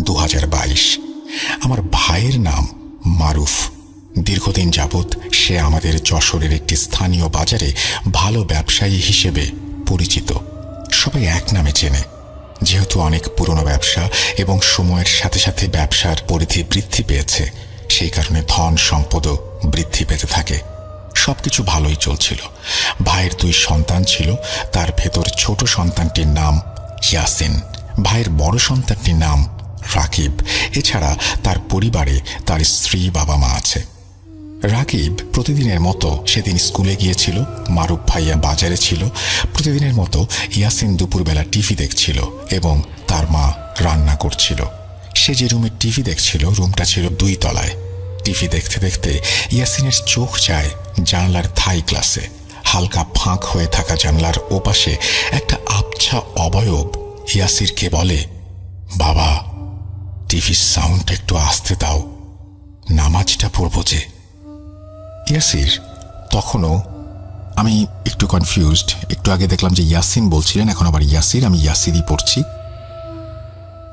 2022। আমার ভাইয়ের নাম মারুফ। দীর্ঘদিন যাবৎ সে আমাদের যশোরের একটি স্থানীয় বাজারে ভালো ব্যবসায়ী হিসেবে পরিচিত। সবাই এক নামে চেনে। যেহেতু অনেক পুরনো ব্যবসা এবং সময়ের সাথে সাথে ব্যবসার পরিধি বৃদ্ধি পেয়েছে, সেই কারণে ধন সম্পদও বৃদ্ধি পেতে থাকে। সবকিছু ভালোই চলছিল। ভাইয়ের 2 সন্তান ছিল। তার ভেতর ছোট সন্তানটির নাম ইয়াসিন, ভাইয়ের বড় সন্তানটির নাম রাকিব। এছাড়া তার পরিবারে তার স্ত্রী, বাবা মা আছে। রাকিব প্রতিদিনের মতো সেদিন স্কুলে গিয়েছিল, মারুফ ভাইয়া বাজারে ছিল। প্রতিদিনের মতো ইয়াসিন দুপুরবেলা টিভি দেখছিল এবং তার মা রান্না করছিল। সে যে রুমে টিভি দেখছিল, রুমটা ছিল 2 তলায়। টিভি দেখতে দেখতে ইয়াসিনের চোখ যায় জানলার থাই গ্লাসে। হালকা ফাঁক হয়ে থাকা জানলার ওপাশে একটা আবছা অবয়ব ইয়াসিরকে বলে, বাবা, টিভির সাউন্ড একটু আস্তে দাও, নামাজটা পড়বো যে। ইয়াসির তখনও, আমি একটু কনফিউজড। একটু আগে দেখলাম যে ইয়াসিন বলছিলেন, এখন আবার ইয়াসির, আমি ইয়াসিরই পড়ছি।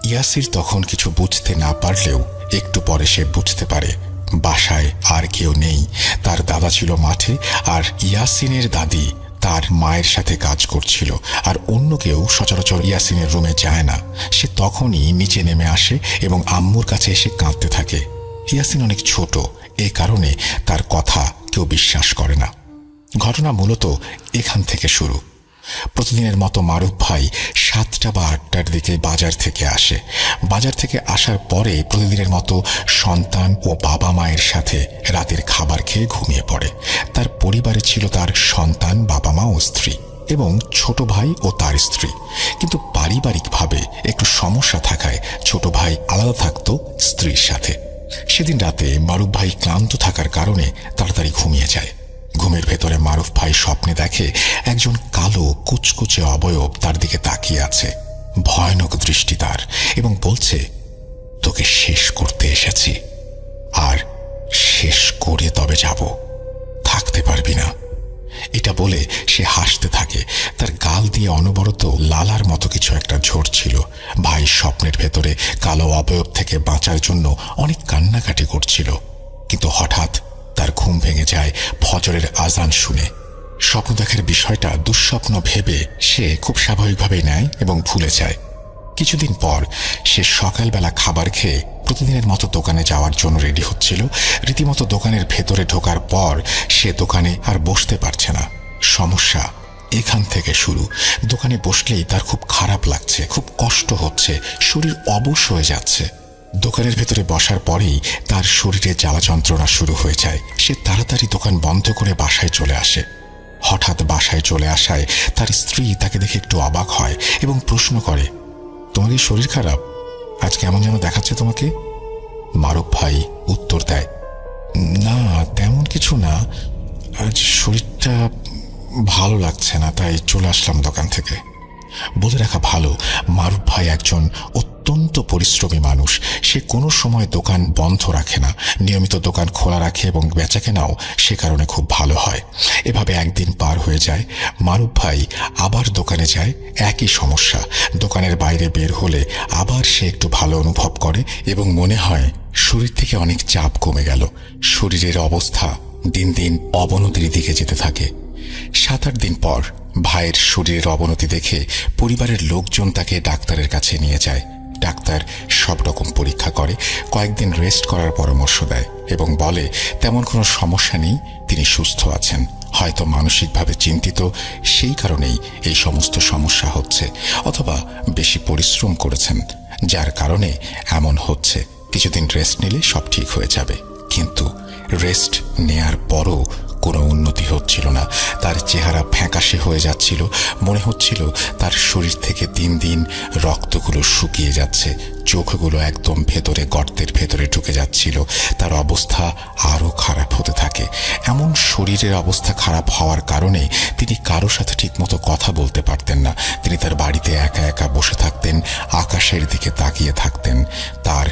ইয়াসির তখন কিছু বুঝতে না পারলেও একটু পরে সে বুঝতে পারে বাসায় আর কেউ নেই। তার দাদা ছিল মাঠে, আর ইয়াসিনের দাদি তার মায়ের সাথে কাজ করছিল। আর অন্য কেউ সচরাচর ইয়াসিনের রুমে যায় না। সে তখনই নিচে নেমে আসে এবং আম্মুর কাছে এসে কাঁদতে থাকে। ইয়াসিন অনেক ছোট, এ কারণে তার কথা কেউ বিশ্বাস করে না। ঘটনা মূলত এখান থেকে শুরু। প্রতিদিনের মতো মারুফ ভাই 7টা বা 8টার দিকে বাজার থেকে আসে। বাজার থেকে আসার পরে প্রতিদিনের মতো সন্তান ও বাবা মায়ের সাথে রাতের খাবার খেয়ে ঘুমিয়ে পড়ে। তার পরিবারে ছিল তার সন্তান, বাবা মা ও স্ত্রী এবং ছোট ভাই ও তার স্ত্রী। কিন্তু পারিবারিকভাবে একটু সমস্যা থাকায় ছোট ভাই আলাদা থাকতো স্ত্রীর সাথে। সেদিন রাতে মারুফ ভাই ক্লান্ত থাকার কারণে তাড়াতাড়ি ঘুমিয়ে যায়। ঘুমের ভেতরে মারুফ ভাই স্বপ্নে দেখে একজন কালো কুচকুচে অবয়ব তার দিকে তাকিয়ে আছে। ভয়ানক দৃষ্টি তার, এবং বলছে, তোকে শেষ করতে এসেছি, আর শেষ করে তবে যাব, থাকতে পারবি না। এটা বলে সে হাসতে থাকে। তার গাল দিয়ে অনবরত লালার মতো কিছু একটা ঝরছিল। ভাই স্বপ্নের ভেতরে কালো অবয়ব থেকে বাঁচার জন্য অনেক কান্নাকাটি করছিল। কিন্তু হঠাৎ তার ঘুম ভেঙে যায় ফজরের আজান শুনে। স্বপ্ন দেখার বিষয়টা দুঃস্বপ্ন ভেবে সে খুব স্বাভাবিকভাবেই নেয় এবং ভুলে যায়। কিছুদিন পর সে সকালবেলা খাবার খেয়ে প্রতিদিনের মতো দোকানে যাওয়ার জন্য রেডি হচ্ছিল। রীতিমতো দোকানের ভেতরে ঢোকার পর সে দোকানে আর বসতে পারছে না। সমস্যা এখান থেকে শুরু। দোকানে বসলেই তার খুব খারাপ লাগছে, খুব কষ্ট হচ্ছে, শরীর অবশ হয়ে যাচ্ছে। দোকানের ভেতরে বসার পরেই তার শরীরে জ্বালা যন্ত্রণা শুরু হয়ে যায়। সে তাড়াতাড়ি দোকান বন্ধ করে বাসায় চলে আসে। হঠাৎ বাসায় চলে আসায় তার স্ত্রী তাকে দেখে একটু অবাক হয় এবং প্রশ্ন করে, তোমার কি শরীর খারাপ? আজ কেমন যেন দেখাচ্ছে তোমাকে। মারুফ ভাই উত্তর দেয়, না তেমন কিছু না, আজ শরীরটা ভালো লাগছে না, তাই চলে আসলাম দোকান থেকে। বলে রাখা ভালো, মারুফ ভাই একজন অত্যন্ত পরিশ্রমী মানুষ। সে কোনো সময় দোকান বন্ধ রাখে না, নিয়মিত দোকান খোলা রাখে এবং বেচাকেনাও সে কারণে খুব ভালো হয়। এভাবে একদিন পার হয়ে যায়। মারুফ ভাই আবার দোকানে যায়, একই সমস্যা। দোকানের বাইরে বের হলে আবার সে একটু ভালো অনুভব করে এবং মনে হয় শরীর থেকে অনেক চাপ কমে গেল। শরীরের অবস্থা দিন দিন অবনতির দিকে যেতে থাকে। 7-8 দিন পর ভাইয়ের শরীরের অবনতি দেখে পরিবারের লোকজন তাকে ডাক্তারের কাছে নিয়ে যায়। ডাক্তার সব রকম পরীক্ষা করে, কয়েকদিন রেস্ট করার পরামর্শ দেয় এবং বলে তেমন কোনো সমস্যা নেই, তিনি সুস্থ আছেন। হয়তো মানসিকভাবে চিন্তিত, সেই কারণেই এই সমস্ত সমস্যা হচ্ছে, অথবা বেশি পরিশ্রম করেছেন, যার কারণে এমন হচ্ছে। কিছুদিন রেস্ট নিলে সব ঠিক হয়ে যাবে। কিন্তু রেস্ট নেয়ার পরও কোনো উন্নতি হচ্ছিল না। তার চেহারা ফ্যাকাশে হয়ে যাচ্ছিল। মনে হচ্ছিল তার শরীর থেকে দিন দিন রক্তগুলো শুকিয়ে যাচ্ছে, চোখগুলো একদম ভেতরে গর্তের ভেতরে ঢুকে যাচ্ছিল। তার অবস্থা আরও খারাপ হতে থাকে। এমন শরীরের অবস্থা খারাপ হওয়ার কারণে তিনি কারো সাথে ঠিকমতো কথা বলতে পারতেন না। তিনি তার বাড়িতে একা একা বসে থাকতেন, আকাশের দিকে তাকিয়ে থাকতেন। তার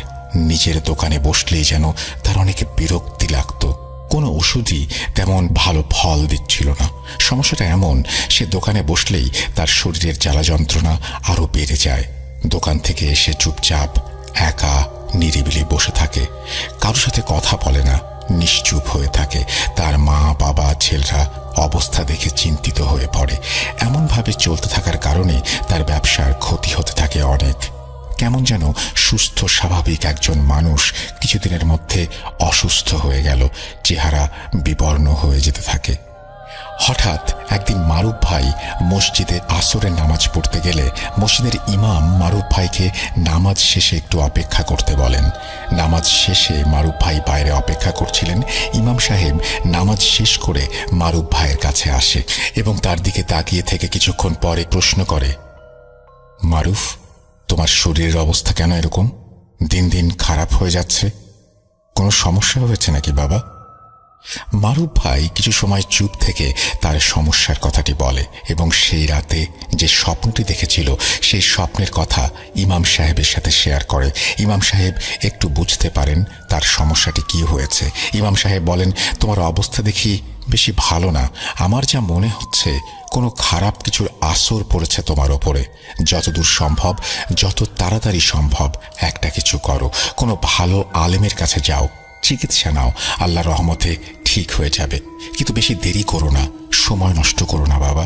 নিজের দোকানে বসলেই যেন তার অনেক বিরক্তি লাগতো। কোনো ওষুধই তেমন ভালো ফল দিচ্ছিল না। সমস্যাটা এমন, সে দোকানে বসলেই তার শরীরের জ্বালা যন্ত্রণা আরও বেড়ে যায়। দোকান থেকে এসে চুপচাপ একা নিরিবিলি বসে থাকে, কারোর সাথে কথা বলে না, নিশ্চুপ হয়ে থাকে। তার মা বাবা ছেলেরা অবস্থা দেখে চিন্তিত হয়ে পড়ে। এমনভাবে চলতে থাকার কারণে তার ব্যবসার ক্ষতি হতে থাকে অনেক। কেমন যেন সুস্থ স্বাভাবিক একজন মানুষ কিছুদিনের মধ্যে অসুস্থ হয়ে গেল, চেহারা বিবর্ণ হয়ে যেতে থাকে। হঠাৎ একদিন মারুফ ভাই মসজিদে আসরের নামাজ পড়তে গেলে মসজিদের ইমাম মারুফ ভাইকে নামাজ শেষে একটু অপেক্ষা করতে বলেন। নামাজ শেষে মারুফ ভাই বাইরে অপেক্ষা করছিলেন। ইমাম সাহেব নামাজ শেষ করে মারুফ ভাইয়ের কাছে আসে এবং তার দিকে তাকিয়ে থেকে কিছুক্ষণ পরে প্রশ্ন করে, মারুফ, তোমার শরীরের অবস্থা কেন এরকম? দিন দিন খারাপ হয়ে যাচ্ছে। কোনো সমস্যা হয়েছে নাকি বাবা? মারুফ ভাই কিছু সময় চুপ থেকে তার সমস্যার কথাটি বলে এবং সেই রাতে যে স্বপ্নটি দেখেছিল সেই স্বপ্নের কথা ইমাম সাহেবের সাথে শেয়ার করে। ইমাম সাহেব একটু বুঝতে পারেন তার সমস্যাটি কি হয়েছে। ইমাম সাহেব বলেন, তোমার অবস্থা দেখি বেশি ভালো না। আমার যা মনে হচ্ছে কোনো খারাপ কিছুর আসর পড়েছে তোমার ওপরে। যতদূর সম্ভব, যত তাড়াতাড়ি সম্ভব একটা কিছু করো। কোনো ভালো আলেমের কাছে যাও, চিকিৎসা নাও, আল্লাহর রহমতে ঠিক হয়ে যাবে। কিন্তু বেশি দেরি করো না, সময় নষ্ট করো না বাবা।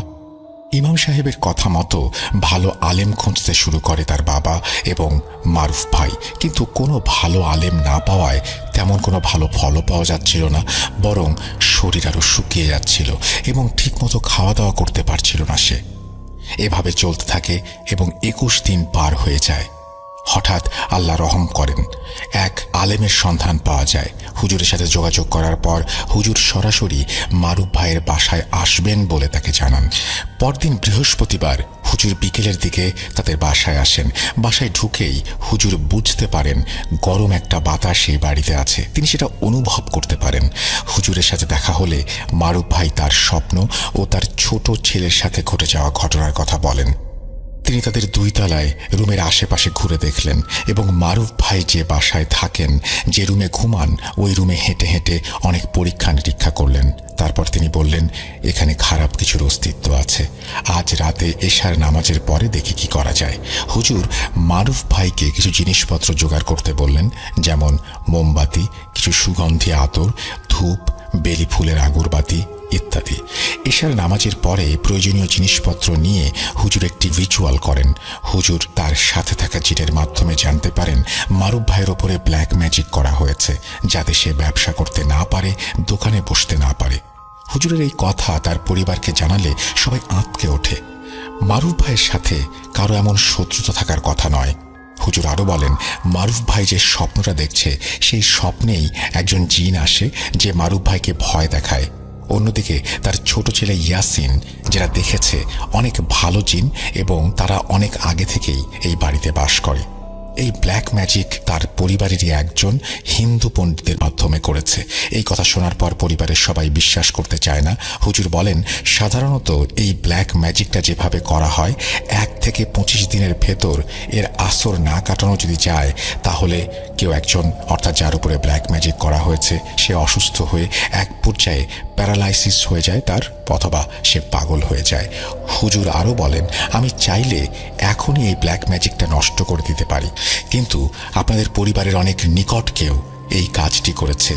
ইমাম সাহেবের কথা মতো ভালো আলেম খুঁজতে শুরু করে তার বাবা এবং মারুফ ভাই। কিন্তু কোনো ভালো আলেম না পাওয়ায় তেমন কোনো ভালো ফলও পাওয়া যাচ্ছিল না, বরং শরীর আরও শুকিয়ে যাচ্ছিল এবং ঠিকমতো খাওয়া দাওয়া করতে পারছিল না সে। এভাবে চলতে থাকে এবং 21 দিন পার হয়ে যায়। হঠাৎ আল্লাহ রহম করেন, এক আলেমের সন্ধান পাওয়া যায়। হুজুরের সাথে যোগাযোগ করার পর হুজুর সরাসরি মারুফ ভাইয়ের বাসায় আসবেন বলে তাকে জানান। পরদিন বৃহস্পতিবার হুজুর বিকেলের দিকে তাদের বাসায় আসেন। বাসায় ঢুকেই হুজুর বুঝতে পারেন গরম একটা বাতাস সেই বাড়িতে আছে। তিনি সেটা অনুভব করতে পারেন। হুজুরের সাথে দেখা হলে মারুফ ভাই তার স্বপ্ন ও তার ছোট ছেলের সাথে ঘটে যাওয়া ঘটনার কথা বলেন। তিনি তাদের 2 তলায় রুমের আশেপাশে ঘুরে দেখলেন এবং মারুফ ভাই যে বাসায় থাকেন, যে রুমে ঘুমান, ওই রুমে হেঁটে হেঁটে অনেক পরীক্ষা নিরীক্ষা করলেন। তারপর তিনি বললেন, এখানে খারাপ কিছুর অস্তিত্ব আছে। আজ রাতে এশার নামাজের পরে দেখি কি করা যায়। হুজুর মারুফ ভাইকে কিছু জিনিসপত্র জোগাড় করতে বললেন, যেমন মোমবাতি, কিছু সুগন্ধি আতর, ধূপ, বেলি ফুলের আগরবাতি ইত্যাদি। এশার নামাজের পরে প্রয়োজনীয় জিনিসপত্র নিয়ে হুজুর একটি রিচুয়াল করেন। হুজুর তার সাথে থাকা জিনের মাধ্যমে জানতে পারেন মারুফ ভাইয়ের ওপরে ব্ল্যাক ম্যাজিক করা হয়েছে, যাতে সে ব্যবসা করতে না পারে, দোকানে বসতে না পারে। হুজুরের এই কথা তার পরিবারকে জানালে সবাই আঁতকে ওঠে। মারুফ ভাইয়ের সাথে কারো এমন শত্রুতা থাকার কথা নয়। হুজুর আরও বলেন, মারুফ ভাই যে স্বপ্নটা দেখছে সেই স্বপ্নেই একজন জিন আসে যে মারুফ ভাইকে ভয় দেখায়। অন্যদিকে তার ছোট ছেলে ইয়াসিন, যারা দেখেছে অনেক ভালো জিন এবং তারা অনেক আগে থেকেই এই বাড়িতে বাস করে। এই ব্ল্যাক ম্যাজিক তার পরিবারেরই একজন হিন্দু পণ্ডিতের মাধ্যমে করেছে। এই কথা শোনার পর পরিবারের সবাই বিশ্বাস করতে চায় না। হুজুর বলেন, সাধারণত এই ব্ল্যাক ম্যাজিকটা যেভাবে করা হয়, 1 থেকে 25 দিনের ভেতর এর আসর না কাটানো যদি যায়, তাহলে কেউ একজন, অর্থাৎ যার উপরে ব্ল্যাক ম্যাজিক করা হয়েছে, সে অসুস্থ হয়ে এক পর্যায়ে প্যারালাইসিস হয়ে যায় তার, অথবা সে পাগল হয়ে যায়। হুজুর আরও বলেন, আমি চাইলে এখনই এই ব্ল্যাক ম্যাজিকটা নষ্ট করে দিতে পারি, কিন্তু আপনাদের পরিবারের অনেক নিকট কেউ এই কাজটি করেছে।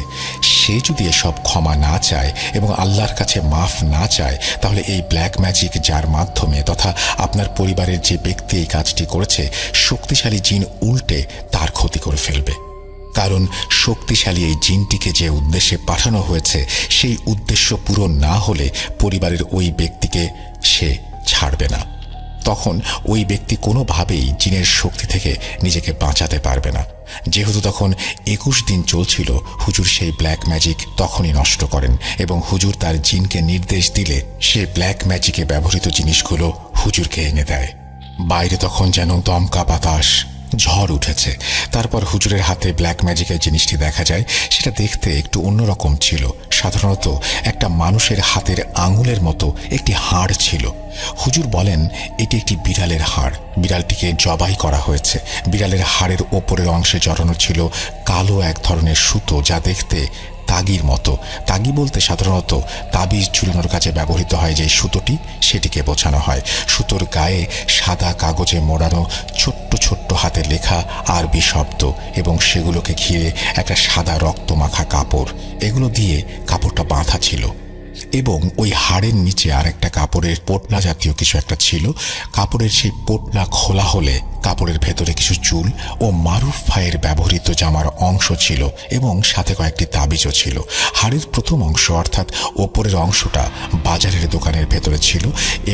সে যদি এসব ক্ষমা না চায় এবং আল্লাহর কাছে মাফ না চায়, তাহলে এই ব্ল্যাক ম্যাজিক যার মাধ্যমে তথা আপনার পরিবারের যে ব্যক্তি এই কাজটি করেছে, শক্তিশালী জিন উল্টে তার ক্ষতি করে ফেলবে। কারণ শক্তিশালী এই জিনটিকে যে উদ্দেশ্যে পাঠানো হয়েছে, সেই উদ্দেশ্য পূরণ না হলে পরিবারের ওই ব্যক্তিকে সে ছাড়বে না। তখন ওই ব্যক্তি কোনোভাবেই জিনের শক্তি থেকে নিজেকে বাঁচাতে পারবে না। যেহেতু তখন 21 দিন চলছিল, হুজুর সেই ব্ল্যাক ম্যাজিক তখনই নষ্ট করেন এবং হুজুর তার জিনকে নির্দেশ দিলে সে ব্ল্যাক ম্যাজিকে ব্যবহৃত জিনিসগুলো হুজুরকে এনে দেয়। বাইরে তখন যেন দমকা বাতাস, ঝড় উঠেছে। তারপর হুজুরের হাতে ব্ল্যাক ম্যাজিকের জিনিসটি দেখা যায়। সেটা দেখতে একটু অন্যরকম ছিল। সাধারণত একটা মানুষের হাতের আঙুলের মতো একটি হাড় ছিল। হুজুর বলেন, এটি একটি বিড়ালের হাড়। বিড়ালটিকে জবাই করা হয়েছে। বিড়ালের হাড়ের ওপরের অংশে জড়ানো ছিল কালো এক ধরনের সুতো, যা দেখতে তাগির মতো। তাগি বলতে সাধারণত তাবিজ ঝুলানোর কাজে ব্যবহৃত হয় যে সুতোটি, সেটিকে বোঝানো হয়। সুতোর গায়ে সাদা কাগজে মোড়ানো ছোট্ট ছোট্ট হাতে লেখা আরবি শব্দ এবং সেগুলোকে ঘিরে একটা সাদা রক্তমাখা কাপড়। এগুলো দিয়ে কাপড়টা বাঁধা ছিল এবং ওই হাড়ের নিচে আর একটা কাপড়ের পোটলা জাতীয় কিছু একটা ছিল। কাপড়ের সেই পোটলা খোলা হলে কাপড়ের ভেতরে কিছু চুল ও মারুফ ভাইয়ের ব্যবহৃত জামার অংশ ছিল এবং সাথে কয়েকটি তাবিজও ছিল। হাড়ের প্রথম অংশ অর্থাৎ ওপরের অংশটা বাজারের দোকানের ভেতরে ছিল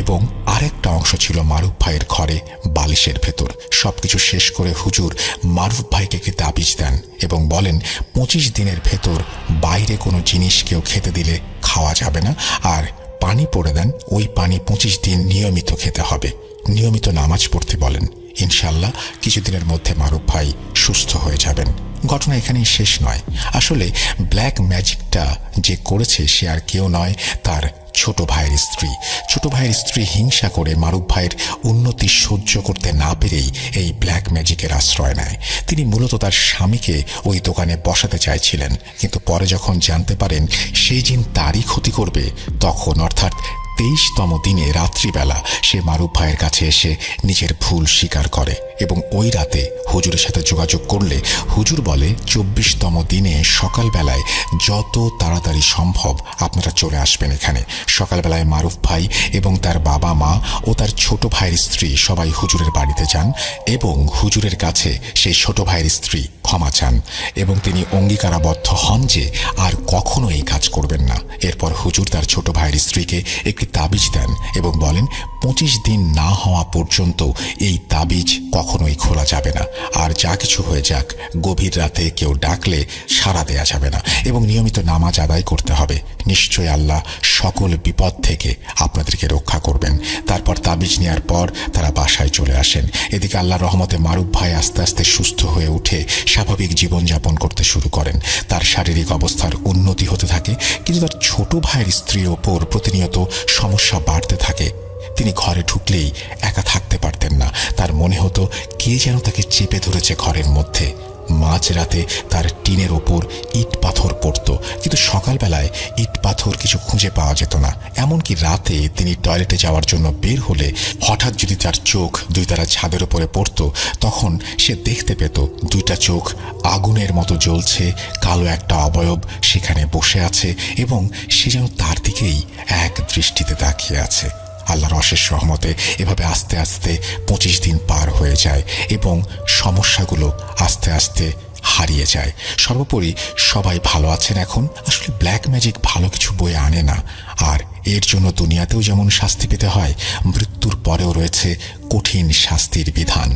এবং আরেকটা অংশ ছিল মারুফ ভাইয়ের ঘরে বালিশের ভেতর। সবকিছু শেষ করে হুজুর মারুফ ভাইকে একটি তাবিজ দেন এবং বলেন 25 দিনের ভেতর বাইরে কোনো জিনিস কেউ খেতে দিলে খাওয়া যাবে না, আর পানি পড়ে দেন, ওই পানি 25 দিন নিয়মিত খেতে হবে। নিয়মিত নামাজ পড়তে বলেন। ইনশাল্লাহ কিছুদিনের মধ্যে মারুফ ভাই সুস্থ হয়ে যাবেন। ঘটনা এখানেই শেষ নয়। আসলে ব্ল্যাক ম্যাজিকটা যে করেছে সে আর কেউ নয়, তার ছোট ভাইয়ের স্ত্রী। ছোট ভাইয়ের স্ত্রী হিংসা করে মারুফ ভাইয়ের উন্নতি সহ্য করতে না পেরেই এই ব্ল্যাক ম্যাজিকের আশ্রয় নেয়। তিনি মূলত তার স্বামীকে ওই দোকানে বসাতে চাইছিলেন, কিন্তু পরে যখন জানতে পারেন সেই জিন তারই ক্ষতি করবে, তখন অর্থাৎ 23তম দিনে রাত্রিবেলা সে মারুফ ভাইয়ের কাছে এসে নিজের ভুল স্বীকার করে এবং ওই রাতে হুজুরের সাথে যোগাযোগ করলে হুজুর বলে 24তম দিনে সকালবেলায় যত তাড়াতাড়ি সম্ভব আপনারা চলে আসবেন এখানে। সকালবেলায় মারুফ ভাই এবং তার বাবা মা ও তার ছোট ভাইয়ের স্ত্রী সবাই হুজুরের বাড়িতে যান এবং হুজুরের কাছে সেই ছোট ভাইয়ের স্ত্রী ক্ষমা চান এবং তিনি অঙ্গীকারাবদ্ধ হন যে আর কখনো এই কাজ করবেন না। এরপর হুজুর তার ছোট ভাইয়ের স্ত্রীকে একটি তাবিজ দেন এবং বলেন 25 দিন না হওয়া পর্যন্ত এই তাবিজ কখনোই খোলা যাবে না, আর যা কিছু হয়ে যাক গভীর রাতে কেউ ডাকলে সাড়া দেয়া যাবে না এবং নিয়মিত নামাজ আদায় করতে হবে। নিশ্চয় আল্লাহ সকল বিপদ থেকে আপনাদেরকে রক্ষা করবেন। তারপর তাবিজ নেওয়ার পর তারা বাসায় চলে আসেন। এদিকে আল্লাহর রহমতে মারুফ ভাই আস্তে আস্তে সুস্থ হয়ে উঠে স্বাভাবিক জীবনযাপন করতে শুরু করেন। তার শারীরিক অবস্থার উন্নতি হতে থাকে, কিন্তু তার ছোট ভাইয়ের স্ত্রীর ওপর প্রতিনিয়ত সমস্যা বাড়তে থাকে। তিনি ঘরে ঢুকলেই একা থাকতে পারতেন না। তার মনে হতো কে যেন তাকে চেপে ধরেছে ঘরের মধ্যে। মাঝরাতে তার টিনের ওপর ইট পাথর পড়ত, কিন্তু সকালবেলায় ইট পাথর কিছু খুঁজে পাওয়া যেত না। এমনকি রাতে তিনি টয়লেটে যাওয়ার জন্য বের হলে হঠাৎ যদি তার চোখ দুই তারা ছাদের উপরে পড়ত, তখন সে দেখতে পেত দুইটা চোখ আগুনের মতো জ্বলছে, কালো একটা অবয়ব সেখানে বসে আছে এবং সে যেন তার দিকেই এক দৃষ্টিতে তাকিয়ে আছে। আল্লাহর অশেষ রহমতে এভাবে আস্তে আস্তে 25 দিন পার হয়ে যায় এবং সমস্যাগুলো আস্তে আস্তে হারিয়ে যায়। সর্বোপরি সবাই ভালো আছেন এখন। আসলে ব্ল্যাক ম্যাজিক ভালো কিছু বয়ে আনে না, আর এর জন্য দুনিয়াতেও যেমন শাস্তি পেতে হয়, মৃত্যুর পরেও রয়েছে কঠিন শাস্তির বিধান।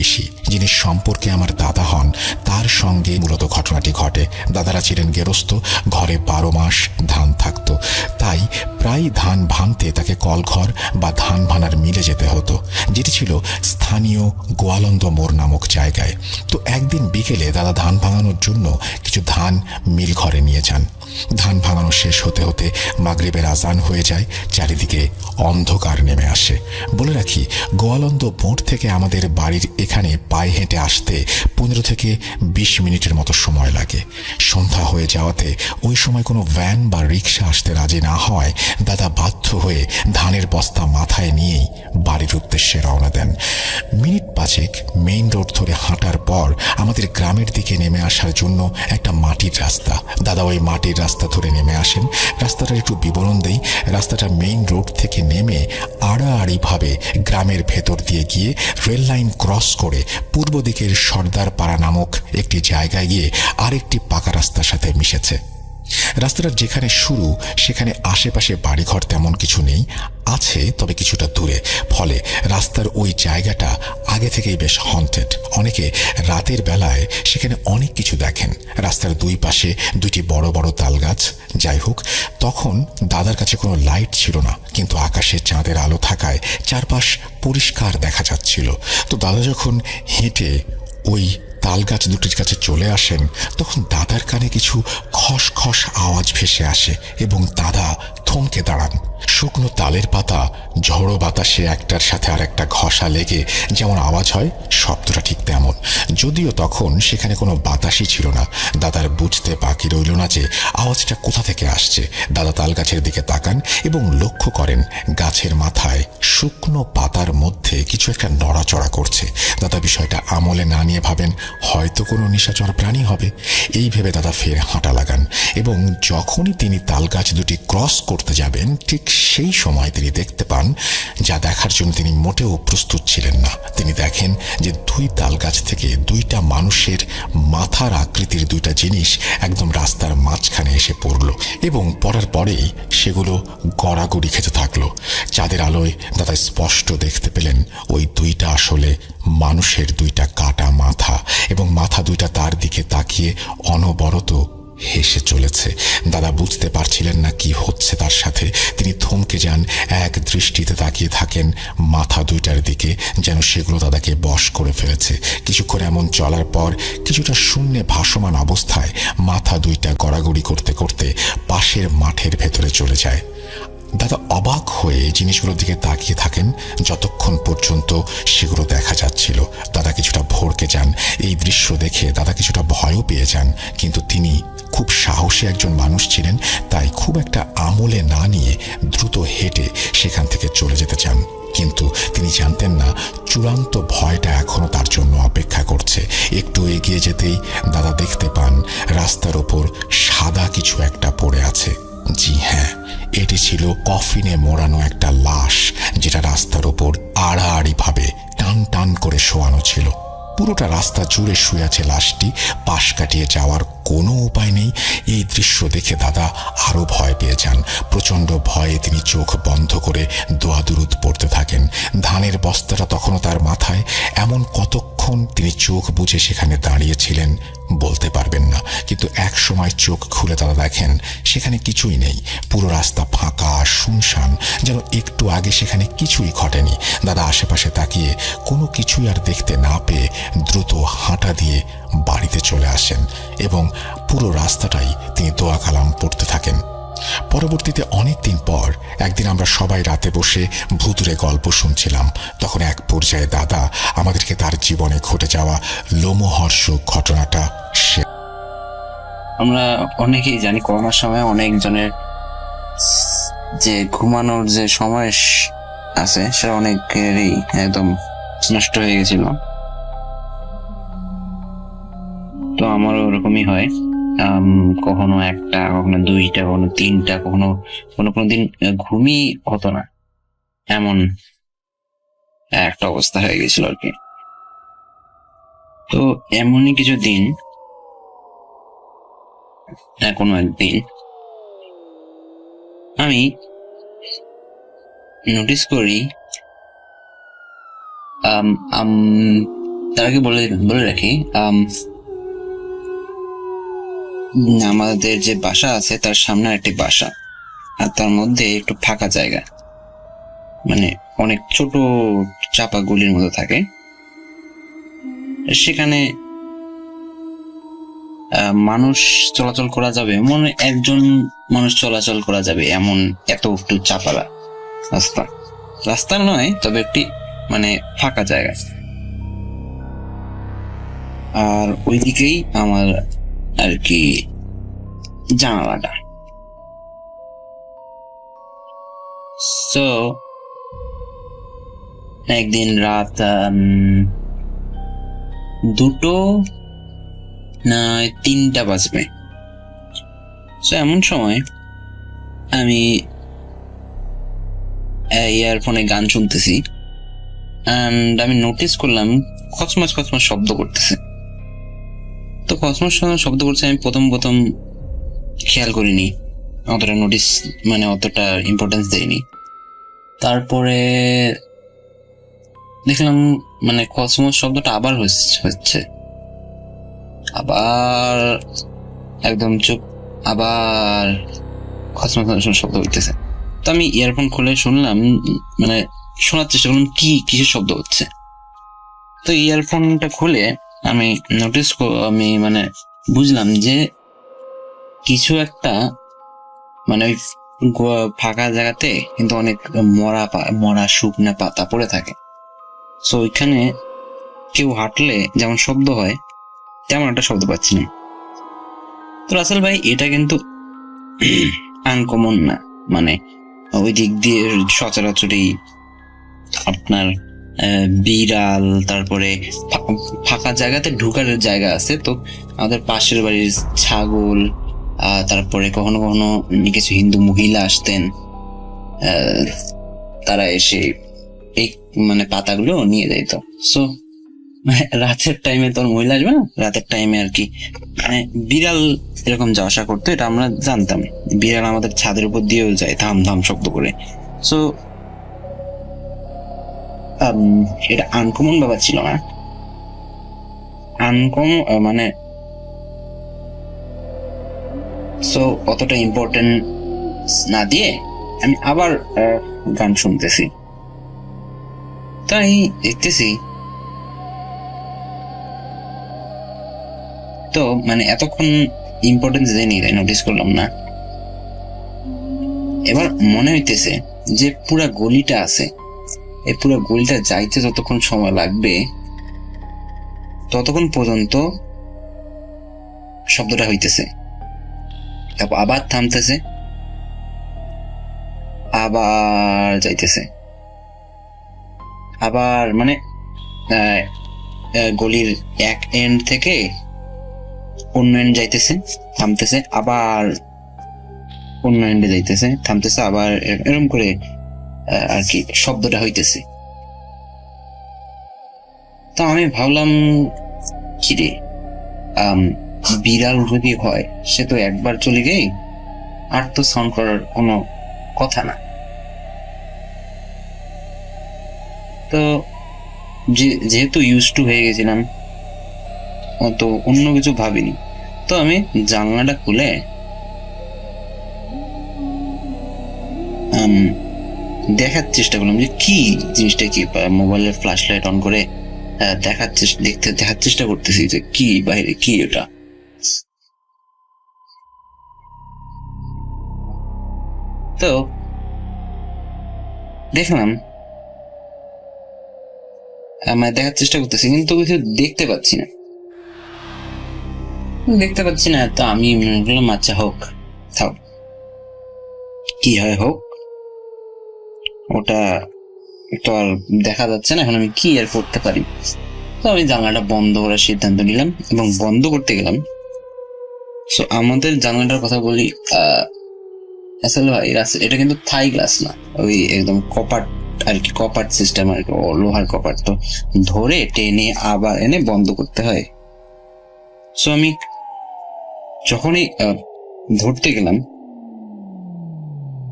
বেশি যিনি সম্পর্কে আমার দাদা হন তার সঙ্গে মূলত ঘটনাটি ঘটে। দাদারা ছিলেন গেরস্থ, ঘরে 12 মাস ধান থাকতো, তাই প্রায় ধান ভাঙতে তাকে কলঘর বা ধান ভানার মিলে যেতে হতো, যেটি ছিল স্থানীয় গোয়ালন্দ মোড় নামক জায়গায়। তো একদিন বিকেলে দাদা ধান ভাঙানোর জন্য কিছু ধান মিল ঘরে নিয়ে যান। ধান ভাঙানো শেষ হতে হতে মাগরিবের আজান হয়ে যায়, চারিদিকে অন্ধকার নেমে আসে। বলে রাখি, গোয়ালন্দ মোড় থেকে আমাদের বাড়ির এখানে পায়ে হেঁটে আসতে 15 থেকে 20 মিনিটের মতো সময় লাগে। সন্ধ্যা হয়ে যাওয়াতে ওই সময় কোনো ভ্যান বা রিক্সা আসতে রাজি না হওয়ায় দাদা বাধ্য হয়ে ধানের বস্তা মাথায় নিয়েই বাড়ির উদ্দেশ্যে রওনা দেন। মিনিট 5 মেইন রোড ধরে হাঁটার পর আমাদের গ্রামের দিকে নেমে আসার জন্য একটা মাটির রাস্তা। দাদা ওই মাটির রাস্তা ধরে নেমে আসেন। রাস্তাটার একটু বিবরণ দেই। রাস্তাটা মেইন রোড থেকে নেমে আড়াআড়িভাবে গ্রামের ভেতর দিয়ে গিয়ে রেল লাইন ক্রস করে পূর্ব দিকের সর্দার পাড়া নামক একটি জায়গায় গিয়ে আরেকটি পাকা রাস্তার সাথে মিশেছে। রাস্তাটার যেখানে শুরু সেখানে আশেপাশে বাড়িঘর তেমন কিছু নেই, আছে তবে কিছুটা দূরে। ফলে রাস্তার ওই জায়গাটা আগে থেকেই বেশ হন্টেড। অনেকে রাতের বেলায় সেখানে অনেক কিছু দেখেন। রাস্তার দুই পাশে দুটি বড় বড় তাল গাছ। যাই হোক, তখন দাদার কাছে কোনো লাইট ছিল না, কিন্তু আকাশে চাঁদের আলো থাকায় চারপাশ পরিষ্কার দেখা যাচ্ছিল। তো দাদা যখন হেঁটে ওই তাল গাছ দুটির কাছে চলে আসেন, তখন দাদার কানে কিছু খসখস আওয়াজ ভেসে আসে এবং দাদা থমকে দাঁড়ান। শুকনো তালের পাতা ঝোড়ো বাতাসে একটার সাথে আর একটা ঘষা লেগে যেমন আওয়াজ হয়, শব্দটা ঠিক তেমন। যদিও তখন সেখানে কোনো বাতাসই ছিল না। দাদার বুঝতে বাকি রইল না যে আওয়াজটা কোথা থেকে আসছে। দাদা তাল গাছের দিকে তাকান এবং লক্ষ্য করেন গাছের মাথায় শুকনো পাতার মধ্যে কিছু একটা নড়াচড়া করছে। দাদা বিষয়টা আমলে না নিয়ে ভাবেন হয়তো কোনো নিশাচর প্রাণী হবে। এই ভেবে দাদা ফের হাঁটা লাগান এবং যখনই তিনি তাল গাছ দুটি ক্রস করতে যাবেন ঠিক সেই সময় তিনি দেখতে পান যা দেখার জন্য তিনি মোটেও প্রস্তুত ছিলেন না। তিনি দেখেন যে দুই তাল গাছ থেকে দুইটা মানুষের মাথার আকৃতির দুইটা জিনিস একদম রাস্তার মাঝখানে এসে পড়ল এবং পড়ার পরেই সেগুলো গড়াগড়ি খেতে থাকলো। চাঁদের আলোয় দাদা স্পষ্ট দেখতে পেলেন ওই দুইটা আসলে মানুষের দুইটা কাটা মাথা এবং মাথা দুইটা তার দিকে তাকিয়ে অনবরত হেসে চলেছে। দাদা বুঝতে পারছিলেন না কি হচ্ছে তার সাথে। তিনি থমকে যান, এক দৃষ্টিতে তাকিয়ে থাকেন মাথা দুইটার দিকে, যেন সেগুলো দাদাকে বশ করে ফেলেছে। কিছুক্ষণ এমন চলার পর কিছুটা শূন্যে ভাসমান অবস্থায় মাথা দুইটা গড়াগড়ি করতে করতে পাশের মাঠের ভেতরে চলে যায়। দাদা অবাক হয়ে জিনিসগুলোর দিকে তাকিয়ে থাকেন যতক্ষণ পর্যন্ত সেগুলো দেখা যাচ্ছিল। দাদা কিছুটা ভড়কে যান। এই দৃশ্য দেখে দাদা কিছুটা ভয়ও পেয়ে যান, কিন্তু তিনি খুব সাহসী একজন মানুষ ছিলেন, তাই খুব একটা আমলে না নিয়ে দ্রুত হেঁটে সেখান থেকে চলে যেতে চান। কিন্তু তিনি জানতেন না চূড়ান্ত ভয়টা এখনো তার জন্য অপেক্ষা করছে। একটু এগিয়ে যেতেই দাদা দেখতে পান রাস্তার ওপর সাদা কিছু একটা পড়ে আছে। জি হ্যাঁ, এটি ছিল কফিনে মোড়ানো একটা লাশ, যেটা রাস্তার ওপর আড়াআড়ি ভাবে টান টান করে শোয়ানো ছিল। পুরোটা রাস্তা জুড়ে শুয়ে আছে লাশটি। পাশ কাটিয়ে যাওয়ার কোনো উপায় নেই। এই দৃশ্য দেখে দাদা আরো ভয় পেয়ে যান। প্রচন্ড ভয়ে তিনি চোখ বন্ধ করে দোয়া দুরুদ পড়তে থাকেন। ধানের বস্তাটা তখনও তার মাথায়। এমন কতক্ষণ তিনি চোখ বুজে সেখানে দাঁড়িয়েছিলেন বলতে পারবেন না, কিন্তু এক সময় চোখ খুলে দাদা দেখেন সেখানে কিছুই নেই। পুরো রাস্তা ফাঁকা শুনশান, যেন একটু আগে সেখানে কিছুই ঘটেনি। দাদা আশেপাশে তাকিয়ে কোনো কিছুই আর দেখতে না পেয়ে দ্রুত হাঁটা দিয়ে বাড়িতে চলে আসেন এবং পুরো রাস্তাটাই তিনি দোয়া কালাম পড়তে থাকেন। পরবর্তীতে অনেক দিন পর একদিন আমরা সবাই রাতে বসে ভুতুড়ে গল্প শুনছিলাম। তখন এক পর্যায়ে দাদা আমাদেরকে তার জীবনে ঘটে যাওয়া লোমহর্ষক ঘটনাটা আমরা অনেকেই জানি করোনার সময় অনেকজনের যে ঘুমানোর যে সময় আছে সেটা অনেকেরই একদম নষ্ট হয়ে গেছিল। তো আমারও ওরকমই হয়, কখনো একটা, কখনো দুইটা, কখনো তিনটা, কখনো কোনো কোনো দিন ঘুমই হতো না, এমন একটা অবস্থা হয়ে গেছিল আর কি। তো এমনই কিছু দিন কোনো একদিন আমি নোটিস করি, তার আগে বলে রাখি, আমাদের যে বাসা আছে তার সামনে একটি বাসা, আর তার মধ্যে একটু ফাঁকা জায়গা, মানে অনেক ছোট চাপা গুলির মতো থাকে। সেখানে মানুষ চলাচল করা যাবে, মনে একজন মানুষ চলাচল করা যাবে এমন এত একটু চাপা রাস্তা নয়, তবে একটি মানে ফাঁকা জায়গা। আর ওইদিকেই আমার আর কি জানালাটা। সো একদিন রাত 2টো না 3টা বাজবে। সো এমন সময় আমি ইয়ারফোনে গান শুনতেছি, অ্যান্ড আমি নোটিস করলাম খচমচ খচমচ শব্দ করতেছে। তো খচমচ শব্দ করছে, আমি প্রথম খেয়াল করিনি, অতটা নোটিস মানে অতটা ইম্পর্টেন্স দেয়নি। তারপরে দেখলাম মানে খচমচ শব্দটা আবার হচ্ছে, আবার একদম চুপ, আবার খচমচ শব্দ হইতেছে। তো আমি ইয়ারফোন খুলে শুনলাম, মানে শোনার চেষ্টা করলাম কিসের শব্দ হচ্ছে। তো ইয়ারফোনটা খুলে আমি মানে বুঝলাম যে কিছু একটা মানে ওই ফাঁকা জায়গাতে কিন্তু অনেক মরা শুকনা পাতা পড়ে থাকে। সো ওইখানে কেউ হাঁটলে যেমন শব্দ হয় তেমন একটা শব্দ পাচ্ছি না। তো রাসেল ভাই এটা কিন্তু আনকমন না, মানে ওই দিক দিয়ে সচরাচরই আপনার বিড়াল, তারপরে ফাঁকা জায়গাতে ঢুকার জায়গা আছে। তো আমাদের পাশের বাড়ির ছাগল, তারপরে কখনো কখনো কিছু হিন্দু মহিলা আসতেন, তারা এসে এই মানে পাতাগুলো নিয়ে যেত। সো রাতের টাইমে তোর মহিলা আসবে না, রাতের টাইমে আর কি মানে বিড়াল এরকম যাওয়া আসা করতো, এটা আমরা জানতাম। বিড়াল আমাদের ছাদের উপর দিয়েও যায় ধাম ধাম শব্দ করে। সো এটা আনকমন ব্যাপার ছিল না, আনকমন মানে সো অতটা ইম্পর্টেন্ট না দিয়ে আমি আবার গান শুনতেছি। তাই দেখতেছি তো মানে এতক্ষণ ইম্পর্টেন্স দেয়নি, তাই নোটিস করলাম না। এবার মনে হইতেছে যে পুরা গলিটা আছে, এই পুরো গলিটা যাইতে যতক্ষণ সময় লাগবে ততক্ষণ পর্যন্ত শব্দটা হইতেছে, তারপর আবার থামতেছে, আবার যাইতেছে, আবার মানে গলির এক এন্ড থেকে অন্য এন্ড যাইতেছে, থামতেছে, আবার অন্য এন্ডে যাইতেছে, থামতেছে, আবার এরকম করে আর কি শব্দটা হইতেছে। তো আমি ভাবলাম কিরে, বিড়াল যদি হয় সে তো একবার চলে গেই, আর তো সাউন্ড করার কোনো কথা না। তো যেহেতু ইউজ টু হয়ে গেছিলাম, তো অন্য কিছু ভাবিনি। তো আমি জানলাটা খুলে দেখার চেষ্টা করলাম যে কি জিনিসটা, কি মোবাইলের ফ্ল্যাশ লাইট অন করে দেখার চেষ্টা করতেছি যে কি বাইরে, কি এটা। তো দেখলাম দেখার চেষ্টা করতেছি কিন্তু কিছু দেখতে পাচ্ছি না। তো আমি বললাম আচ্ছা হোক, থাক, কি হয় হোক, ওটা তো আর দেখা যাচ্ছে না, এখন আমি কি আর করতে পারি। তো আমি জানলাটা বন্ধ করার সিদ্ধান্ত নিলাম এবং বন্ধ করতে গেলাম। সো আমাদের জানলাটার কথা বলি, আসলে ভাই এটা কিন্তু থাই গ্লাস না, ওই একদম কপাট আর কি, কপাট সিস্টেম আর কি, লোহার কপাট। তো ধরে টেনে আবার এনে বন্ধ করতে হয়। সো আমি যখনই ধরতে গেলাম,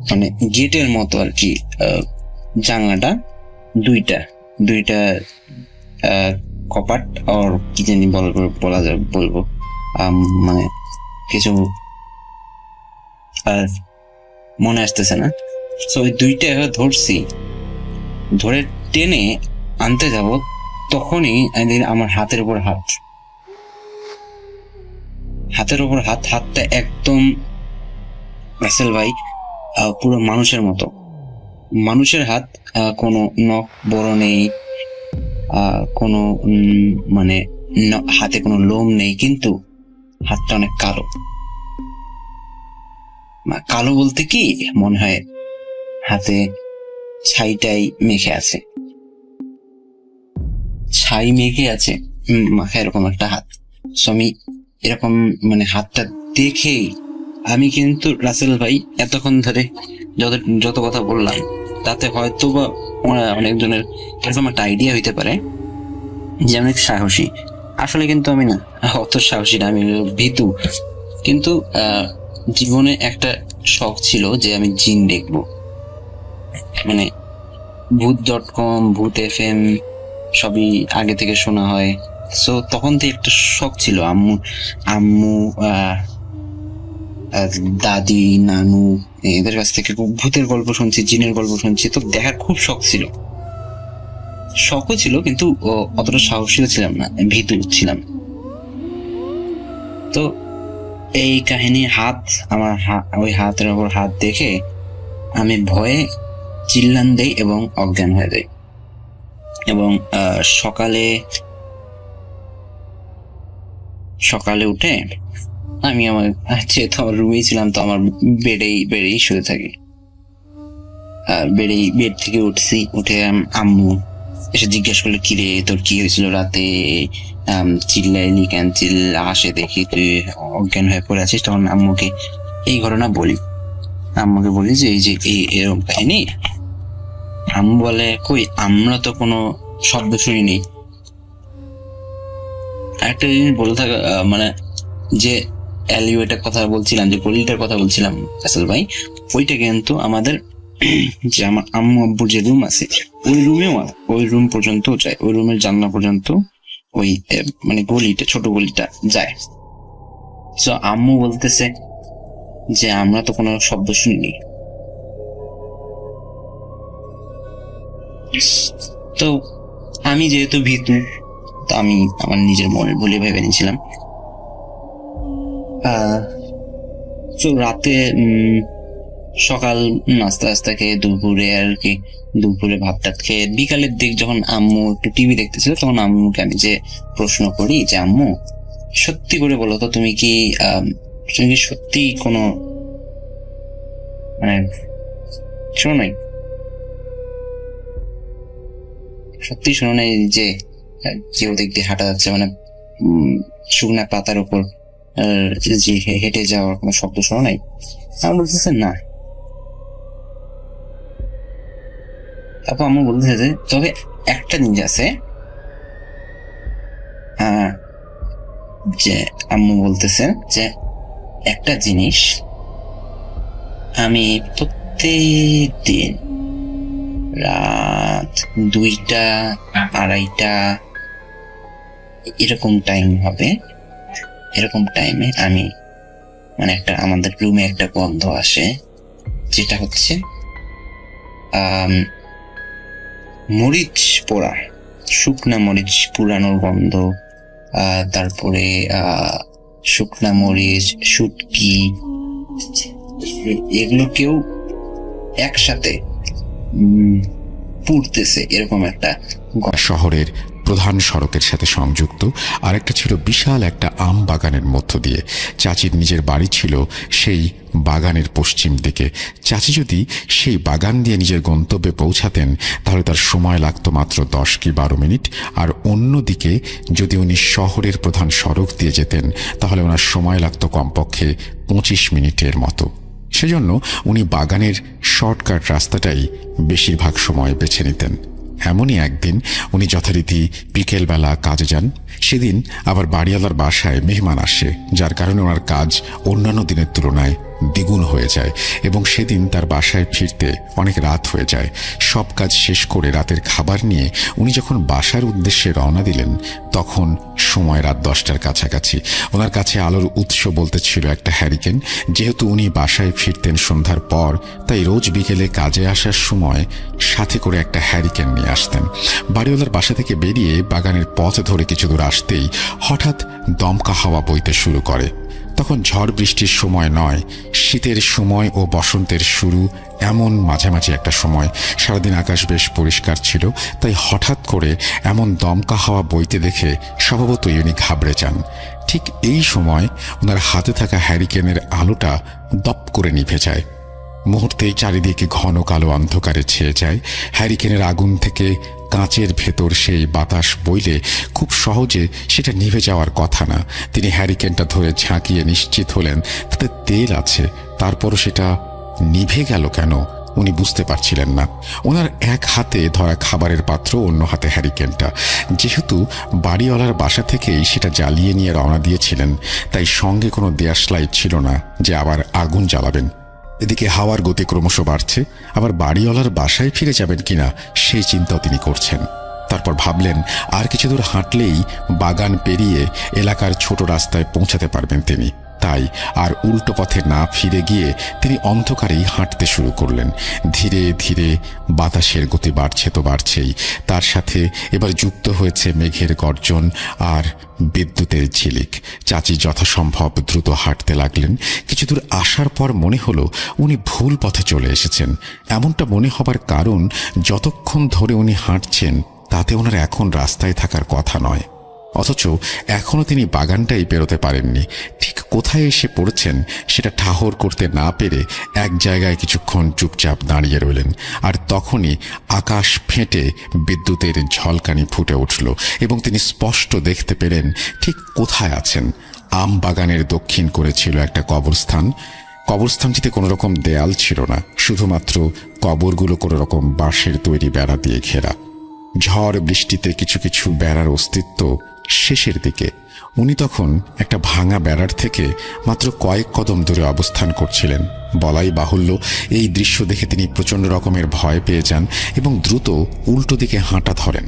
মানে গেটের মতো আর কি, জানলাটা দুইটা কপাট আর কি জানি বলবো মানে কিছু মনে আসতেছে না। তো ওই দুইটা ধরছি, ধরে টেনে আনতে যাব, তখনই আমার হাতের উপর হাতটা একদম রাসেল ভাই পুরো মানুষের হাত, কোনো নখ বড় নেই, কোনো মানে হাতে কোনো লোম নেই, কিন্তু হাতটা অনেক কালো বলতে কি মনে হয় হাতে ছাই মেখে আছে, মাখা এরকম একটা হাত। সো আমি এরকম মানে হাতটা দেখেই আমি কিন্তু রাসেল ভাই এতক্ষণ ধরে যত কথা বললাম তাতে হয়তো বা অনেকজনের এরকম একটা আইডিয়া হইতে পারে যে অনেক সাহসী। আসলে কিন্তু আমি না, অত সাহসী না, আমি ভীতু। কিন্তু জীবনে একটা শখ ছিল যে আমি জিন দেখবো, মানে ভূত.com, ভূত FM সবই আগে থেকে শোনা হয়। সো তখন থেকে একটা শখ ছিল, আম্মু দাদি নানু এদের কাছ থেকে ভূতের গল্প শুনছি, জিনের গল্প শুনছি, তো দেখার খুব শখও ছিল, কিন্তু অতটা সাহসীও ছিলাম না, ভীতু ছিলাম। তো এই কাহিনী আমার ওই হাতের ওপর হাত দেখে আমি ভয়ে চিল্লান দেই এবং অজ্ঞান হয়ে যাই। এবং সকালে উঠে আমি যেহেতু আমার রুমেই ছিলাম, তো আমার বেডেই শুয়ে থাকি। আর বেড থেকে উঠে আম্মু এসে জিজ্ঞেস করলো, কিরে তোর কি হয়েছিল রাতে, চিল্লাইলি কেন? আসে দেখি তুই অজ্ঞান হয়ে পড়ে আছিস। তখন আম্মুকে এই ঘটনা বলি, যে এই যে এরকম কাহিনী। আম্মু বলে, কই আমরা তো কোনো শব্দ শুনিনি। একটা জিনিস বলে থাকা, মানে যে এলিভেটের কথা বলছিলাম, যে গলিটার কথা বলছিলাম ফয়সাল ভাই, ওইটা কিন্তু আমাদের যে আমার আম্মু আব্বুর যে রুম আছে, ওই রুম পর্যন্ত যায়, ওই রুমের জানলা পর্যন্ত ওই মানে গলিটা, ছোট গলিটা যায়। তো আম্মু বলতেছে যে আমরা তো কোনো শব্দ শুনিনি। তো আমি যেহেতু ভীতু, তো আমি আমার নিজের মনে ভুলে ভেবে নিয়েছিলাম। তো রাতে সকাল নাস্তা খেয়ে দুপুরে ভাত টাত খেয়ে বিকালের দিক যখন আম্মু একটু টিভি দেখতেছিল, তখন আম্মুকে আমি যে প্রশ্ন করি যে আম্মু সত্যি করে বলো তো, তুমি কি সত্যি কোনো মানে শোনো নাই, সত্যি শোনো নাই যে কেউ দিক দিয়ে হাঁটা যাচ্ছে, মানে শুকনা পাতার উপর যে হেঁটে যাওয়ার কোনো শব্দ শোনো নাই? আমি বলতেছে না। তারপর আম্মু বলতেছে যে তবে একটা জিনিস আছে, যে আম্মু বলতেছে যে একটা জিনিস আমি প্রত্যেক দিন রাত 2টা 2:30 এরকম টাইম হবে, এরকম টাইমে আমি মানে আমাদের রুমে একটা গন্ধ আসে, যেটা হচ্ছে মরিচ পোড়া, শুকনা মরিচ পুরানোর গন্ধ, তারপরে শুকনা মরিচ, শুটকি, এগুলো কেউ একসাথে পুড়তেছে, এরকম একটা। শহরের প্রধান সড়কের সাথে সংযুক্ত আরেকটা ছিল বিশাল একটা আম বাগানের মধ্য দিয়ে। চাচির নিজের বাড়ি ছিল সেই বাগানের পশ্চিম দিকে। চাচি যদি সেই বাগান দিয়ে নিজের গন্তব্যে পৌঁছাতেন, তাহলে তার সময় লাগতো মাত্র 10 কি 12 মিনিট। আর অন্যদিকে যদি উনি শহরের প্রধান সড়ক দিয়ে যেতেন, তাহলে ওনার সময় লাগতো কমপক্ষে 25 মিনিটের মতো। সেজন্য উনি বাগানের শর্টকাট রাস্তাটাই বেশিরভাগ সময় বেছে নিতেন। এমনই একদিন উনি যথারীতি বিকেলবেলা কাজে যান। সেদিন আবার বাড়িওয়ালার বাসায় মেহমান আসে, যার কারণে ওনার কাজ অন্যান্য দিনের তুলনায় দ্বিগুণ হয়ে যায় এবং সেদিন তার বাসায় ফিরতে অনেক রাত হয়ে যায়। সব কাজ শেষ করে রাতের খাবার নিয়ে উনি যখন বাসার উদ্দেশ্যে রওনা দিলেন, তখন সময় রাত 10টার কাছাকাছি। ওনার কাছে আলোর উৎস বলতে ছিল একটা হ্যারিকেন। যেহেতু উনি বাসায় ফিরতেন সন্ধ্যার পর, তাই রোজ বিকেলে কাজে আসার সময় সাথে করে একটা হ্যারিকেন নিয়ে আসতেন। বাড়িওয়ালার বাসা থেকে বেরিয়ে বাগানের পথ ধরে কিছু দূর আসতেই হঠাৎ দমকা হাওয়া বইতে শুরু করে। তখন ঝড় বৃষ্টির সময় নয়, শীতের সময় ও বসন্তের শুরু, এমন মাঝামাঝি একটা সময়। সারাদিন আকাশ বেশ পরিষ্কার ছিল, তাই হঠাৎ করে এমন দমকা হাওয়া বইতে দেখে স্বভাবতই উনি ঘাবড়ে যান। ঠিক এই সময় ওনার হাতে থাকা হ্যারিকেনের আলোটা দপ করে নিভে যায়। মুহূর্তেই চারিদিকে ঘন কালো অন্ধকারে ছেয়ে যায়। হ্যারিকেনের আগুন থেকে কাঁচের ভেতর সেই বাতাস বইলে খুব সহজে সেটা নিভে যাওয়ার কথা না। তিনি হ্যারিকেনটা ধরে ঝাঁকিয়ে নিশ্চিত হলেন তাতে তেল আছে, তারপরও সেটা নিভে গেল কেন উনি বুঝতে পারছিলেন না। ওনার এক হাতে ধরা খাবারের পাত্র, অন্য হাতে হ্যারিকেনটা। যেহেতু বাড়িওয়ালার বাসা থেকেই সেটা জ্বালিয়ে নিয়ে রওনা দিয়েছিলেন, তাই সঙ্গে কোনো দেশলাই ছিল না যে আবার আগুন জ্বালাবেন। এদিকে হাওয়ার গতি ক্রমশ বাড়ছে, আবার বাড়িওয়ালার বাসায় ফিরে যাবেন কিনা সেই চিন্তাও তিনি করছেন। তারপর ভাবলেন আর কিছু দূর হাঁটলেই বাগান পেরিয়ে এলাকার ছোট রাস্তায় পৌঁছাতে পারবেন তিনি। তাই আর উল্টো পথে না ফিরে গিয়ে তিনি অন্ধকারেই হাঁটতে শুরু করলেন। ধীরে ধীরে বাতাসের গতি বাড়ছে তো বাড়ছেই, তার সাথে এবার যুক্ত হয়েছে মেঘের গর্জন আর বিদ্যুতের ঝিলিক। চাচি যথাসম্ভব দ্রুত হাঁটতে লাগলেন। কিছু দূর আসার পর মনে হলো উনি ভুল পথে চলে এসেছেন। এমনটা মনে হবার কারণ, যতক্ষণ ধরে উনি হাঁটছেন তাতে ওনার এখন রাস্তায় থাকার কথা নয়, অথচ এখনো তিনি বাগানটাই বেরোতে পারেননি। ঠিক কোথায় এসে পড়েছেন সেটা ঠাহর করতে না পেরে এক জায়গায় কিছুক্ষণ চুপচাপ দাঁড়িয়ে রইলেন। আর তখনই আকাশ ফেটে বিদ্যুতের ঝলকানি ফুটে উঠল এবং তিনি স্পষ্ট দেখতে পেলেন ঠিক কোথায় আছেন। আম বাগানের দক্ষিণ করে ছিল একটা কবরস্থান। কবরস্থানটিতে কোনো রকম দেয়াল ছিল না, শুধুমাত্র কবরগুলো কোনো রকম বাঁশের তৈরি বেড়া দিয়ে ঘেরা। ঝড় বৃষ্টিতে কিছু কিছু বেড়ার অস্তিত্ব শেষের দিকে। উনি তখন একটা ভাঙা বেড়ার থেকে মাত্র কয়েক কদম দূরে অবস্থান করছিলেন। বলাই বাহুল্য, এই দৃশ্য দেখে তিনি প্রচণ্ড রকমের ভয় পেয়ে যান এবং দ্রুত উল্টো দিকে হাঁটা ধরেন।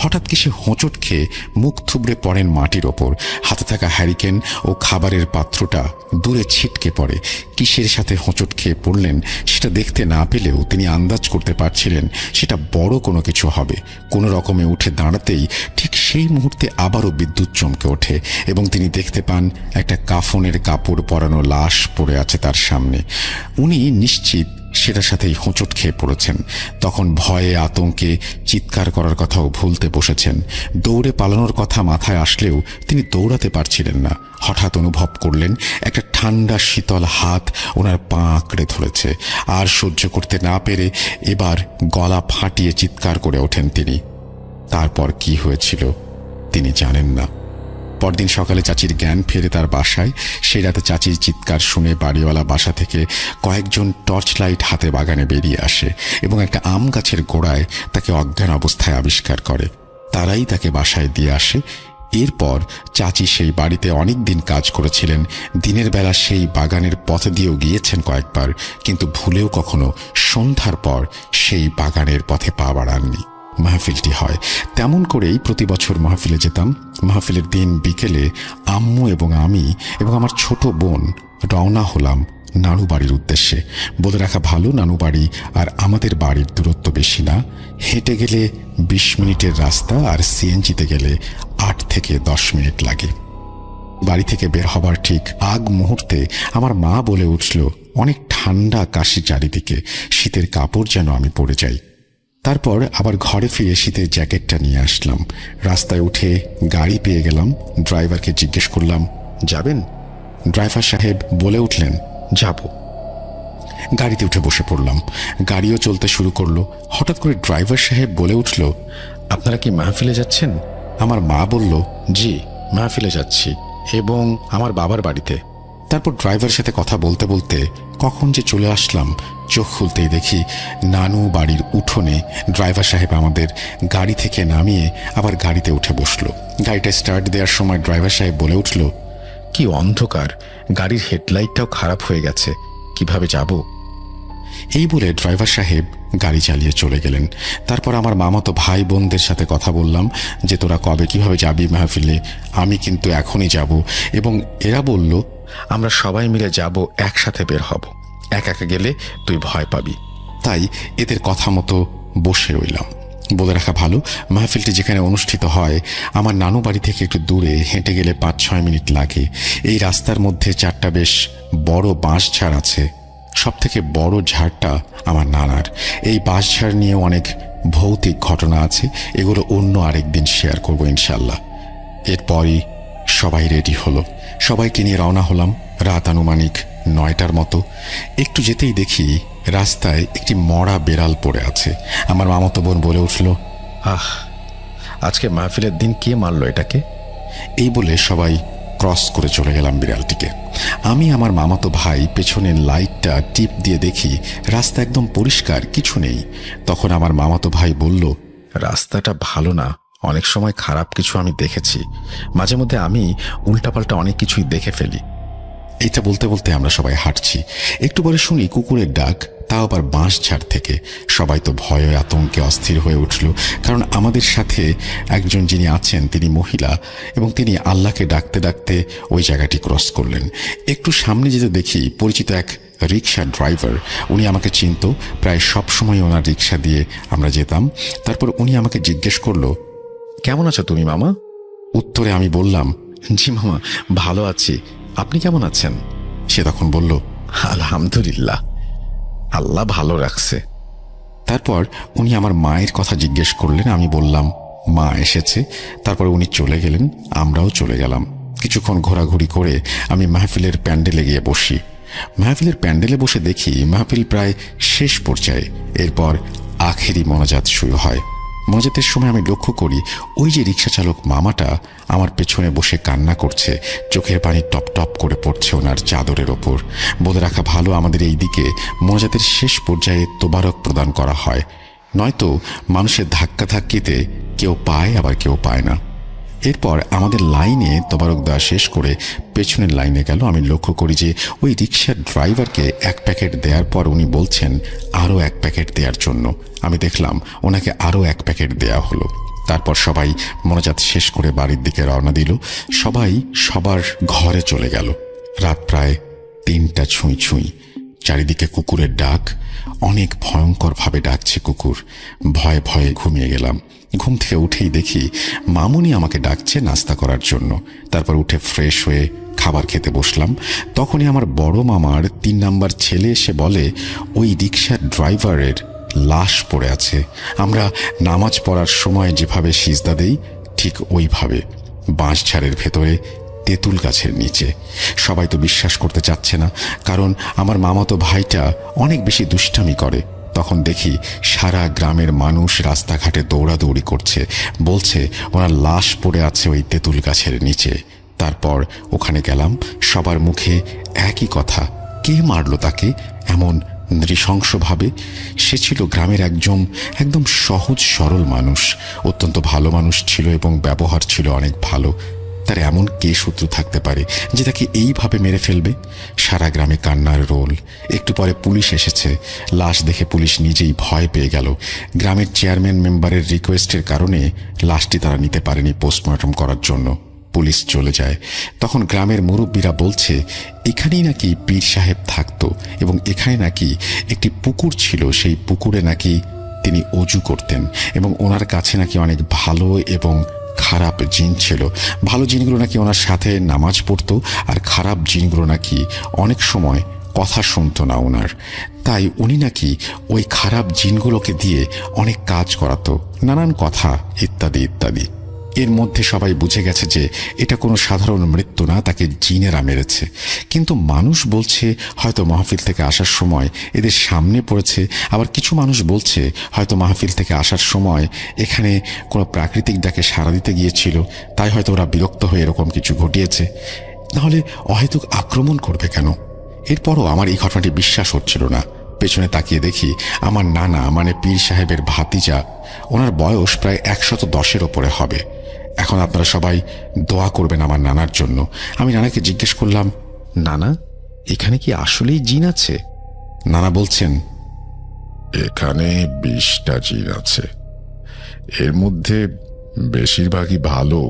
হঠাৎ কি সে হোঁচট খেয়ে মুখ থুবড়ে পড়েন মাটির ওপর। হাতে থাকা হ্যারিকেন ও খাবারের পাত্রটা দূরে ছিটকে পড়ে। কিসের সাথে হোঁচট খেয়ে পড়লেন সেটা দেখতে না পেলেও তিনি আন্দাজ করতে পারছিলেন সেটা বড় কোনো কিছু হবে। কোনো রকমে উঠে দাঁড়াতেই ঠিক সেই মুহূর্তে আবারও বিদ্যুৎ চমকে ওঠে এবং তিনি দেখতে পান একটা কাফনের কাপড় পরানো লাশ পড়ে আছে তার সামনে। উনি নিশ্চিত সেটার সাথেই হোঁচট খেয়ে পড়েছেন। তখন ভয়ে আতঙ্কে চিৎকার করার কথাও ভুলতে বসেছেন। দৌড়ে পালানোর কথা মাথায় আসলেও তিনি দৌড়াতে পারছিলেন না। হঠাৎ অনুভব করলেন একটা ঠান্ডা শীতল হাত ওনার পা আঁকড়ে ধরেছে। আর সহ্য করতে না পেরে এবার গলা ফাটিয়ে চিৎকার করে ওঠেন তিনি। তারপর কি হয়েছিল তিনি জানেন না। পরদিন সকালে চাচির জ্ঞান ফেরে তার বাসায়। সেই রাতে চাচির চিৎকার শুনে বাড়িওয়ালা বাসা থেকে কয়েকজন টর্চ লাইট হাতে বাগানে বেরিয়ে আসে এবং একটা আম গাছের গোড়ায় তাকে অজ্ঞান অবস্থায় আবিষ্কার করে। তারাই তাকে বাসায় দিয়ে আসে। এরপর চাচি সেই বাড়িতে অনেক দিন কাজ করেছিলেন। দিনের বেলা সেই বাগানের পথ দিয়েও গিয়েছেন কয়েকবার, কিন্তু ভুলেও কখনো সন্ধ্যার পর সেই বাগানের পথে পা বাড়াননি। মাহফিলটি হয় তেমন করেই প্রতি বছর মাহফিলে যেতাম। মাহফিলের দিন বিকেলে আম্মু এবং আমি এবং আমার ছোট বোন রওনা হলাম নানু বাড়ির উদ্দেশ্যে। বলে রাখা ভালো, নানু বাড়ি আর আমাদের বাড়ির দূরত্ব বেশি না। হেঁটে গেলে 20 মিনিটের রাস্তা, আর সিএনজিতে গেলে 8 থেকে 10 মিনিট লাগে। বাড়ি থেকে বের হবার ঠিক আগ মুহূর্তে আমার মা বলে উঠল, অনেক ঠান্ডা কাশি চারিদিকে, শীতের কাপড় যেন আমি পরে যাই। তারপর আবার ঘরে ফিরে শীতের জ্যাকেটটা নিয়ে আসলাম। রাস্তায় উঠে গাড়ি পেয়ে গেলাম। ড্রাইভারকে জিজ্ঞেস করলাম, যাবেন? ড্রাইভার সাহেব বলে উঠলেন, যাব। গাড়িতে উঠে বসে পড়লাম। গাড়িও চলতে শুরু করলো। হঠাৎ করে ড্রাইভার সাহেব বলে উঠল, আপনারা কি মাহফিলে যাচ্ছেন? আমার মা বলল, জি মাহফিলে যাচ্ছি, এবং আমার বাবার বাড়িতে। তারপর ড্রাইভারের সাথে কথা বলতে বলতে কখন যে চলে আসলাম, চোখ খুলতেই দেখি নানু বাড়ির উঠোনে ড্রাইভার সাহেব আমাদের গাড়ি থেকে নামিয়ে আবার গাড়িতে উঠে বসলো। গাড়িটা স্টার্ট দেওয়ার সময় ড্রাইভার সাহেব বলে উঠল, কি অন্ধকার, গাড়ির হেডলাইটটাও খারাপ হয়ে গেছে, কিভাবে যাব? এই বলে ড্রাইভার সাহেব গাড়ি চালিয়ে চলে গেলেন। তারপর আমার মামাতো ভাই বোনদের সাথে কথা বললাম যে তোরা কবে কিভাবে যাবি মাহফিলে। আমি কিন্তু এখনই যাব, এবং এরা বলল, আমরা সবাই মিলে যাব, একসাথে বের হব, একা একা গেলে তুই ভয় পাবি। তাই এদের কথা মতো বসে রইলাম। বলে রাখা ভালো, মাহফিলটি যেখানে অনুষ্ঠিত হয় আমার নানু বাড়ি থেকে একটু দূরে, হেঁটে গেলে 5-6 মিনিট লাগে। এই রাস্তার মধ্যে 4টা বেশ বড় বাঁশ ঝাড় আছে। সব থেকে বড় ঝাড়টা আমার নানার। এই বাঁশ ঝাড় নিয়েও অনেক ভৌতিক ঘটনা আছে, এগুলো অন্য আরেকদিন শেয়ার করবো ইনশাল্লাহ। এরপরই সবাই রেডি হলো। সবাইকে নিয়ে রওনা হলাম। রাত আনুমানিক 9টার মতো। একটু যেতেই দেখি রাস্তায় একটি মরা বেড়াল পড়ে আছে। আমার মামাতো বোন বলে উঠল, আজকে মাহফিলের দিন কে মারলো এটাকে? এই বলে সবাই ক্রস করে চলে গেলাম বিড়ালটিকে। আমি আমার মামাতো ভাই পেছনের লাইটটা টিপ দিয়ে দেখি রাস্তা একদম পরিষ্কার, কিছু নেই। তখন আমার মামাতো ভাই বলল, রাস্তাটা ভালো না, অনেক সময় খারাপ কিছু আমি দেখেছি, মাঝে মধ্যে আমি উল্টাপাল্টা অনেক কিছুই দেখে ফেলি। এটা বলতে বলতে আমরা সবাই হাঁটছি। একটু পরে শুনি কুকুরের ডাক। তাও আবার বাঁশঝাড় থেকে। সবাই তো ভয়ে আতঙ্কে অস্থির হয়ে উঠল, কারণ আমাদের সাথে একজন যিনি আছেন তিনি মহিলা, এবং তিনি আল্লাহকে ডাকতে ডাকতে ওই জায়গাটি ক্রস করলেন। একটু সামনে যেতে দেখি পরিচিত এক রিক্সা ড্রাইভার। উনি আমাকে চিনত, প্রায় সব সময় ওনার রিক্সা দিয়ে আমরা যেতাম। তারপর উনি আমাকে জিজ্ঞেস করলো, কেমন আছো তুমি মামা? উত্তরে আমি বললাম, জি মামা, ভালো আছি, আপনি কেমন আছেন? সে তখন বলল, আলহামদুলিল্লাহ, আল্লাহ ভালো রাখছে। তারপর উনি আমার মায়ের কথা জিজ্ঞেস করলেন। আমি বললাম মা এসেছে। তারপর উনি চলে গেলেন, আমরাও চলে গেলাম। কিছুক্ষণ ঘোরাঘুরি করে আমি মাহফিলের প্যান্ডেলে গিয়ে বসি। মাহফিলের প্যান্ডেলে বসে দেখি মাহফিল প্রায় শেষ পর্যায়ে। এরপর আখেরি মোনাজাত শুরু হয়। মোনাজাতের সময় আমি লক্ষ্য করি ওই যে রিক্সা চালক মামাটা আমার পেছনে বসে কান্না করছে, চোখের পানি টপ টপ করে পড়ছে ওনার চাদরের ওপর। বলে রাখা ভালো, আমাদের এই দিকে মোনাজাতের শেষ পর্যায়ে তোবারক প্রদান করা হয়, নয়তো মানুষের ধাক্কাধাক্কিতে কেউ পায় আবার কেউ পায় না। এরপর আমাদের লাইনে তোবারক দেওয়া শেষ করে পেছনের লাইনে গেল। আমি লক্ষ্য করি যে ওই রিক্সার ড্রাইভারকে 1 প্যাকেট দেওয়ার পর উনি বলছেন আরও 1 প্যাকেট দেওয়ার জন্য। আমি দেখলাম ওনাকে আরও 1 প্যাকেট দেওয়া হলো। তারপর সবাই মোনাজাত শেষ করে বাড়ির দিকে রওনা দিল। সবাই সবার ঘরে চলে গেল। রাত প্রায় 3টা ছুঁই ছুঁই। চারিদিকে কুকুরের ডাক, অনেক ভয়ঙ্করভাবে ডাকছে কুকুর। ভয়ে ভয়ে ঘুমিয়ে গেলাম। ঘুম থেকে উঠেই দেখি মামুনি আমাকে ডাকছে নাস্তা করার জন্য। তারপর উঠে ফ্রেশ হয়ে খাবার খেতে বসলাম। তখনই আমার বড় মামার 3 নাম্বার ছেলে এসে বলে, ওই রিক্সার ড্রাইভারের লাশ পড়ে আছে। আমরা নামাজ পড়ার সময় যেভাবে সিজদা দেই ঠিক ওইভাবে, বাঁশঝাড়ের ভেতরে তেঁতুল গাছের নিচে। সবাই তো বিশ্বাস করতে চাচ্ছে না, কারণ আমার মামাতো ভাইটা অনেক বেশি দুষ্টামি করে। তখন দেখি সারা গ্রামের মানুষ রাস্তাঘাটে দৌড়াদৌড়ি করছে, বলছে ওনার লাশ পড়ে আছে ওই তেঁতুল গাছের নিচে। তারপর ওখানে গেলাম, সবার মুখে একই কথা, কে মারল তাকে এমন নৃশংসভাবে? সে ছিল গ্রামের একদম সহজ সরল মানুষ, অত্যন্ত ভালো মানুষ ছিল এবং ব্যবহার ছিল অনেক ভালো। তার এমন কে শত্রু থাকতে পারে যে তাকে এইভাবে মেরে ফেলবে? সারা গ্রামে কান্নার রোল। একটু পরে পুলিশ এসেছে। লাশ দেখে পুলিশ নিজেই ভয় পেয়ে গেল। গ্রামের চেয়ারম্যান মেম্বারের রিকোয়েস্টের কারণে লাশটি তারা নিতে পারেনি পোস্টমর্টম করার জন্য। পুলিশ চলে যায়। তখন গ্রামের মুরব্বীরা বলছে এখানেই নাকি পীর সাহেব থাকতো এবং এখানে নাকি একটি পুকুর ছিল, সেই পুকুরে নাকি তিনি অজু করতেন এবং ওনার কাছে নাকি অনেক ভালো এবং খারাপ জিন ছিল। ভালো জিনগুলো নাকি ওনার সাথে নামাজ পড়তো, আর খারাপ জিনগুলো নাকি অনেক সময় কথা শুনতো না ওনার। তাই উনি নাকি ওই খারাপ জিনগুলোকে দিয়ে অনেক কাজ করাতো, নানান কথা ইত্যাদি ইত্যাদি। এর মধ্যে সবাই বুঝে গেছে যে এটা কোনো সাধারণ মৃত্যু না, তাকে জিনেরা মেরেছে। কিন্তু মানুষ বলছে হয়তো মাহফিল থেকে আসার সময় এদের সামনে পড়েছে, আবার কিছু মানুষ বলছে হয়তো মাহফিল থেকে আসার সময় এখানে কোনো প্রাকৃতিক ডাকে সাড়া দিতে গিয়েছিল, তাই হয়তো ওরা বিরক্ত হয়ে এরকম কিছু ঘটিয়েছে। নাহলে অহেতুক আক্রমণ করবে কেন? এরপরও আমার এই ঘটনাটি বিশ্বাস হচ্ছিল না। পেছনে তাকিয়ে দেখি আমার নানা, মানে পীর সাহেবের ভাতিজা, ওনার বয়স প্রায় 110-এর ওপরে হবে। এখন আপনারা সবাই দোয়া করবেন আমার নানার জন্য। আমি নানাকে জিজ্ঞেস করলাম, নানা, এখানে কি আসলেই জিন আছে? নানা বলছেন, এখানে 20টা জিন আছে। এর মধ্যে বেশিরভাগই ভালো,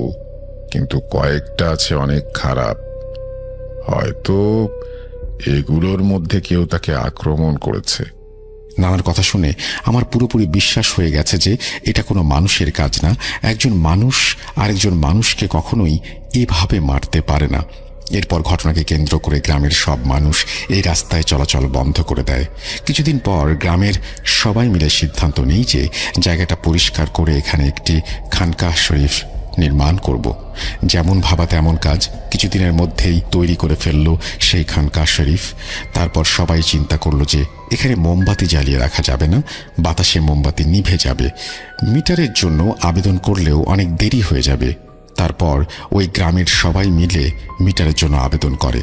কিন্তু কয়েকটা আছে অনেক খারাপ। হয়তো এগুলোর মধ্যে কেউ তাকে আক্রমণ করেছে। নানার কথা শুনে আমার পুরোপুরি বিশ্বাস হয়ে গেছে যে এটা কোনো মানুষের কাজ না। একজন মানুষ আরেকজন মানুষকে কখনোই এভাবে মারতে পারে না। এরপর ঘটনাকে কেন্দ্র করে গ্রামের সব মানুষ এই রাস্তায় চলাচল বন্ধ করে দেয়। কিছুদিন পর গ্রামের সবাই মিলে সিদ্ধান্ত নেই যে জায়গাটা পরিষ্কার করে এখানে একটি খানকাহ শরীফ নির্মাণ করব। যেমন ভাবা তেমন কাজ, কিছুদিনের মধ্যেই তৈরি করে ফেললো সেই খানকাহ শরীফ। তারপর সবাই চিন্তা করলো যে এখানে মোমবাতি জ্বালিয়ে রাখা যাবে না, বাতাসে মোমবাতি নিভে যাবে। মিটারের জন্য আবেদন করলেও অনেক দেরি হয়ে যাবে। তারপর ওই গ্রামের সবাই মিলে মিটারের জন্য আবেদন করে।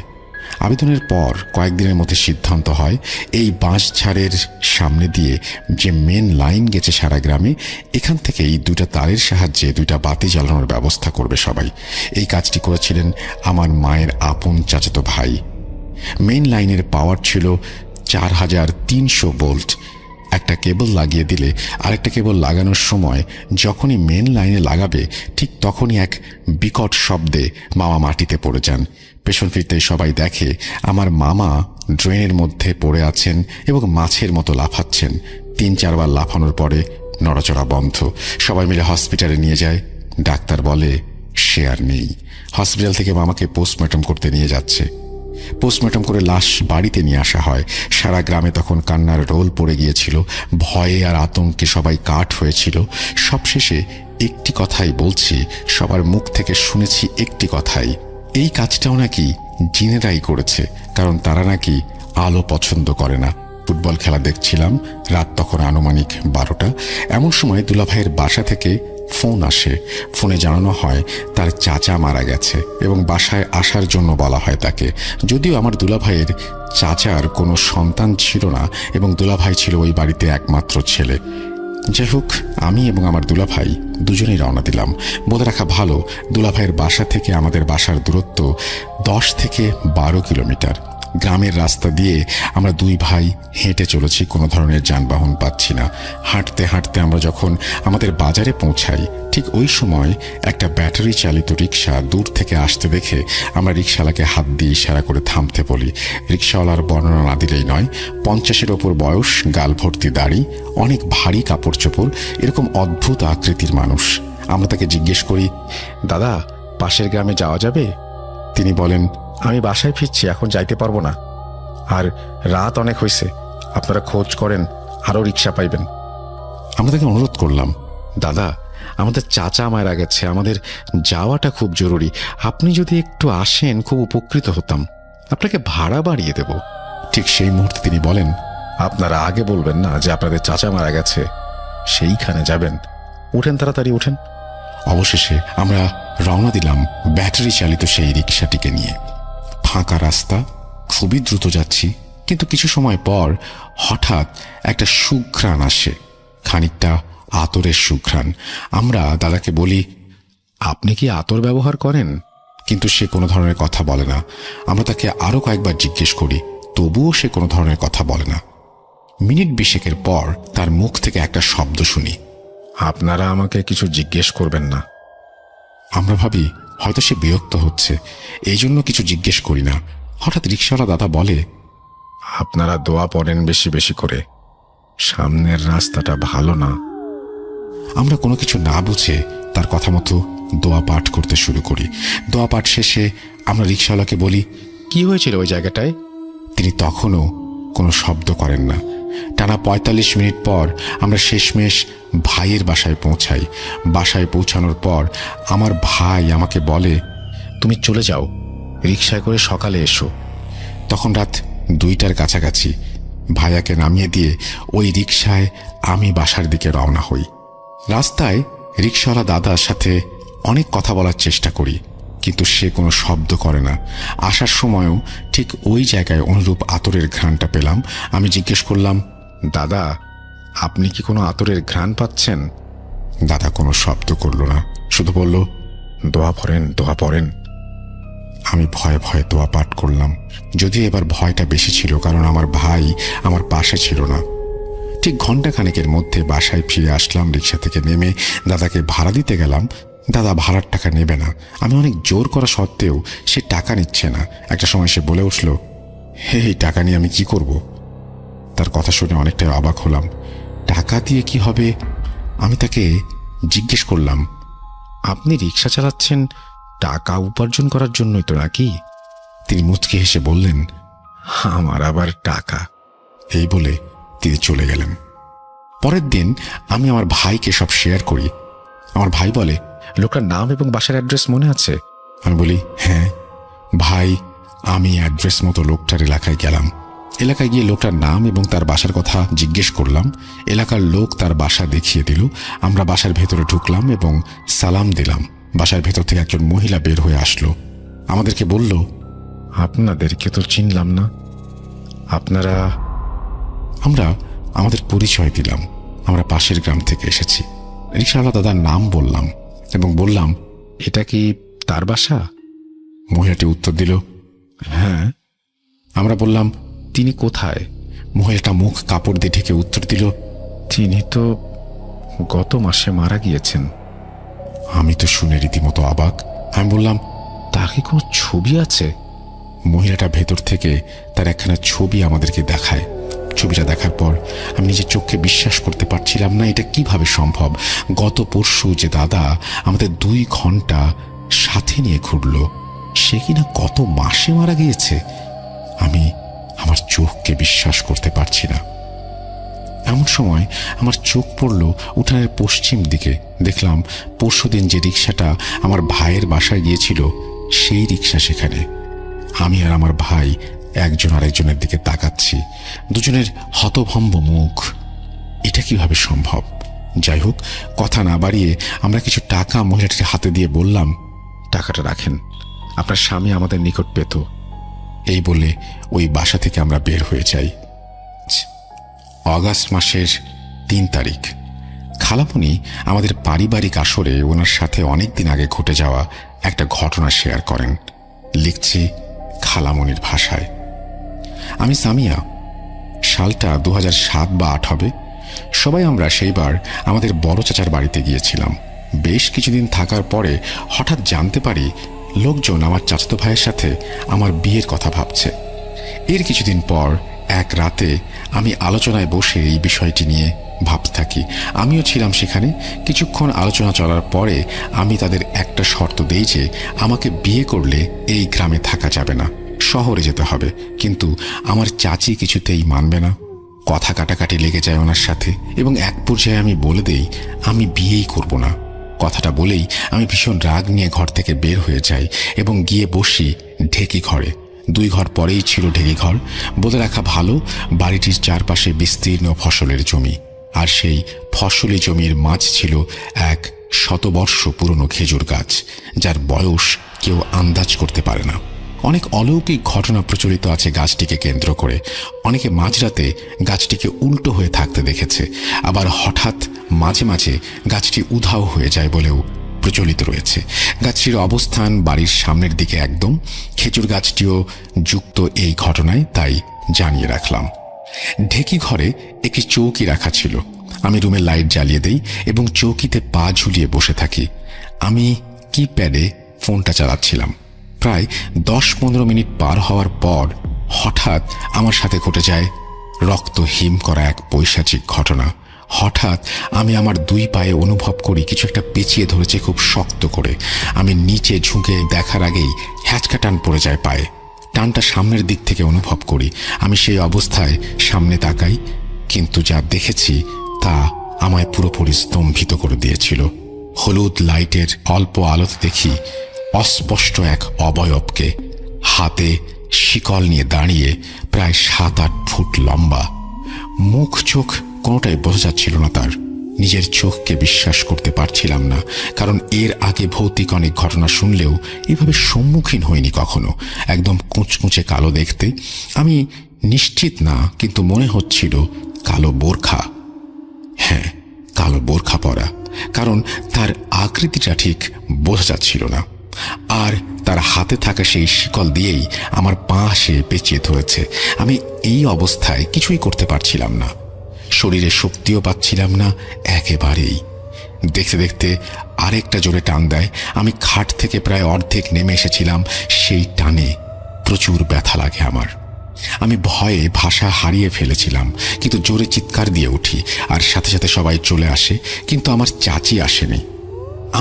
আবেদনের পর কয়েকদিনের মধ্যে সিদ্ধান্ত হয় এই বাঁশঝাড়ের সামনে দিয়ে যে মেন লাইন গেছে সারা গ্রামে, এখান থেকেই 2টা তারের সাহায্যে 2টা বাতি জ্বালানোর ব্যবস্থা করবে সবাই। এই কাজটি করেছিলেন আমার মায়ের আপন চাচাতো ভাই। মেন লাইনের পাওয়ার ছিল 4300 ভোল্ট। একটা কেবল লাগিয়ে দিলে আরেকটা কেবল লাগানোর সময় যখনই মেন লাইনে লাগাবে ঠিক তখনই এক বিকট শব্দে মামা মাটিতে পড়ে যান। পেছন ফিরতেই সবাই দেখে আমার মামা ড্রেনের মধ্যে পড়ে আছেন এবং মাছের মতো লাফাচ্ছেন। 3-4 বার লাফানোর পরে নড়াচড়া বন্ধ। সবাই মিলে হসপিটালে নিয়ে যায়। ডাক্তার বলে সে আর নেই। হসপিটাল থেকে মামাকে পোস্টমর্টম করতে নিয়ে যাচ্ছে। পোস্টমর্টম করে লাশ বাড়িতে নিয়ে আসা হয়। সারা গ্রামে তখন কান্নার রোল পড়ে গিয়েছিল। ভয়ে আর আতঙ্কে সবাই কাঠ হয়েছিল। সবশেষে একটি কথাই বলছি, সবার মুখ থেকে শুনেছি একটি কথাই, এই কাজটাও নাকি জিনেরাই করেছে, কারণ তারা নাকি আলো পছন্দ করে না। ফুটবল খেলা দেখছিলাম, রাত তখন আনুমানিক 12টা। এমন সময় দুলাভাইয়ের বাসা থেকে ফোন আসে। ফোনে জানানো হয় তার চাচা মারা গেছে এবং বাসায় আসার জন্য বলা হয় তাকে। যদিও আমার দুলাভাইয়ের চাচার কোনো সন্তান ছিল না এবং দুলাভাই ছিল ওই বাড়িতে একমাত্র ছেলে। যাই হোক, আমি এবং আমার দুলাভাই দুজনেই রওনা দিলাম। বলে রাখা ভালো, দুলাভাইয়ের বাসা থেকে আমাদের বাসার দূরত্ব 10 থেকে 12 কিলোমিটার। গ্রামের রাস্তা দিয়ে আমরা দুই ভাই হেঁটে চলেছি, কোনো ধরনের যানবাহন পাচ্ছি না। হাঁটতে হাঁটতে আমরা যখন আমাদের বাজারে পৌঁছাই ঠিক ওই সময় একটা ব্যাটারি চালিত রিক্সা দূর থেকে আসতে দেখে আমরা রিক্সাওয়ালাকে হাত দিয়ে ইশারা করে থামতে বলি। রিক্সাওয়ালার বর্ণনা না দিলেই নয়। 50-এর ওপর বয়স, গাল ভর্তি দাড়ি, অনেক ভারী কাপড় চোপড়, এরকম অদ্ভুত আকৃতির মানুষ। আমরা তাকে জিজ্ঞেস করি, দাদা পাশের গ্রামে যাওয়া যাবে? তিনি বলেন, আমি বাসায় ফিরছি, এখন যাইতে পারবো না, আর রাত অনেক হয়েছে, আপনারা খোঁজ করেন, আরও রিক্সা পাইবেন। আমরা তাকে অনুরোধ করলাম, দাদা আমাদের চাচা মারা গেছে, আমাদের যাওয়াটা খুব জরুরি, আপনি যদি একটু আসেন খুব উপকৃত হতাম, আপনাকে ভাড়া বাড়িয়ে দেব। ঠিক সেই মুহূর্তে তিনি বলেন, আপনারা আগে বলবেন না যে আপনাদের চাচা মারা গেছে, সেইখানে যাবেন, উঠেন তাড়াতাড়ি উঠেন। অবশেষে আমরা রওনা দিলাম ব্যাটারি চালিত সেই রিক্সাটিকে নিয়ে। ফাঁকা রাস্তা, খুবই দ্রুত যাচ্ছি, কিন্তু কিছু সময় পর হঠাৎ একটা সুঘ্রাণ আসে, খানিকটা আতরের সুঘ্রাণ। আমরা দাদাকে বলি, আপনি কি আতর ব্যবহার করেন? কিন্তু সে কোনো ধরনের কথা বলে না। আমরা তাকে আরও কয়েকবার জিজ্ঞেস করি, তবুও সে কোনো ধরনের কথা বলে না। মিনিট 20 পর তার মুখ থেকে একটা শব্দ শুনি, আপনারা আমাকে কিছু জিজ্ঞেস করবেন না। আমরা ভাবি হয়তো সে বিরক্ত হচ্ছে, এই জন্য কিছু জিজ্ঞেস করি না। হঠাৎ রিক্সাওয়ালা দাদা বলে, আপনারা দোয়া পড়েন বেশি বেশি করে, সামনের রাস্তাটা ভালো না। আমরা কোনো কিছু না বুঝে তার কথা মতো দোয়া পাঠ করতে শুরু করি। দোয়া পাঠ শেষে আমরা রিক্সাওয়ালাকে বলি, কি হয়েছিল ওই জায়গাটায়? তিনি তখনও কোনো শব্দ করেন না। টানা 45 মিনিট পর আমরা শেষমেশ ভাইয়ের বাসায় পৌঁছাই। বাসায় পৌঁছানোর পর আমার ভাই আমাকে বলে, তুমি চলে যাও, রিক্সায় করে সকালে এসো। তখন রাত 2টার কাছাকাছি। ভাইয়াকে নামিয়ে দিয়ে ওই রিক্সায় আমি বাসার দিকে রওনা হই। রাস্তায় রিক্সাওয়ালা দাদার সাথে অনেক কথা বলার চেষ্টা করি, কিন্তু সে কোনো শব্দ করে না। আসার সময়ও ঠিক ওই জায়গায় অনুরূপ আতরের ঘ্রাণটা পেলাম। আমি জিজ্ঞেস করলাম, দাদা আপনি কি কোনো আতরের ঘ্রাণ পাচ্ছেন? দাদা কোনো শব্দ করল না, শুধু বলল, দোয়া পড়েন দোয়া পড়েন। আমি ভয়ে ভয়ে দোয়া পাঠ করলাম, যদিও এবার ভয়টা বেশি ছিল, কারণ আমার ভাই আমার পাশে ছিল না। ঠিক ঘণ্টাখানেকের মধ্যে বাসায় ফিরে আসলাম। রিক্সা থেকে নেমে দাদাকে ভাড়া দিতে গেলাম। দাদা ভাড়ার টাকা নেবে না। আমি অনেক জোর করা সত্ত্বেও সে টাকা নিচ্ছে না। একটা সময় সে বলে উঠল, হে এই টাকা নিয়ে আমি কি করব? তার কথা শুনে অনেকটাই অবাক হলাম। টাকা দিয়ে কি হবে? আমি তাকে জিজ্ঞেস করলাম, আপনি রিক্সা চালাচ্ছেন টাকা উপার্জন করার জন্যই তো নাকি? তিনি মুচকি হেসে বললেন, আমার আবার টাকা। এই বলে তিনি চলে গেলেন। পরের দিন আমি আমার ভাইকে সব শেয়ার করি। আমার ভাই বলে, লোকটার নাম এবং বাসার অ্যাড্রেস মনে আছে? আমি বলি, হ্যাঁ ভাই, আমি অ্যাড্রেস মতো লোকটার এলাকায় গেলাম। এলাকায় গিয়ে লোকটার নাম এবং তার বাসার কথা জিজ্ঞেস করলাম। এলাকার লোক তার বাসা দেখিয়ে দিল। আমরা বাসার ভেতরে ঢুকলাম এবং সালাম দিলাম। বাসার ভেতর থেকে একজন মহিলা বের হয়ে আসলো। আমাদেরকে বলল, আপনাদেরকে তো চিনলাম না, আপনারা? আমরা আমাদের পরিচয় দিলাম, আমরা পাশের গ্রাম থেকে এসেছি। রিক্সাওয়ালা দাদার নাম বললাম এবং বললাম, এটা কি তার বাসা? মহিলাটি উত্তর দিল, হ্যাঁ। আমরা বললাম, তিনি কোথায়? মহিলাটা মুখ কাপড় দিয়ে ঢেকে উত্তর দিল, তিনি তো গত মাসে মারা গিয়েছেন। আমি তো শুনে রীতিমতো অবাক। আমি বললাম, তার কি কোনো ছবি আছে? মহিলাটা ভেতর থেকে তার একখানা ছবি আমাদেরকে দেখায়। ছবিটা দেখার পর আমি নিজের চোখকে বিশ্বাস করতে পারছিলাম না, এটা কিভাবে সম্ভব। গত পরশু যে দাদা আমাদের 2 ঘন্টা সাথে নিয়ে ঘুরল, সে কিনা গত মাসে মারা গিয়েছে। আমি আমার চোখকে বিশ্বাস করতে পারছি না। এমন সময় আমার চোখ পড়ল উঠানের পশ্চিম দিকে। দেখলাম পরশুদিন যে রিক্সাটা আমার ভাইয়ের বাসায় গিয়েছিল, সেই রিক্সা সেখানে। আমি আর আমার ভাই একজন আরেকজনের দিকে তাকাচ্ছি, দুজনের হতভম্ব মুখ। এটা কিভাবে সম্ভব? যাই হোক, কথা না বাড়িয়ে আমরা কিছু টাকা মহিলাটির হাতে দিয়ে বললাম, টাকাটা রাখেন, আপনার স্বামী আমাদের নিকট পেত। এই বলে ওই বাসা থেকে আমরা বের হয়ে যাই। অগাস্ট মাসের 3 তারিখ। খালামণি আমাদের পারিবারিক আসরে ওনার সাথে অনেকদিন আগে ঘটে যাওয়া একটা ঘটনা শেয়ার করেন। লিখছি খালামণির ভাষায়। আমি সামিয়া। সালটা 2007 বা 2008 হবে। সবাই আমরা সেইবার আমাদের বড় চাচার বাড়িতে গিয়েছিলাম। বেশ কিছুদিন থাকার পরে হঠাৎ জানতে পারি লোকজন আমার চাচাতো ভাইয়ের সাথে আমার বিয়ের কথা ভাবছে। এর কিছুদিন পর এক রাতে আমি আলোচনায় বসে এই বিষয়টি নিয়ে ভাবতে থাকি। আমিও ছিলাম সেখানে। কিছুক্ষণ আলোচনা চলার পরে আমি তাদের একটা শর্ত দেই যে আমাকে বিয়ে করলে এই গ্রামে থাকা যাবে না, শহরে যেতে হবে। কিন্তু আমার চাচি কিছুতেই মানবে না। কথা কাটাকাটি লেগে যায় ওনার সাথে এবং এক পর্যায়ে আমি বলে দেই আমি বিয়েই করব না। কথাটা বলেই আমি ভীষণ রাগ নিয়ে ঘর থেকে বের হয়ে যাই এবং গিয়ে বসি ঢেকি ঘরে। 2 ঘর পরেই ছিল ঢেকি ঘর। বলে রাখা ভালো, বাড়িটির চারপাশে বিস্তীর্ণ ফসলের জমি, আর সেই ফসলি জমির মাঝ ছিল এক 100 বর্ষ পুরনো খেজুর গাছ, যার বয়স কেউ আন্দাজ করতে পারে না। অনেক অলৌকিক ঘটনা প্রচলিত আছে গাছটিকে কেন্দ্র করে। অনেকে মাঝরাতে গাছটিকে উল্টো হয়ে থাকতে দেখেছে, আবার হঠাৎ মাঝে মাঝে গাছটি উধাও হয়ে যায় বলেও প্রচলিত রয়েছে। গাছটির অবস্থান বাড়ির সামনের দিকে একদম। খেজুর গাছটিও যুক্ত এই ঘটনায়, তাই জানিয়ে রাখলাম। ঢেকি ঘরে একটি চৌকি রাখা ছিল। আমি রুমের লাইট জ্বালিয়ে দেই এবং চৌকিতে পা ঝুলিয়ে বসে থাকি। আমি কিপ্যাডে ফোনটা চালাচ্ছিলাম। প্রায় 10-15 মিনিট পার হওয়ার পর হঠাৎ আমার সাথে ঘটে যায় রক্ত হিম করা এক পৈশাচিক ঘটনা। হঠাৎ আমি আমার 2 পায়ে অনুভব করি কিছু একটা পেঁচিয়ে ধরেছে খুব শক্ত করে। আমি নিচে ঝুঁকে দেখার আগেই হ্যাঁচকা টান পড়ে যায় পায়ে। টানটা সামনের দিক থেকে অনুভব করি। আমি সেই অবস্থায় সামনে তাকাই, কিন্তু যা দেখেছি তা আমায় পুরোপুরি স্তম্ভিত করে দিয়েছিল। হলুদ লাইটের অল্প আলোতে দেখি অস্পষ্ট এক অবয়বকে, হাতে শিকল নিয়ে দাঁড়িয়ে, প্রায় 7-8 ফুট লম্বা। মুখ চোখ কোনোটাই বোঝা যাচ্ছিল না তার। নিজের চোখকে বিশ্বাস করতে পারছিলাম না, কারণ এর আগে ভৌতিক অনেক ঘটনা শুনলেও এভাবে সম্মুখীন হইনি কখনো। একদম কুঁচকুঁচে কালো দেখতে। আমি নিশ্চিত না, কিন্তু মনে হচ্ছিল কালো বোরখা। হ্যাঁ, কালো বোরখা পরা, কারণ তার আকৃতিটা ঠিক বোঝা যাচ্ছিল না। আর তার হাতে থাকা সেই শিকল দিয়েই আমার পা সে পেঁচিয়ে ধরেছে। আমি এই অবস্থায় কিছুই করতে পারছিলাম না, শরীরে শক্তিও পাচ্ছিলাম না একেবারেই। দেখতে দেখতে আরেকটা জোরে টান দেয়। আমি খাট থেকে প্রায় অর্ধেক নেমে এসেছিলাম। সেই টানে প্রচুর ব্যথা লাগে আমার। আমি ভয়ে ভাষা হারিয়ে ফেলেছিলাম, কিন্তু জোরে চিৎকার দিয়ে উঠি, আর সাথে সাথে সবাই চলে আসে, কিন্তু আমার চাচি আসেনি।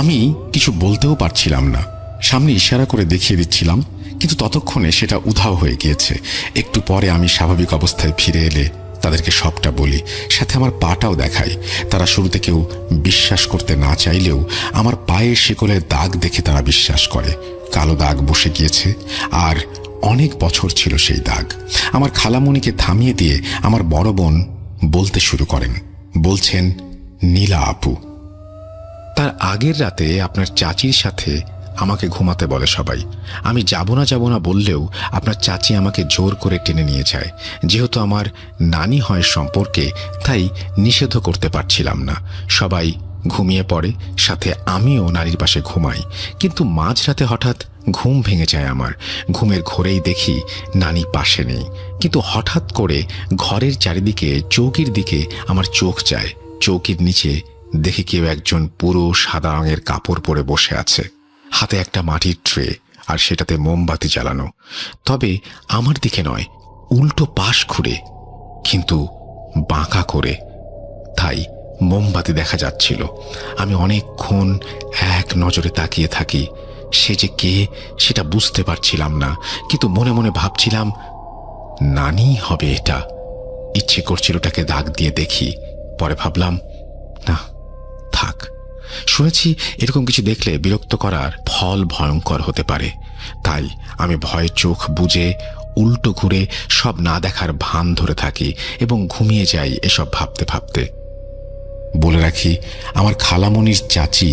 আমি কিছু বলতেও পারছিলাম না। সামনে ইশারা করে দেখিয়ে দিচ্ছিলাম, কিন্তু ততক্ষণে সেটা উধাও হয়ে গিয়েছে। একটু পরে আমি স্বাভাবিক অবস্থায় ফিরে এলে তাদেরকে সবটা বলি, সাথে আমার পাটাও দেখাই। তারা শুরুতে কেউ বিশ্বাস করতে না চাইলেও আমার পায়ের শিকলের দাগ দেখে তারা বিশ্বাস করে। কালো দাগ বসে গিয়েছে, আর অনেক বছর ছিল সেই দাগ। আমার খালামণিকে থামিয়ে দিয়ে আমার বড় বোন বলতে শুরু করেন। বলছেন, নীলা আপু, তার আগের রাতে আপনার চাচির সাথে আমাকে ঘুমাতে বলে সবাই। আমি যাব না বললেও আপনার চাচি আমাকে জোর করে টেনে নিয়ে যায়। যেহেতু আমার নানি হয় সম্পর্কে, তাই নিষেধও করতে পারছিলাম না। সবাই ঘুমিয়ে পড়ে, সাথে আমিও নানির পাশে ঘুমাই। কিন্তু মাঝরাতে হঠাৎ ঘুম ভেঙে যায় আমার। ঘুমের ঘোরেই দেখি নানি পাশে নেই, কিন্তু হঠাৎ করে ঘরের চারিদিকে চৌকির দিকে আমার চোখ যায়। চৌকির নিচে দেখি কেউ একজন পুরো সাদা রঙের কাপড় পরে বসে আছে, হাতে একটা মাটির ট্রে, আর সেটাতে মোমবাতি জ্বালানো। তবে আমার দিকে নয়, উল্টো পাশ ঘুরে, কিন্তু বাঁকা করে। তাই মোমবাতি দেখা যাচ্ছিল। আমি অনেকক্ষণ এক নজরে তাকিয়ে থাকি। সে যে কে সেটা বুঝতে পারছিলাম না, কিন্তু মনে মনে ভাবছিলাম নানি হবে এটা। ইচ্ছে করছিল ওটাকে দাগ দিয়ে দেখি। পরে ভাবলাম না, থাক। শুনেছি এরকম কিছু দেখলে বিরক্ত করার ফল ভয়ঙ্কর হতে পারে। তাই আমি ভয়ে চোখ বুজে উল্টো ঘুরে সব না দেখার ভান ধরে থাকি এবং ঘুমিয়ে যাই এসব ভাবতে ভাবতে। বলে রাখি, আমার খালামণির চাচি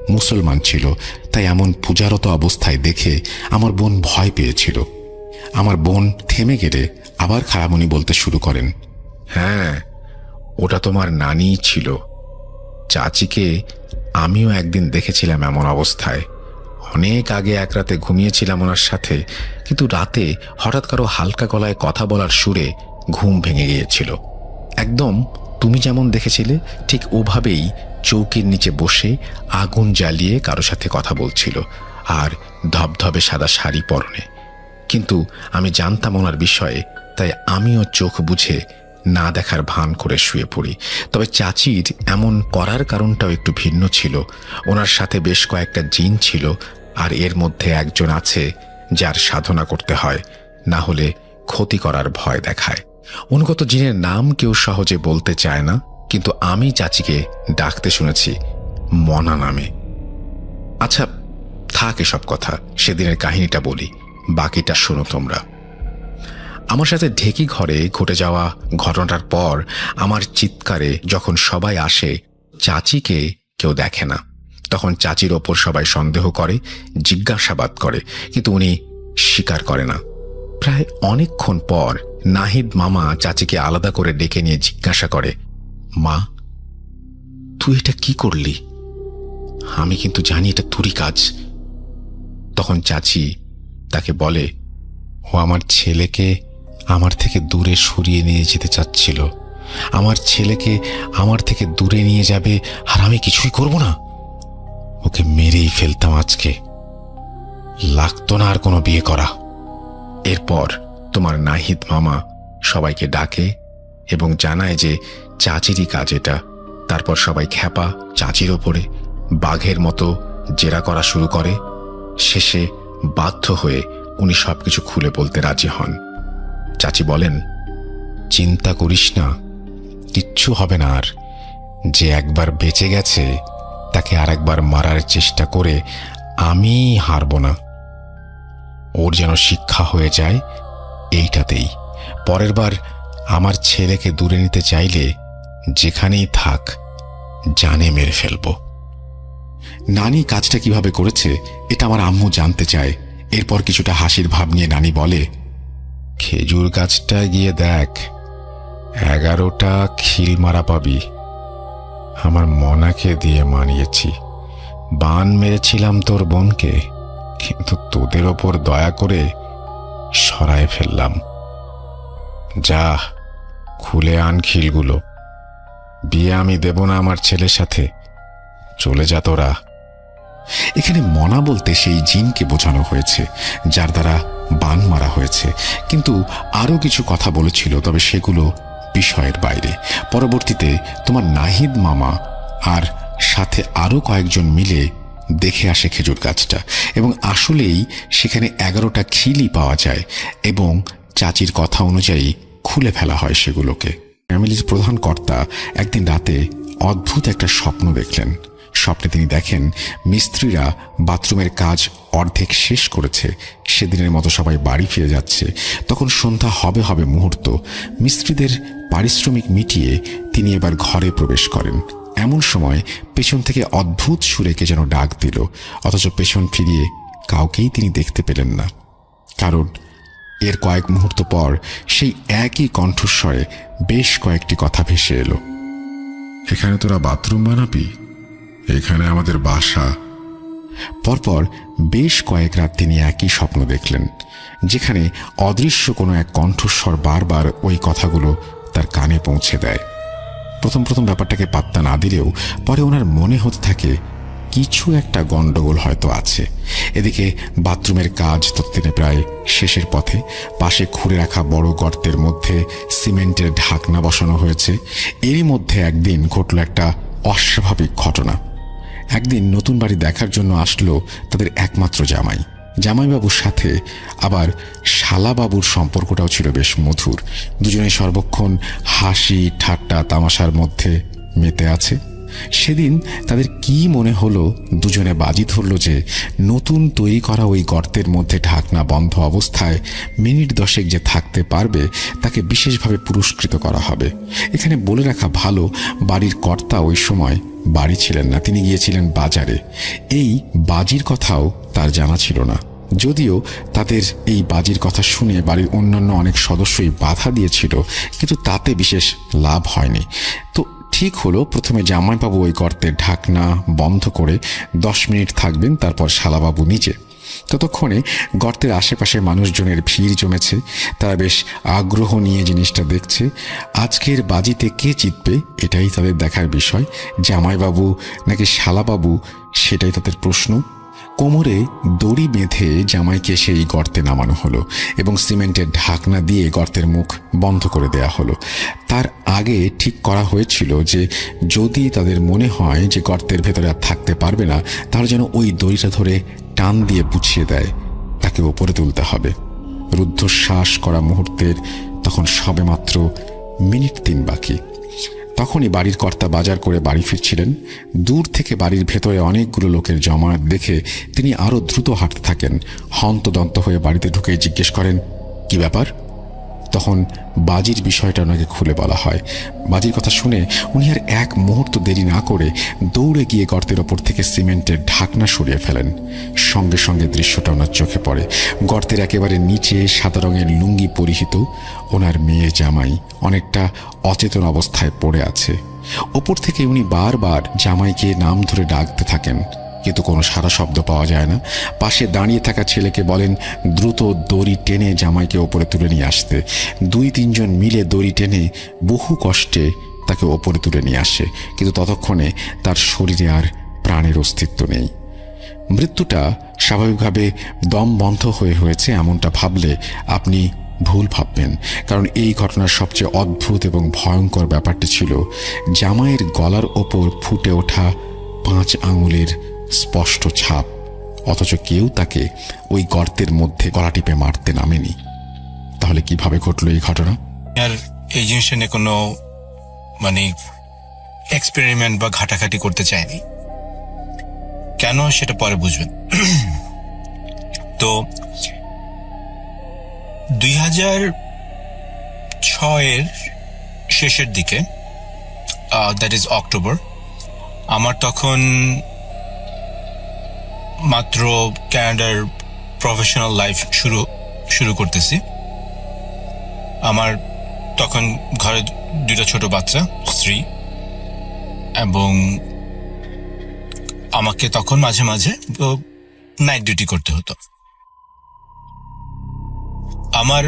মুসলমান ছিল, তাই এমন পূজারত অবস্থায় দেখে আমার বোন ভয় পেয়েছিল। আমার বোন থেমে গেলে আবার খালামণি বলতে শুরু করেন, হ্যাঁ, ওটা তোমার নানিই ছিল। চাচিকে আমিও একদিন দেখেছিলাম এমন অবস্থায়। অনেক আগে এক রাতে ঘুমিয়েছিলাম ওনার সাথে, কিন্তু রাতে হঠাৎ কারো হালকা গলায় কথা বলার সুরে ঘুম ভেঙে গিয়েছিল। একদম তুমি যেমন দেখেছিলে ঠিক ওভাবেই চৌকির নিচে বসে আগুন জ্বালিয়ে কারো সাথে কথা বলছিল, আর ধবধবে সাদা শাড়ি পরনে। কিন্তু আমি জানতাম ওনার বিষয়ে, তাই আমিও চোখ বুঝে না দেখার ভান করে শুয়ে পড়ি। তবে চাচির এমন করার কারণটাও একটু ভিন্ন ছিল। ওনার সাথে বেশ কয়েকটা জিন ছিল, আর এর মধ্যে একজন আছে যার সাধনা করতে হয়, না হলে ক্ষতি করার ভয় দেখায়। অনুগত জিনের নাম কেউ সহজে বলতে চায় না, কিন্তু আমি চাচিকে ডাকতে শুনেছি মনা নামে। আচ্ছা, থাক এসব কথা, সেদিনের কাহিনীটা বলি, বাকিটা শোনো তোমরা। আমার সাথে ঢেকি ঘরে ঘটে যাওয়া ঘটনাটার পর আমার চিৎকারে যখন সবাই আসে, চাচিকে কেউ দেখে না। তখন চাচির ওপর সবাই সন্দেহ করে, জিজ্ঞাসাবাদ করে, কিন্তু উনি স্বীকার করে না। প্রায় অনেকক্ষণ পর নাহিদ মামা চাচিকে আলাদা করে ডেকে নিয়ে জিজ্ঞাসা করে, মা, তুই এটা কি করলি? আমি কিন্তু জানি এটা তোরই কাজ। তখন চাচি তাকে বলে, ও আমার ছেলেকে আমার থেকে দূরে সরিয়ে নিয়ে যেতে চাচ্ছিল। আমার ছেলেকে আমার থেকে দূরে নিয়ে যাবে, আর আমি কিছুই করব না। ওকে মেরেই ফেলতাম আজকে, লাগতো না আর কোনো বিয়ে করা। এরপর তোমার নাহিদ মামা সবাইকে ডাকে এবং জানায় যে চাচিরই কাজ এটা। তারপর সবাই খ্যাপা চাচির ওপরে বাঘের মতো জেরা করা শুরু করে। শেষে বাধ্য হয়ে উনি সবকিছু খুলে বলতে রাজি হন। চাচি বলেন, চিন্তা করিস না, কিচ্ছু হবে না। আর যে একবার বেঁচে গেছে তাকে আর একবার মারার চেষ্টা করে আমি হারব না। ওর যেন শিক্ষা হয়ে যায় এইটাতেই। পরের বার আমার ছেলেকে দূরে নিতে চাইলে যেখানেই থাক, জানে মেরে ফেলব। নানি কাজটা কিভাবে করেছে এটা আমার আম্মু জানতে চায়। এরপর কিছুটা হাসির ভাব নিয়ে নানি বলে, খেজুর গাছটা গিয়ে দেখ, 11টা খিল মারা পাবি। আমার মনাকে দিয়ে মানিয়েছি। বান মেরেছিলাম তোর বোনকে, কিন্তু তোদের ওপর দয়া করে সরায় ফেললাম। যা, খুলে আন খিলগুলো। বিয়ে আমি দেব না আমার ছেলের সাথে, চলে যা তোরা। এখানে মনা বলতে সেই জিনকে বোঝানো হয়েছে যার দ্বারা বান মারা হয়েছে, কিন্তু আরও কিছু কথা বলেছিল, তবে সেগুলো বিষয়ের বাইরে। পরবর্তীতে তোমার নাহিদ মামা আর সাথে আরও কয়েকজন মিলে দেখে আসে খেজুর গাছটা, এবং আসলেই সেখানে 11টা খিলই পাওয়া যায়, এবং চাচির কথা অনুযায়ী খুলে ফেলা হয় সেগুলোকে। ফ্যামিলির প্রধান কর্তা একদিন রাতে অদ্ভুত একটা স্বপ্ন দেখলেন। স্বপ্নে তিনি দেখেন মিস্ত্রিরা বাথরুমের কাজ অর্ধেক শেষ করেছে। সেদিনের মতো সবাই বাড়ি ফিরে যাচ্ছে। তখন সন্ধ্যা হবে হবে মুহূর্ত। মিস্ত্রিদের পারিশ্রমিক মিটিয়ে তিনি এবার ঘরে প্রবেশ করেন। এমন সময় পেছন থেকে অদ্ভুত সুরে কে যেন ডাক দিল, অথচ পেছন ফিরিয়ে কাউকেই তিনি দেখতে পেলেন না। কারণ এর কয়েক মুহূর্ত পর সেই একই কণ্ঠস্বরে বেশ কয়েকটি কথা ভেসে এলো। এখানে তোরা বাথরুম বানাবি? এখানে আমাদের বাসা। পরপর বেশ কয়েক রাত তিনি একই স্বপ্ন দেখলেন, যেখানে অদৃশ্য কোনো এক কণ্ঠস্বর বারবার ওই কথাগুলো তার কানে পৌঁছে দেয়। প্রথম প্রথম ব্যাপারটাকে পাত্তা না দিলেও পরে ওনার মনে হতে থাকে কিছু একটা গন্ডগোল হয়তো আছে। এদিকে বাথরুমের কাজ ততদিনে প্রায় শেষের পথে। পাশে খুঁড়ে রাখা বড় গর্তের মধ্যে সিমেন্টের ঢাকনা বসানো হয়েছে। এরই মধ্যে একদিন ঘটল একটা অস্বাভাবিক ঘটনা। একদিন নতুন বাড়ি দেখার জন্য আসলো তাদের একমাত্র জামাই। জামাইবাবুর সাথে আবার শালাবাবুর সম্পর্কটাও ছিল বেশ মধুর। দুজনেই সর্বক্ষণ হাসি ঠাট্টা তামাশার মধ্যে মেতে আছে। সেদিন তাদের কি মনে হলো, দুজনে বাজি ধরল যে নতুন তৈরি করা ওই গর্তের মধ্যে ঢাকনা বন্ধ অবস্থায় মিনিট 10 যে থাকতে পারবে তাকে বিশেষভাবে পুরস্কৃত করা হবে। এখানে বলে রাখা ভালো, বাড়ির কর্তা ওই সময় বাড়ি ছিলেন না, তিনি গিয়েছিলেন বাজারে। এই বাজির কথাও তার জানা ছিল না। যদিও তাদের এই বাজির কথা শুনে বাড়ির অন্যান্য অনেক সদস্যই বাধা দিয়েছিল, কিন্তু তাতে বিশেষ লাভ হয়নি। তো ঠিক হলো, প্রথমে জামাইবাবু ওই গর্তের ঢাকনা বন্ধ করে 10 মিনিট থাকবেন, তারপর শালাবাবু নিচে। ততক্ষণে গর্তের আশেপাশে মানুষজনের ভিড় জমেছে। তারা বেশ আগ্রহ নিয়ে জিনিসটা দেখছে। আজকের বাজিতে কে জিতবে এটাই তাদের দেখার বিষয়, জামাইবাবু নাকি শালাবাবু সেটাই তাদের প্রশ্ন। কোমরে দড়ি বেঁধে জামাইকে সেই গর্তে নামানো হলো এবং সিমেন্টের ঢাকনা দিয়ে গর্তের মুখ বন্ধ করে দেয়া হলো। তার আগে ঠিক করা হয়েছিল যে যদি তাদের মনে হয় যে গর্তের ভেতরে আর থাকতে পারবে না, তাহলে যেন ওই দড়িটা ধরে টান দিয়ে বুঝিয়ে দেয়, তাকে ওপরে তুলতে হবে। রুদ্ধশ্বাস করা মুহূর্তের তখন সবেমাত্র মিনিট 3 বাকি। তখনই বাড়ির কর্তা বাজার করে বাড়ি ফিরছিলেন। দূর থেকে বাড়ির ভেতরে অনেকগুলো লোকের জমায়েত দেখে তিনি আরো দ্রুত হাঁটতে থাকেন। হন্তদন্ত হয়ে বাড়িতে ঢুকে জিজ্ঞেস করেন, কি ব্যাপার? তখন বাজির বিষয়টা ওনাকে খুলে বলা হয়। বাজির কথা শুনে উনি আর এক মুহূর্ত দেরি না করে দৌড়ে গিয়ে গর্তের ওপর থেকে সিমেন্টের ঢাকনা সরিয়ে ফেলেন। সঙ্গে সঙ্গে দৃশ্যটা ওনার চোখে পড়ে। গর্তের একেবারে নিচে সাদা রঙের লুঙ্গি পরিহিত ওনার মেয়ে জামাই অনেকটা অচেতন অবস্থায় পড়ে আছে। ওপর থেকে উনি বারবার জামাইকে নাম ধরে ডাকতে থাকেন, কিন্তু কোনো সারা শব্দ পাওয়া যায় না। পাশে দাঁড়িয়ে থাকা ছেলেকে বলেন দ্রুত দড়ি টেনে জামাইকে ওপরে তুলে নিয়ে আসতে। 2-3 জন মিলে দড়ি টেনে বহু কষ্টে তাকে ওপরে তুলে নিয়ে আসে, কিন্তু ততক্ষণে তার শরীরে আর প্রাণের অস্তিত্ব নেই। মৃত্যুটা স্বাভাবিকভাবে দম বন্ধ হয়েছে এমনটা ভাবলে আপনি ভুল ভাববেন, কারণ এই ঘটনার সবচেয়ে অদ্ভুত এবং ভয়ঙ্কর ব্যাপারটি ছিল জামাইয়ের গলার ওপর ফুটে ওঠা 5 আঙুলের স্পষ্ট ছাপ, অথচ কেউ তাকে ওই গর্তের মধ্যে গলা টিপে মারতে নামেনি। তাহলে কিভাবে ঘটলো এই ঘটনা? আর এই জিনিসটা নিয়ে কোনো এক্সপেরিমেন্ট বা ঘাটাঘাটি করতে চায়নি। কেন সেটা পরে বুঝবেন। তো 2006-এর শেষের দিকে, দ্যাট ইজ অক্টোবর, আমার তখন মাত্র ক্যানাডার প্রফেশনাল লাইফ শুরু করতেছি। আমার তখন ঘরে 2টা ছোট বাচ্চা, স্ত্রী, এবং আমাকে তখন মাঝে মাঝে নাইট ডিউটি করতে হতো। আমার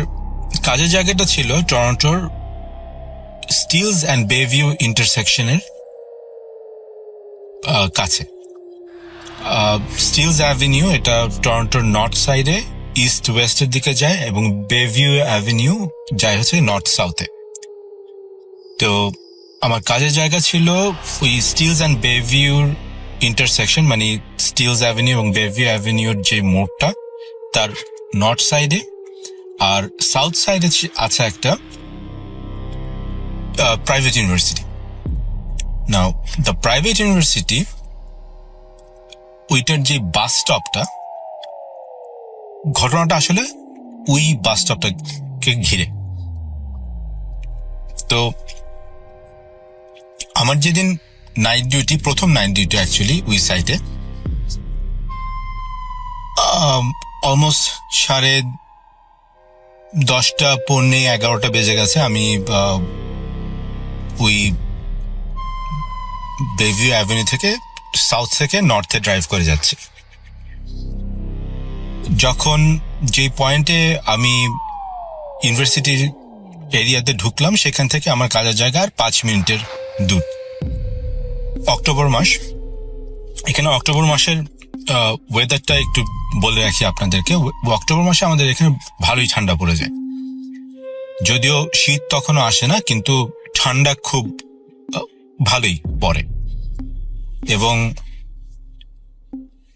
কাজের জায়গাটা ছিল টরন্টোর স্টিলস অ্যান্ড বেভিউ ইন্টারসেকশনের কাছে। স্টিলস অ্যাভিনিউ এটা টরন্টোর নর্থ সাইডে ইস্ট ওয়েস্টের দিকে যায়, এবং বেভিউ অ্যাভিনিউ যায় হচ্ছে নর্থ সাউথে। তো আমার কাজের জায়গা ছিল ওই স্টিলস অ্যান্ড বেভিউর ইন্টারসেকশন, মানে স্টিলস অ্যাভিনিউ এবং বেভিউ অ্যাভিনিউর যে মোড়টা তার নর্থ সাইডে, আর সাউথ সাইডে আছে একটা private university. Now the private university, ওইটার যে বাস স্টপটা, ঘটনাটা আসলে ওই বাস স্টপটাকে ঘিরে। তো আমার যেদিন নাইট ডিউটি, প্রথম নাইট ডিউটি অ্যাকচুয়ালি ওই সাইটে, অলমোস্ট 10:30 পৌনে 11টা বেজে গেছে। আমি ওই বেভিউ অ্যাভিনিউ থেকে সাউথ থেকে নর্থে ড্রাইভ করে যাচ্ছি। যখন যে পয়েন্টে আমি ইউনিভার্সিটির এরিয়াতে ঢুকলাম, সেখান থেকে আমার কাজের জায়গা আর 5 মিনিটের দূর। অক্টোবর মাস, এখানে অক্টোবর মাসের ওয়েদারটা একটু বলে রাখি আপনাদেরকে। অক্টোবর মাসে আমাদের এখানে ভালোই ঠান্ডা পড়ে যায়, যদিও শীত তখনও আসে না, কিন্তু ঠান্ডা খুব ভালোই পড়ে। এবং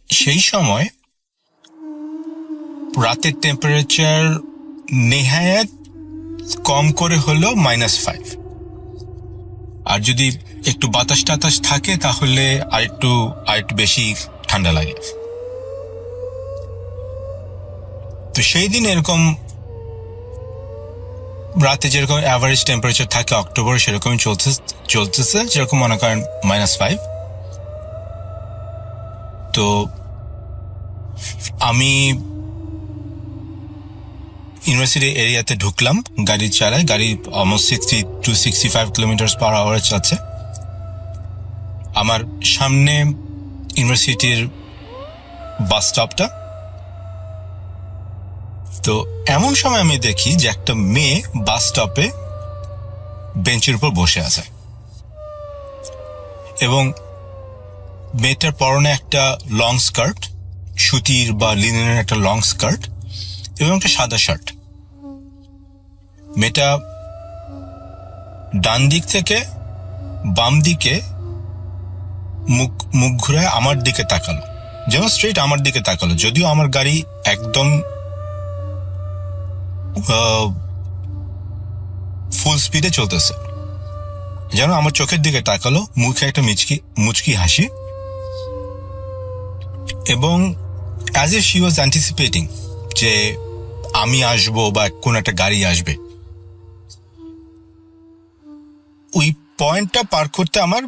সেই সময় রাতের টেম্পারেচার নেহায়াত কম করে হলো -5, আর যদি একটু বাতাস টাতাস থাকে তাহলে আরেকটু বেশি ঠান্ডা লাগে। তো সেই দিন এরকম রাতে যেরকম অ্যাভারেজ টেম্পারেচার থাকে অক্টোবরে, সেরকমই চলতেছে, যেরকম মনে করেন -5। তো আমি ইউনিভার্সিটি এরিয়াতে ঢুকলাম, গাড়ি চালাই, গাড়ি অলমোস্ট 60 to 65 km/h যাচ্ছে। আমার সামনে ইউনিভার্সিটির বাস স্টপটা। তো এমন সময় আমি দেখি যে একটা মেয়ে বাস স্টপে বেঞ্চের উপর বসে আছে, এবং মেয়েটার পরনে একটা লং স্কার্ট, সুতির বা লিনেনের একটা লং স্কার্ট, এবং একটা সাদা শার্ট। মেয়েটা ডান দিক থেকে বাম দিকে মুখ ঘুরায় আমার দিকে তাকালো, যেন স্ট্রেট আমার দিকে তাকালো, যদিও আমার গাড়ি একদম ফুল স্পিডে চলতেছে, যেন আমার চোখের দিকে তাকালো, মুখে একটা মুচকি হাসি, এবং as if she was anticipating যে আমি আসবো বা কোন একটা গাড়ি আসবে। ওই পয়েন্টটা পার করতে আমার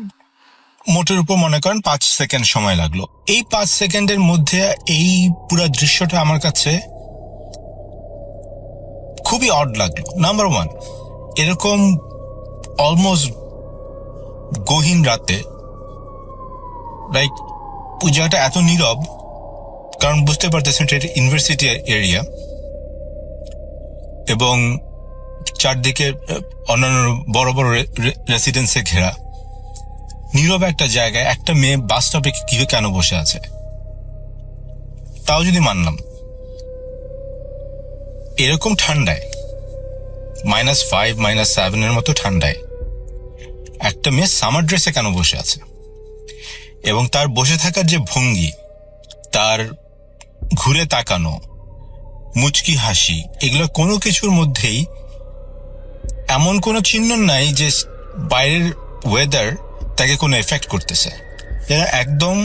মোটের উপর মনে করেন 5 সেকেন্ড সময় লাগলো। এই 5 সেকেন্ডের মধ্যে এই পুরো দৃশ্যটা আমার কাছে খুবই অড লাগলো। নাম্বার 1, এরকম অলমোস্ট গহীন রাতে, লাইক ওই জায়গাটা এত নীরব, কারণ বুঝতে পারতেছেন এটা ইউনিভার্সিটি এরিয়া, এবং চারদিকে অন্যান্য বড় বড় রেসিডেন্সে ঘেরা, নীরব একটা জায়গায় একটা মেয়ে বাস স্টপে কেন বসে আছে, তাও যদি মানলাম। এরকম ঠান্ডায়, -5, -7 এর মতো ঠান্ডায় একটা মেয়ে সামার ড্রেসে কেন বসে আছে, এবং তার বসে থাকার যে ভঙ্গি, তার ঘুরে তাকানো, মুচকি হাসি, এগুলো কোনো কিছুর মধ্যেই এমন কোনো চিহ্ন নাই যে বাইরের ওয়েদার তাকে কোনো এফেক্ট করতেছে। এরা একদম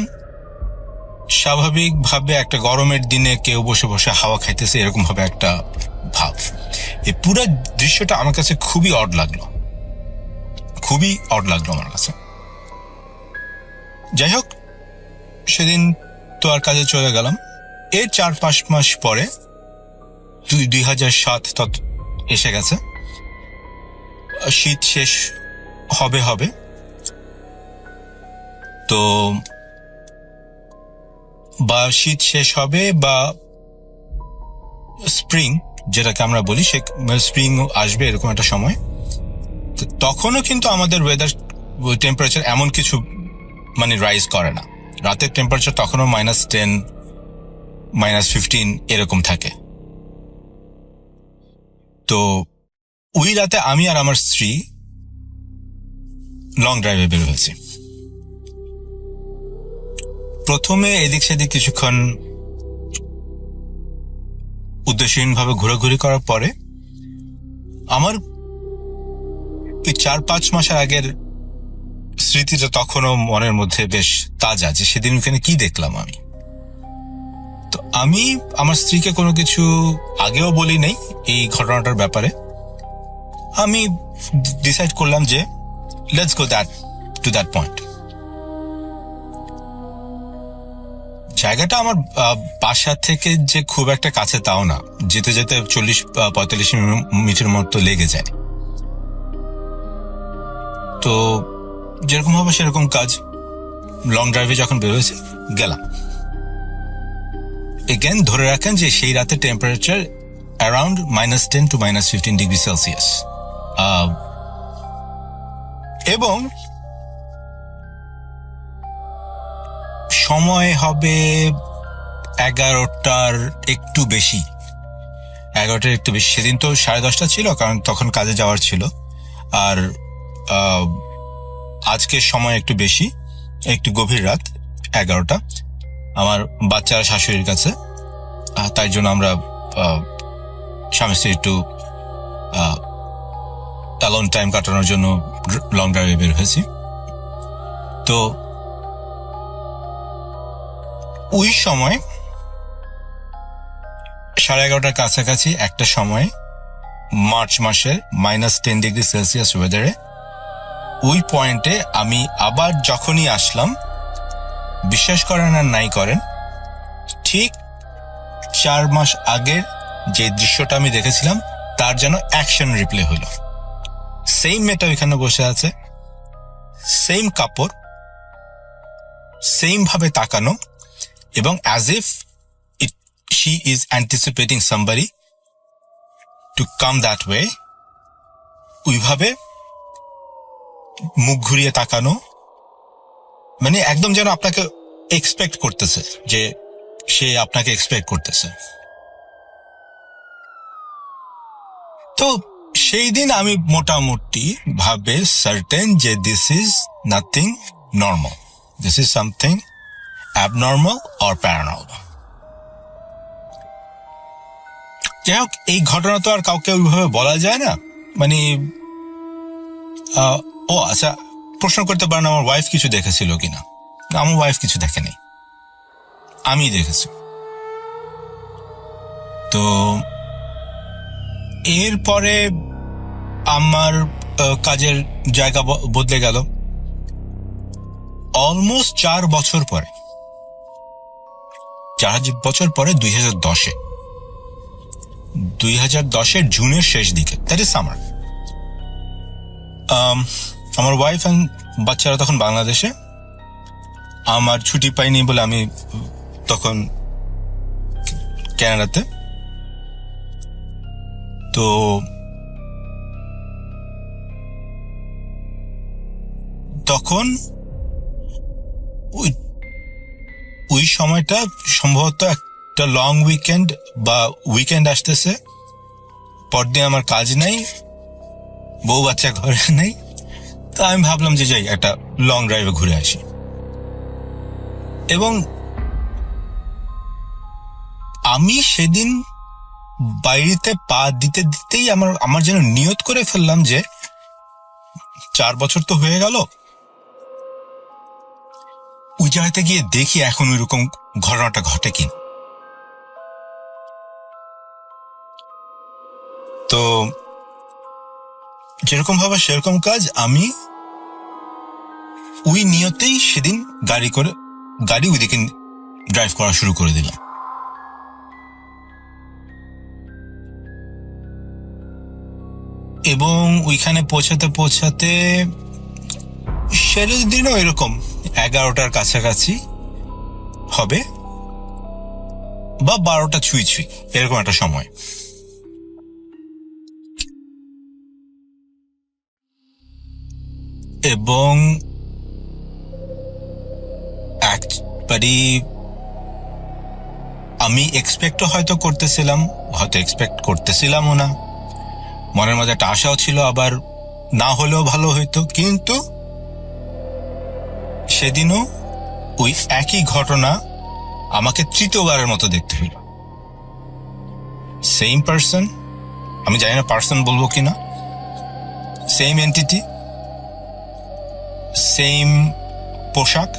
স্বাভাবিকভাবে একটা গরমের দিনে কেউ বসে বসে হাওয়া খাইতেছে, এরকম ভাবে একটা ভাব। এই পুরো দৃশ্যটা আমার কাছে খুবই অড লাগলো আমার কাছে। যাই হোক, সেদিন তো আর কাজে চলে গেলাম। এর 4-5 মাস পরে 2007 এসে গেছে, শীত শেষ হবে। তো বা শীত শেষ হবে বা স্প্রিং যেটাকে আমরা বলি, সে স্প্রিং আসবে, এরকম একটা সময়। তখনও কিন্তু আমাদের ওয়েদার টেম্পারেচার এমন কিছু রাইজ করে না। রাতের টেম্পারেচার তখনও -10, -15 এরকম থাকে। তো ওই রাতে আমি আর আমার স্ত্রী লং ড্রাইভে বের হয়েছি। প্রথমে এদিক সেদিক কিছুক্ষণ উদ্দেশ্যহীনভাবে ঘোরাঘুরি করার পরে আমার ওই 4-5 মাসের আগের স্মৃতিটা তখনও মনের মধ্যে বেশ তাজা, যে সেদিন ওখানে কি দেখলাম আমি। তো আমি আমার স্ত্রীকে কোনো কিছু আগেও বলি নাই এই ঘটনাটার ব্যাপারে। আমি ডিসাইড করলাম যে let's go to that point. জায়গাটা আমার বাসা থেকে যে খুব একটা কাছে তাও না, যেতে যেতে 40-45 মিনিটের মতো লেগে যায়। তো যেরকম হবে সেরকম কাজ। লং ড্রাইভে যখন বেরোয়েছি গেলাম, এগেন ধরে রাখেন যে সেই রাতে temperature around -10 to -15 degree Celsius, এবং সময় হবে 11টার একটু বেশি। সেদিন তো 10:30 ছিল, কারণ তখন কাজে যাওয়ার ছিল। আর আজকের সময় একটু বেশি, একটু গভীর রাত, 11টা। আমার বাচ্চারা শাশুড়ির কাছে, তাই জন্য আমরা স্বামী স্ত্রী একটু অ্যালোন টাইম কাটানোর জন্য লং ড্রাইভে বের হয়েছি। তো ওই সময় 11:30টার কাছাকাছি একটা সময়, মার্চ মাসের -10 ডিগ্রি সেলসিয়াস ওয়েদারে, ওই পয়েন্টে আমি আবার যখনই আসলাম, বিশ্বাস করেন আর নাই করেন, ঠিক 4 মাস আগের যে দৃশ্যটা আমি দেখেছিলাম তার যেন অ্যাকশন রিপ্লে হলো। সেম মেয়েটা ওইখানে বসে আছে, সেম কাপড়, সেম ভাবে তাকানো, এবং as if she is anticipating somebody to come that way, ওইভাবে মুখ ঘুরিয়ে তাকানো, মানে একদম যেন আপনাকে এক্সপেক্ট করতেছে, যে সে আপনাকে এক্সপেক্ট করতেছে। তো সেই দিন আমি মোটামুটি ভাবে সার্টেন যে this is nothing normal, this is something abnormal or paranormal. যাই হোক, এই ঘটনা তো আর কাউকে ওইভাবে বলা যায় না, মানে ও আচ্ছা, প্রশ্ন করতে পারেন আমার ওয়াইফ কিছু দেখেছিল কিনা। আমার ওয়াইফ কিছু দেখেনি, আমি দেখেছি। তো এরপরে আমার কাজের জায়গা বদলে গেল। অলমোস্ট 4 বছর পরে, 4 বছর পরে 2010-এর জুনের শেষ দিকে, দ্যাট ইজ সামার, আমার ওয়াইফ এন্ড বাচ্চারা তখন বাংলাদেশে। আমার ছুটি পাইনি বলে আমি তখন কানাডাতে। তো তখন ওই সময়টা সম্ভবত একটা লং উইকেন্ড বা উইকেন্ড আসতেছে, পরদিন আমার কাজ নাই, বউ বাচ্চা ঘরে নেই। তো আমি ভাবলাম যে যাই একটা লং ড্রাইভে ঘুরে আসি। এবং আমি সেদিন বাইরেতে পা দিতে দিতেই আমার যেন নিয়ত করে ফেললাম যে 4 বছর তো হয়ে গেল, ওই জায়গাতে গিয়ে দেখি এখন ওই রকম ঘটনাটা ঘটে কি। তো যেরকম ভাবে সেরকম কাজ, আমি ওই নিয়তেই সেদিন গাড়ি ওইদিকে ড্রাইভ করা শুরু করে দিলাম। এবং ওইখানে পৌঁছাতে সেদিন দিনও এরকম 11টার কাছাকাছি হবে, বা 12টা ছুঁই এরকম একটা সময়। এবং একবারই আমি এক্সপেক্টও হয়তো করতেছিলাম, হয়তো এক্সপেক্ট করতেছিলামও না, মনের মধ্যে একটা আশাও ছিল, আবার না হলেও ভালো হইতো। কিন্তু সেদিনও ওই একই ঘটনা আমাকে তৃতীয়বারের মতো দেখতে হইল। সেম পার্সন, আমি জানি না পার্সন বলবো কিনা, সেম এন্টিটি, সেম পোশাক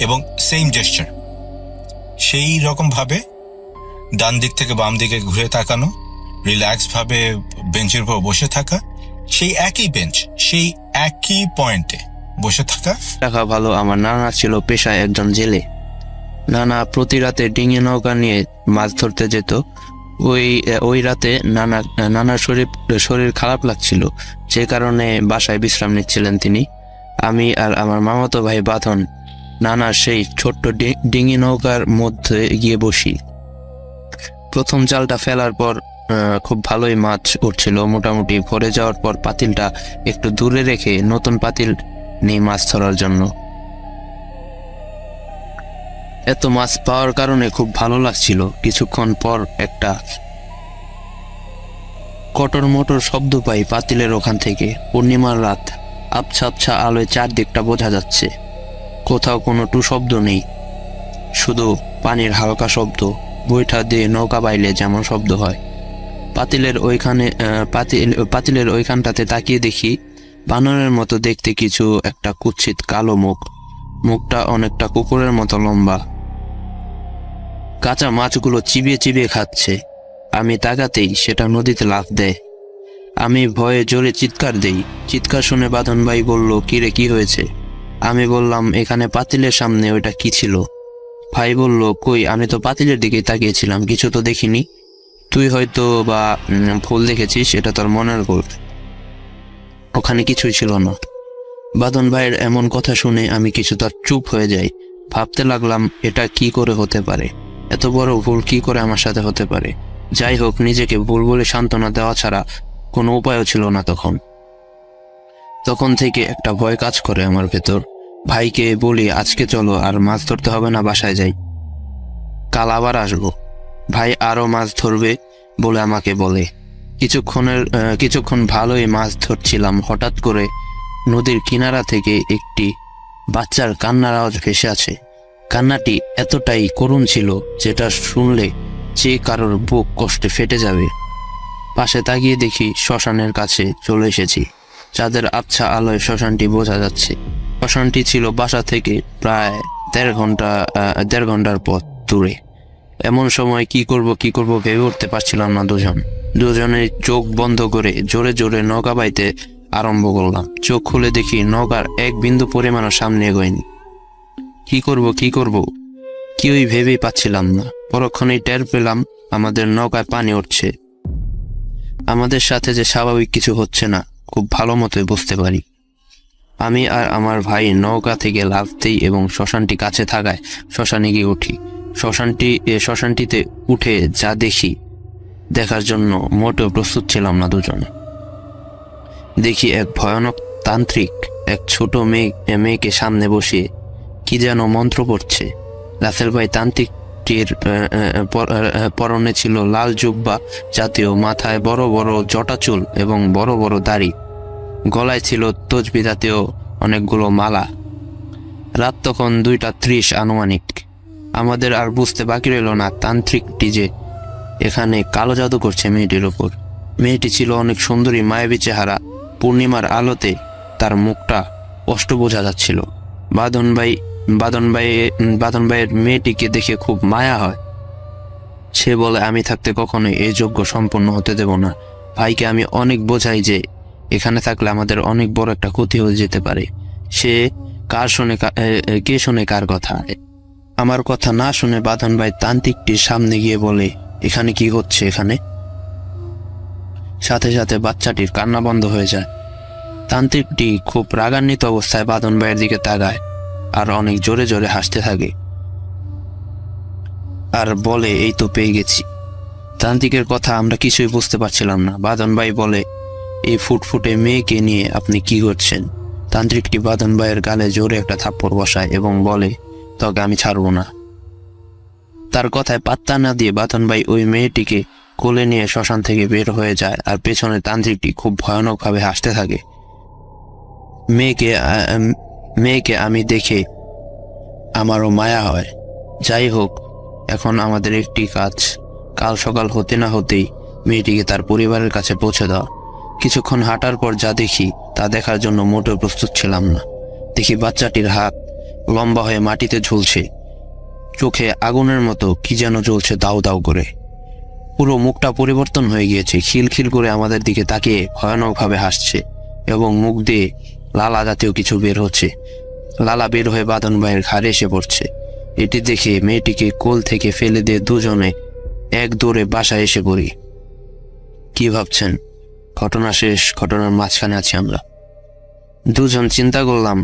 এবং সেম জেস্চার। সেই রকম ভাবে ডান দিক থেকে বাম দিকে ঘুরে তাকানো, রিল্যাক্স ভাবে বেঞ্চের উপর বসে থাকা, সেই একই বেঞ্চ, সেই একই পয়েন্টে বসে থাকা। দেখা ভালো, আমার নানা ছিল পেশায় একজন জেলে। নানা প্রতি রাতে ডিঙি নৌকা নিয়ে মাছ ধরতে যেত। ওই রাতে নানার শরীর খারাপ লাগছিল, যে কারণে বাসায় বিশ্রাম নিচ্ছিলেন তিনি। আমি আর আমার মামাতো ভাই বাঁধন নানার সেই ছোট্ট ডিঙি নৌকার মধ্যে গিয়ে বসি। প্রথম জালটা ফেলার পর খুব ভালোই মাছ উঠছিল। মোটামুটি ভরে যাওয়ার পর পাতিলটা একটু দূরে রেখে নতুন পাতিল নিয়ে মাছ ধরার জন্য। এত মাছ পাওয়ার কারণে খুব ভালো লাগছিল। কিছুক্ষণ পর একটা কটর মটর শব্দ পাই পাতিলের ওখান থেকে। পূর্ণিমার রাত, আবছা আবছা আলোয় চারদিকটা বোঝা যাচ্ছে। কোথাও কোনো টু শব্দ নেই, শুধু পানির হালকা শব্দ, বৈঠা দিয়ে নৌকা বাইলে যেমন শব্দ হয়। পাতিলের ওইখানটাতে তাকিয়ে দেখি বানরের মতো দেখতে কিছু একটা কুৎসিত কালো মুখ। মুখটা অনেকটা কুকুরের মতো লম্বা। কাঁচা মাছগুলো চিবিয়ে চিবিয়ে খাচ্ছে। আমি তাকাতেই সেটা নদীতে লাফ দেয়। আমি ভয়ে জোরে চিৎকার দেই। চিৎকার শুনে বাঁধন ভাই বলল, কিরে কি হয়েছে? আমি বললাম, এখানে পাতিলের সামনে ওইটা কি ছিল? ভাই বলল, কই, আমি তো পাতিলের দিকেই তাকিয়েছিলাম, কিছু তো দেখিনি। তুই হয়তো বা ভুল দেখেছিস, এটা তোর মনের ভুল, ওখানে কিছুই ছিল না। বাঁধন ভাইয়ের এমন কথা শুনে আমি কিছুটা চুপ হয়ে যাই। ভাবতে লাগলাম, এটা কি করে হতে পারে? এত বড় ভুল কি করে আমার সাথে হতে পারে? যাই হোক, নিজেকে ভুল বলে সান্ত্বনা দেওয়া ছাড়া কোনো উপায়ও ছিল না তখন থেকে একটা ভয় কাজ করে আমার ভেতর। ভাইকে বলি, আজকে চলো, আর মাছ ধরতে হবে না, বাসায় যাই, কাল আবার আসবো। ভাই আরো মাছ ধরবে বলে আমাকে বলে। কিছুক্ষণ ভালোই মাছ ধরছিলাম। হঠাৎ করে নদীর কিনারা থেকে একটি বাচ্চার কান্নার আওয়াজ ভেসে আছে। কান্নাটি এতটাই করুণ ছিল যেটা শুনলে যে কারোর বুক কষ্টে ফেটে যাবে। পাশে তাকিয়ে দেখি শ্মশানের কাছে চলে এসেছি। চাঁদের আবছা আলোয় শ্মশানটি বোঝা যাচ্ছে। শ্মশানটি ছিল বাসা থেকে প্রায় দেড় ঘন্টার পথ দূরে। এমন সময় কি করব ভেবে উঠতে পারছিলাম না। দুজনে চোখ বন্ধ করে জোরে জোরে নৌকা বাইতে আরম্ভ করলাম। চোখ খুলে দেখি নৌকার এক বিন্দু পরিমাণও সামনে এগোয়নি। কি করব কেউই ভেবেই পাচ্ছিলাম না। পরক্ষণেই টের পেলাম আমাদের নৌকায় পানি উঠছে। আমাদের সাথে যে স্বাভাবিক কিছু হচ্ছে না খুব ভালো মতোই বুঝতে পারি। আমি আর আমার ভাই নৌকা থেকে লাফতেই এবং শ্মশানটি কাছে থাকায় শ্মশানে গিয়ে উঠি। শ্মশানটিতে উঠে যা দেখি, দেখার জন্য মোটেও প্রস্তুত ছিলাম না দুজনে। দেখি এক ভয়ানক তান্ত্রিক এক ছোট মেয়েকে সামনে বসিয়ে কি যেন মন্ত্র পড়ছে। রাসেল ভাই তান্ত্রিকটির পরনে ছিল লাল জুব্বা জাতীয়, মাথায় বড় বড় জটা চুল এবং বড় বড় দাড়ি, গলায় ছিল তসবি জাতীয় অনেকগুলো মালা। রাত তখন 2:30 আনুমানিক। আমাদের আর বুঝতে বাকি রইল না তান্ত্রিকটি যে এখানে কালো জাদু করছে মেয়েটির ওপর। মেয়েটি ছিল অনেক সুন্দরী, মায়াবী চেহারা। পূর্ণিমার আলোতে তার মুখটা স্পষ্ট বোঝা যাচ্ছিল। বাঁধন ভাইয়ের মেয়েটিকে দেখে খুব মায়া হয়। সে বলে, আমি থাকতে কখনোই এই যজ্ঞ সম্পন্ন হতে দেব না। ভাইকে আমি অনেক বোঝাই যে এখানে থাকলে আমাদের অনেক বড় একটা ক্ষতি হয়ে যেতে পারে। কে শোনে কার কথা? আমার কথা না শুনে বাঁধন ভাই তান্ত্রিকটির সামনে গিয়ে বলে, এখানে কি হচ্ছে এখানে? সাথে সাথে বাচ্চাটির কান্না বন্ধ হয়ে যায়। তান্ত্রিকটি খুব রাগান্বিত অবস্থায় বাঁধন ভাইয়ের দিকে তাকায় আর অনেক জোরে জোরে হাসতে থাকে আর বলে, এই তো পেয়ে গেছি। তান্ত্রিকের কথা আমরা কিছুই বুঝতে পারছিলাম না। বাঁধন ভাই বলে, এই ফুটফুটে মেয়েকে নিয়ে আপনি কি করছেন? তান্ত্রিকটি বাঁধন ভাইয়ের গালে জোরে একটা থাপ্পড় বসায় এবং বলে, তোকে আমি ছাড়বো না। তার কথায় পাত্তা না দিয়ে বাঁধন ভাই ওই মেয়েটিকে কোলে নিয়ে শ্মশান থেকে বের হয়ে যায় আর পেছনে তান্ত্রিকটি খুব ভয়ানকভাবে হাসতে থাকে। মেয়েকে আমি দেখে আমারও মায়া হয়। যাই হোক, এখন আমাদের একটি কাজ, কাল সকাল হতে না হতেই মেয়েটিকে তার পরিবারের কাছে পৌঁছে দেওয়া। কিছুক্ষণ হাঁটার পর যা দেখি তা দেখার জন্য মোটেও প্রস্তুত ছিলাম না। দেখি বাচ্চাটির হাত লম্বা হয়ে মাটিতে ঝুলছে, চোখে আগুনের মতো কি যেন জ্বলছে দাউ দাউ করে। পুরো মুখটা পরিবর্তন হয়ে গিয়েছে, খিলখিল করে আমাদের দিকে তাকিয়ে ভয়ানকভাবে হাসছে এবং মুখ দিয়ে লালা জাতীয় কিছু বের হচ্ছে। লালা বের হয়ে বাঁধন ভাইয়ের ঘাড়ে এসে পড়ছে। এটি দেখে মেয়েটিকে কোল থেকে ফেলে দিয়ে দুজনে এক দৌড়ে বাসায় এসে পড়ি। কি ভাবছেন? ঘটনা শেষ, ঘটনার মাঝখানে আছি আমরা। দুজন চিন্তা করলাম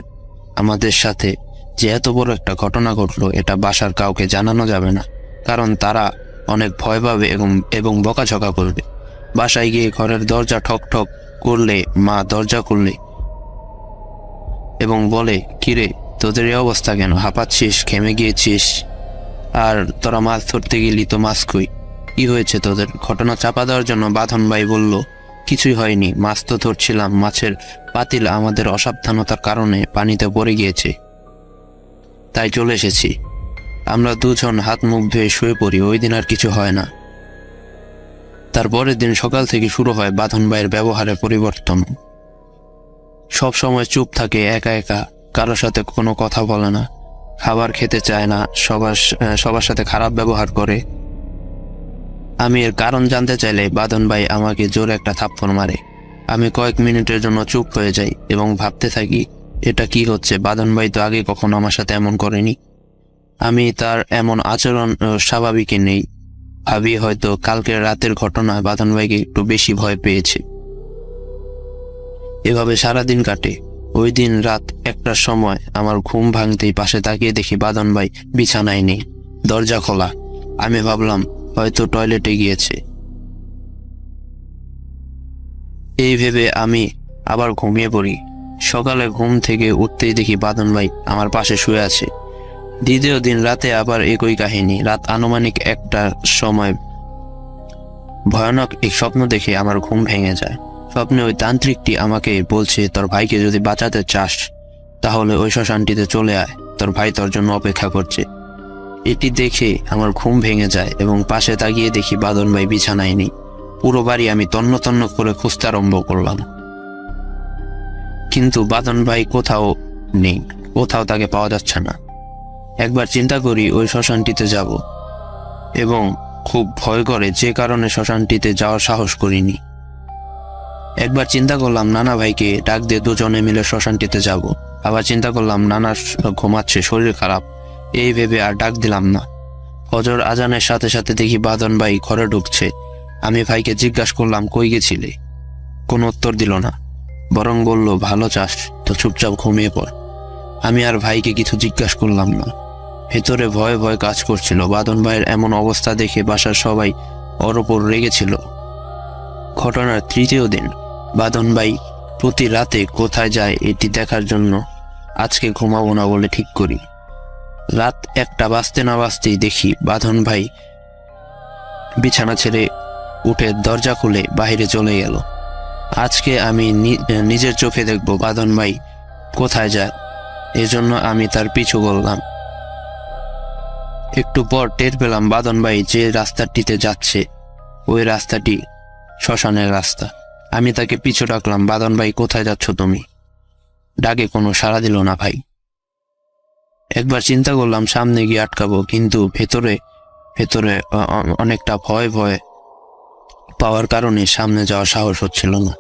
আমাদের সাথে যে এত বড় একটা ঘটনা ঘটলো, এটা বাসার কাউকে জানানো যাবে না, কারণ তারা অনেক ভয় পাবে এবং বকাঝকা করবে। বাসায় গিয়ে ঘরের দরজা ঠক ঠক করলে মা দরজা খুললে এবং বলে, কিরে তোদের এই অবস্থা কেন, হাঁপাচ্ছিস, ঘেমে গিয়েছিস, আর তোরা মাছ ধরতে গেলি তো মাছ কই, কি হয়েছে তোদের? ঘটনা চাপা দেওয়ার জন্য বাঁধন ভাই বলল, কিছুই হয়নি, মাছ তো ধরছিলাম, মাছের পাতিল আমাদের অসাবধানতার কারণে পানিতে পড়ে গিয়েছে, তাই চলে এসেছি। আমরা দুজন হাত মুখ ধুয়ে শুয়ে পড়ি। ওই দিন আর কিছু হয় না। তারপরের দিন সকাল থেকে শুরু হয় বাঁধন ভাইয়ের ব্যবহারের পরিবর্তন। সব সময় চুপ থাকে, একা একা, কারোর সাথে কোনো কথা বলে না, খাবার খেতে চায় না, সবার সাথে খারাপ ব্যবহার করে। আমি এর কারণ জানতে চাইলে বাঁধন ভাই আমাকে জোরে একটা থাপ্পড় মারে। আমি কয়েক মিনিটের জন্য চুপ হয়ে যাই এবং ভাবতে থাকি, এটা কি হচ্ছে? বাঁধন ভাই তো আগে কখনো আমার সাথে এমন করেনি। আমি তার এমন আচরণ স্বাভাবিক নেই। ভাবি হয়তো কালকের রাতের ঘটনায় বাঁধন ভাইকে একটু বেশি ভয় পেয়েছে। এভাবে সারাদিন কাটে। ওই দিন রাত 1টার সময় আমার ঘুম ভাঙতেই পাশে তাকিয়ে দেখি বাঁধন ভাই বিছানায় নেই, দরজা খোলা। আমি ভাবলাম হয়তো টয়লেটে গিয়েছে। এই ভেবে আমি আবার ঘুমিয়ে পড়ি। সকালে ঘুম থেকে উঠতেই দেখি বাঁধন ভাই আমার পাশে শুয়ে আছে। দ্বিতীয় দিন রাতে আবার একই কাহিনী। রাত আনুমানিক 1টার সময় ভয়ানক এক স্বপ্ন দেখে আমার ঘুম ভেঙে যায়। স্বপ্নে ওই তান্ত্রিকটি আমাকে বলছে, তোর ভাইকে যদি বাঁচাতে চাস তাহলে ওই শ্মশানটিতে চলে আয়, তোর ভাই তোর জন্য অপেক্ষা করছে। এটি দেখে আমার ঘুম ভেঙে যায় এবং পাশে তাকিয়ে দেখি বাঁধন ভাই বিছানায় নেই। পুরো বাড়ি আমি তন্ন তন্ন করে খুঁজতে আরম্ভ করলাম, কিন্তু বাঁধন ভাই কোথাও নেই, কোথাও তাকে পাওয়া যাচ্ছে না। একবার চিন্তা করি ওই শ্মশানটিতে যাব, এবং খুব ভয় করে, যে কারণে শ্মশানটিতে যাওয়ার সাহস করিনি। একবার চিন্তা করলাম নানা ভাইকে ডাক দিয়ে দুজনে মিলে শ্মশানটিতে যাব। আবার চিন্তা করলাম নানা ঘুমাচ্ছে, শরীর খারাপ, এই ভেবে আর ডাক দিলাম না। ফজর আজানের সাথে সাথে দেখি বাঁধন ভাই ঘরে ঢুকছে। আমি ভাইকে জিজ্ঞাসা করলাম, কই গেছিলে? কোনো উত্তর দিল না, বরং বলল, ভালো চাস তো চুপচাপ ঘুমিয়ে পড়। আমি আর ভাইকে কিছু জিজ্ঞাসা করলাম না। ভেতরে ভয় ভয় কাজ করছিল। বাঁধন ভাইয়ের এমন অবস্থা দেখে বাসার সবাই ওর ওপর রেগেছিল। ঘটনার তৃতীয় দিন বাঁধন ভাই প্রতি রাতে কোথায় যায় এটি দেখার জন্য আজকে ঘুমাবো না বলে ঠিক করি। রাত 1টা বাজতে না বাজতেই দেখি বাঁধন ভাই বিছানা ছেড়ে উঠে দরজা খুলে বাইরে চলে গেল। আজকে আমি নিজের চোখে দেখব বাঁধন ভাই কোথায় যায়, এজন্য আমি তার পিছু করলাম। একটু পর টের পেলাম বাঁধন ভাই যে রাস্তাটিতে যাচ্ছে ওই রাস্তাটি শ্মশানের রাস্তা। আমি তাকে পিছু ডাকলাম, বাঁধন ভাই কোথায় যাচ্ছ তুমি? ডাকে কোনো সাড়া দিল না ভাই। একবার চিন্তা করলাম সামনে গিয়ে আটকাবো, কিন্তু ভেতরে অনেকটা ভয় ভয় পাওয়ার কারণে সামনে যাওয়ার সাহস হচ্ছিল না।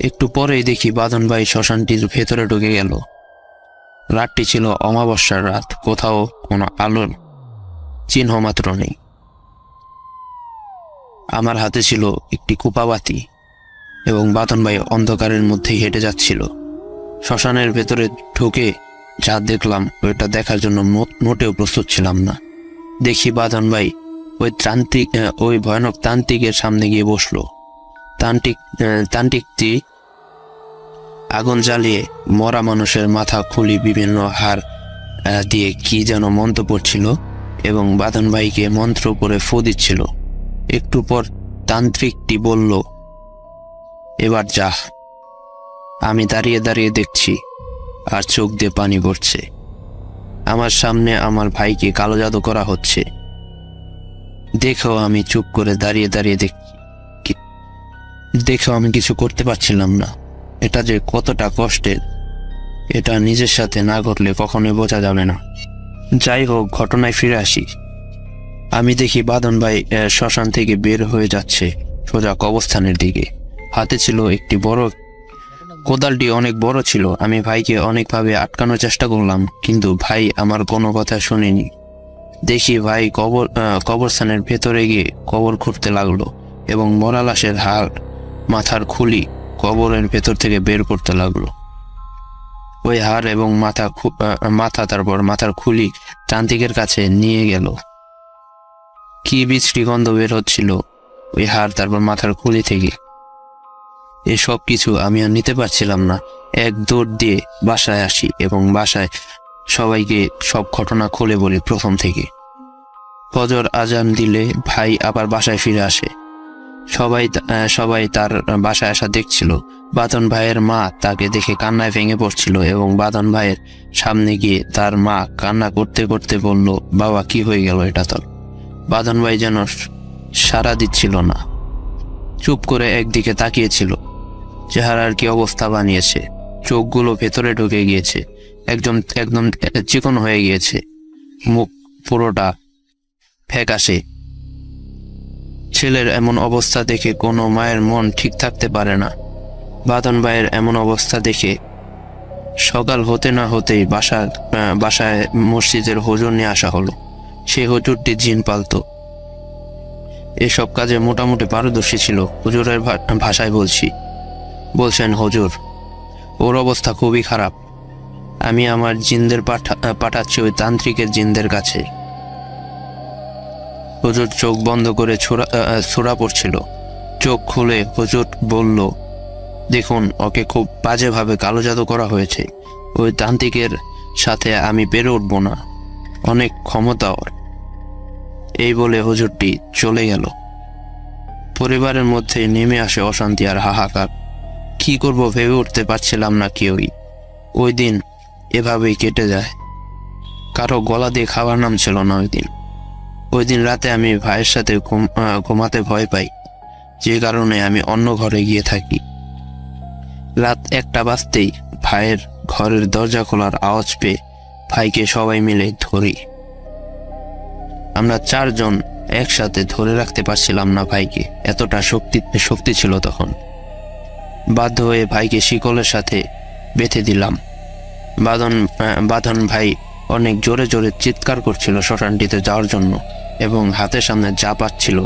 একটু পরেই দেখি বাঁধন ভাই শ্মশানটির ভেতরে ঢুকে গেল। রাতটি ছিল অমাবস্যার রাত, কোথাও কোনো আলোর চিহ্ন মাত্র নেই। আমার হাতে ছিল একটি কুপাবাতি এবং বাঁধন ভাই অন্ধকারের মধ্যেই হেঁটে যাচ্ছিল। শ্মশানের ভেতরে ঢুকে যা দেখলাম ওইটা দেখার জন্য মোটেও প্রস্তুত ছিলাম না। দেখি বাঁধন ভাই ওই ভয়ানক তান্ত্রিকের সামনে গিয়ে বসলো। তান্ত্রিকটি আগুন জ্বালিয়ে মরা মানুষের মাথা খুলি বিভিন্ন হাড় দিয়ে কি যেন মন্ত্র পড়ছিল এবং বাঁধন ভাইকে মন্ত্র পড়ে ফু দিচ্ছিল। একটু পর তান্ত্রিকটি বলল, এবার যা। আমি দাঁড়িয়ে দাঁড়িয়ে দেখছি আর চোখ দিয়ে পানি পড়ছে। আমার সামনে আমার ভাইকে কালো জাদু করা হচ্ছে। দেখো আমি চুপ করে দাঁড়িয়ে দাঁড়িয়ে দেখো আমি কিছু করতে পারছিলাম না। এটা যে কতটা কষ্টের, এটা নিজের সাথে না ঘটলে কখনোই বোঝা যাবে না। যাই হোক, ঘটনায় ফিরে আসি। আমি দেখি বাঁধন ভাই শ্মশান থেকে বের হয়ে যাচ্ছে সোজা কবরস্থানের দিকে। হাতে ছিল একটি বড় কোদালটি, অনেক বড় ছিল। আমি ভাইকে অনেকভাবে আটকানোর চেষ্টা করলাম, কিন্তু ভাই আমার কোনো কথা শুনেনি। দেখি ভাই কবরস্থানের ভেতরে গিয়ে কবর খুঁড়তে লাগলো এবং মরা লাশের হাড়, মাথার খুলি কবরের ভেতর থেকে বের করতে লাগলো। ওই হাড় এবং মাথা তারপর মাথার খুলি তান্ত্রিকের কাছে নিয়ে গেল। কি বিশ্রী গন্ধ বের হচ্ছিল ওই হাড় তারপর মাথার খুলি থেকে। এসব কিছু আমি আর নিতে পারছিলাম না। এক দৌড় দিয়ে বাসায় আসি এবং বাসায় সবাইকে সব ঘটনা খুলে বলি প্রথম থেকে। ফজর আজান দিলে ভাই আবার বাসায় ফিরে আসে। সবাই তার বাসায় আসা দেখছিল। বাঁধন ভাইয়ের মা তাকে দেখে কান্নায় ভেঙে পড়ছিল এবং বাঁধন ভাইয়ের সামনে গিয়ে তার মা কান্না করতে করতে বলল, বাবা কি হয়ে গেল এটা তোর? বাঁধন ভাই যেন সাড়া দিচ্ছিল না, চুপ করে একদিকে তাকিয়েছিল। চেহারার কি অবস্থা বানিয়েছে, চোখগুলো ভেতরে ঢুকে গিয়েছে, একদম চিকন হয়ে গিয়েছে, মুখ পুরোটা ফ্যাকাশে। ছেলের এমন অবস্থা দেখে কোনো মায়ের মন ঠিক থাকতে পারে না। বাঁধন ভাইয়ের এমন অবস্থা দেখে সকাল হতে না হতেই বাসায় মসজিদের হুজুর নিয়ে আসা হলো। সে হুজুরটি জিন পালতো, এসব কাজে মোটামুটি পারদর্শী ছিল। হুজুরের ভাষায় বলছেন, হুজুর ওর অবস্থা খুবই খারাপ, আমি আমার জিনদের পাঠাচ্ছি ওই তান্ত্রিকের জিনদের কাছে। হুজুর চোখ বন্ধ করে ছোড়া পড়ছিল। চোখ খুলে হুজুর বলল, দেখুন ওকে খুব বাজেভাবে কালো জাদু করা হয়েছে। ওই তান্ত্রিকের সাথে আমি পেরে উঠব না, অনেক ক্ষমতা ওর। এই বলে হুজুরটি চলে গেল। পরিবারের মধ্যে নেমে আসে অশান্তি আর হাহাকার। কি করব ভেবে উঠতে পারছিলাম না কেউই। ওই দিন এভাবেই কেটে যায়। কারো গলা দিয়ে খাবার নাম ছিল না ওই দিন রাতে আমি ভাইয়ের সাথে ঘুমাতে ভয় পাই, যে কারণে আমি অন্য ঘরে গিয়ে থাকি। রাত 1টা বাজতেই ভাইয়ের ঘরের দরজা খোলার আওয়াজ পেয়ে ভাইকে সবাই মিলে ধরি। আমরা 4 জন একসাথে ধরে রাখতে পারছিলাম না ভাইকে, এতটা শক্তি ছিল তখন। বাধ্য হয়ে ভাইকে শিকলের সাথে বেঁধে দিলাম। বাঁধন ভাই অনেক জোরে জোরে চিৎকার করছিল শ্মশানটিতে যাওয়ার জন্য এবং হাতের সামনে যা পাচ্ছিল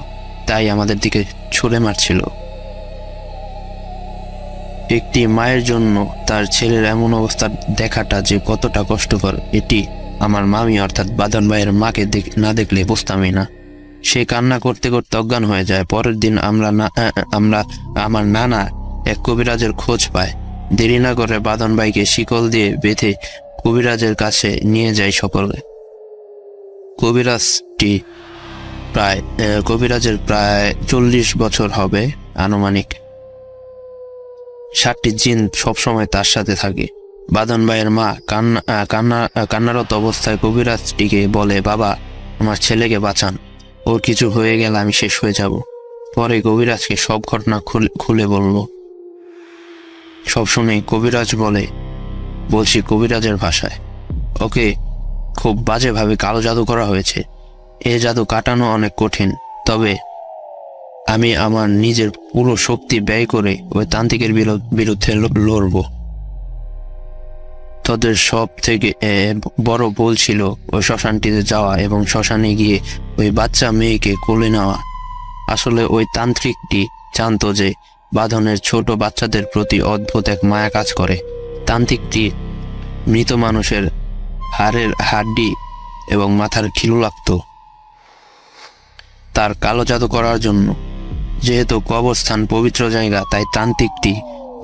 তাই আমাদের দিকে ছুঁড়ে মারছিল। একটি মায়ের জন্য তার ছেলের এমন অবস্থা দেখাটা যে কতটা কষ্টকর, এটি আমার মামি অর্থাৎ বাঁধন ভাইয়ের মাকে না দেখলে বুঝতামই না। সে কান্না করতে করতে অজ্ঞান হয়ে যায়। পরের দিন আমার নানা এক কবিরাজের খোঁজ পায়। দেরি না করে বাঁধন ভাইকে শিকল দিয়ে বেঁধে কবিরাজের কাছে নিয়ে যায় সকলে। কবিরাজের প্রায় 40 বছর হবে আনুমানিক। 7টি জিন সবসময় তার সাথে থাকে। বাঁধন ভাইয়ের মা কান্নারত অবস্থায় কবিরাজটিকে বলে, বাবা আমার ছেলেকে বাঁচান, ওর কিছু হয়ে গেলে আমি শেষ হয়ে যাব। পরে কবিরাজকে সব ঘটনা খুলে বলল। সব শুনে কবিরাজ বলছি কবিরাজের ভাষায়, ওকে খুব বাজেভাবে কালো জাদু করা হয়েছে। এ জাদু কাটানো অনেক কঠিন, তবে আমি আমার নিজের পুরো শক্তি ব্যয় করে ওই তান্ত্রিকের বিরুদ্ধে লড়ব। তোদের সব থেকে বড় ভুল ছিল ওই শ্মশানটিতে যাওয়া এবং শ্মশানে গিয়ে ওই বাচ্চা মেয়েকে কোলে নেওয়া। আসলে ওই তান্ত্রিকটি জানতো যে বাঁধনের ছোট বাচ্চাদের প্রতি অদ্ভুত এক মায়া কাজ করে। তান্ত্রিকটি মৃত মানুষের হাড্ডি এবং মাথার খিলু লাগত তার কালো জাদু করার জন্য। যেহেতু কবরস্থান পবিত্র জায়গা, তাই তান্ত্রিকটি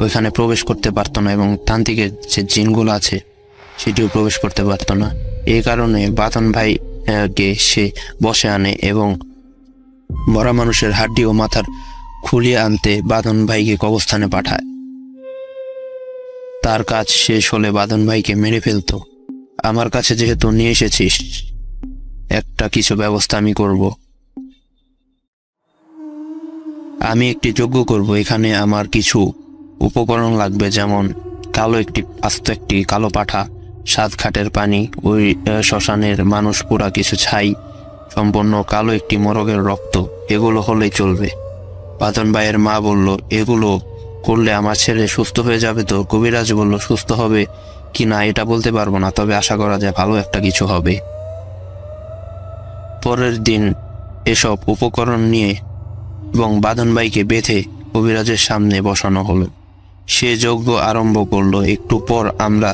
ওইখানে প্রবেশ করতে পারত না এবং তান্ত্রিকের যে জিনগুলো আছে সেটিও প্রবেশ করতে পারত না। এই কারণে বাঁধন ভাইকে সে বসে আনে এবং মরা মানুষের হাড্ডি ও মাথার খুলিয়ে আনতে বাঁধন ভাইকে কবরস্থানে পাঠায়। তার কাজ শেষ হলে বাঁধন ভাইকে মেরে ফেলতো। আমার কাছে যেহেতু নিয়ে এসেছিস, একটা কিছু ব্যবস্থা আমি করব। আমি একটি যজ্ঞ করব। এখানে আমার কিছু উপকরণ লাগবে, যেমন আস্ত একটি কালো পাঠা, 7 ঘাটের পানি, ওই শ্মশানের মানুষ পোড়া কিছু ছাই, সম্পূর্ণ কালো একটি মোরগের রক্ত, এগুলো হলেই চলবে। বাঁধন ভাইয়ের মা বলল, এগুলো করলে আমার ছেলে সুস্থ হয়ে যাবে তো? কবিরাজ বলল, সুস্থ হবে কি না এটা বলতে পারবো না, তবে আশা করা যায় ভালো একটা কিছু হবে। পরের দিন এসব উপকরণ নিয়ে এবং বাঁধন ভাইকে বেঁধে কবিরাজের সামনে বসানো হলো। সে যজ্ঞ আরম্ভ করলো। একটু পর আমরা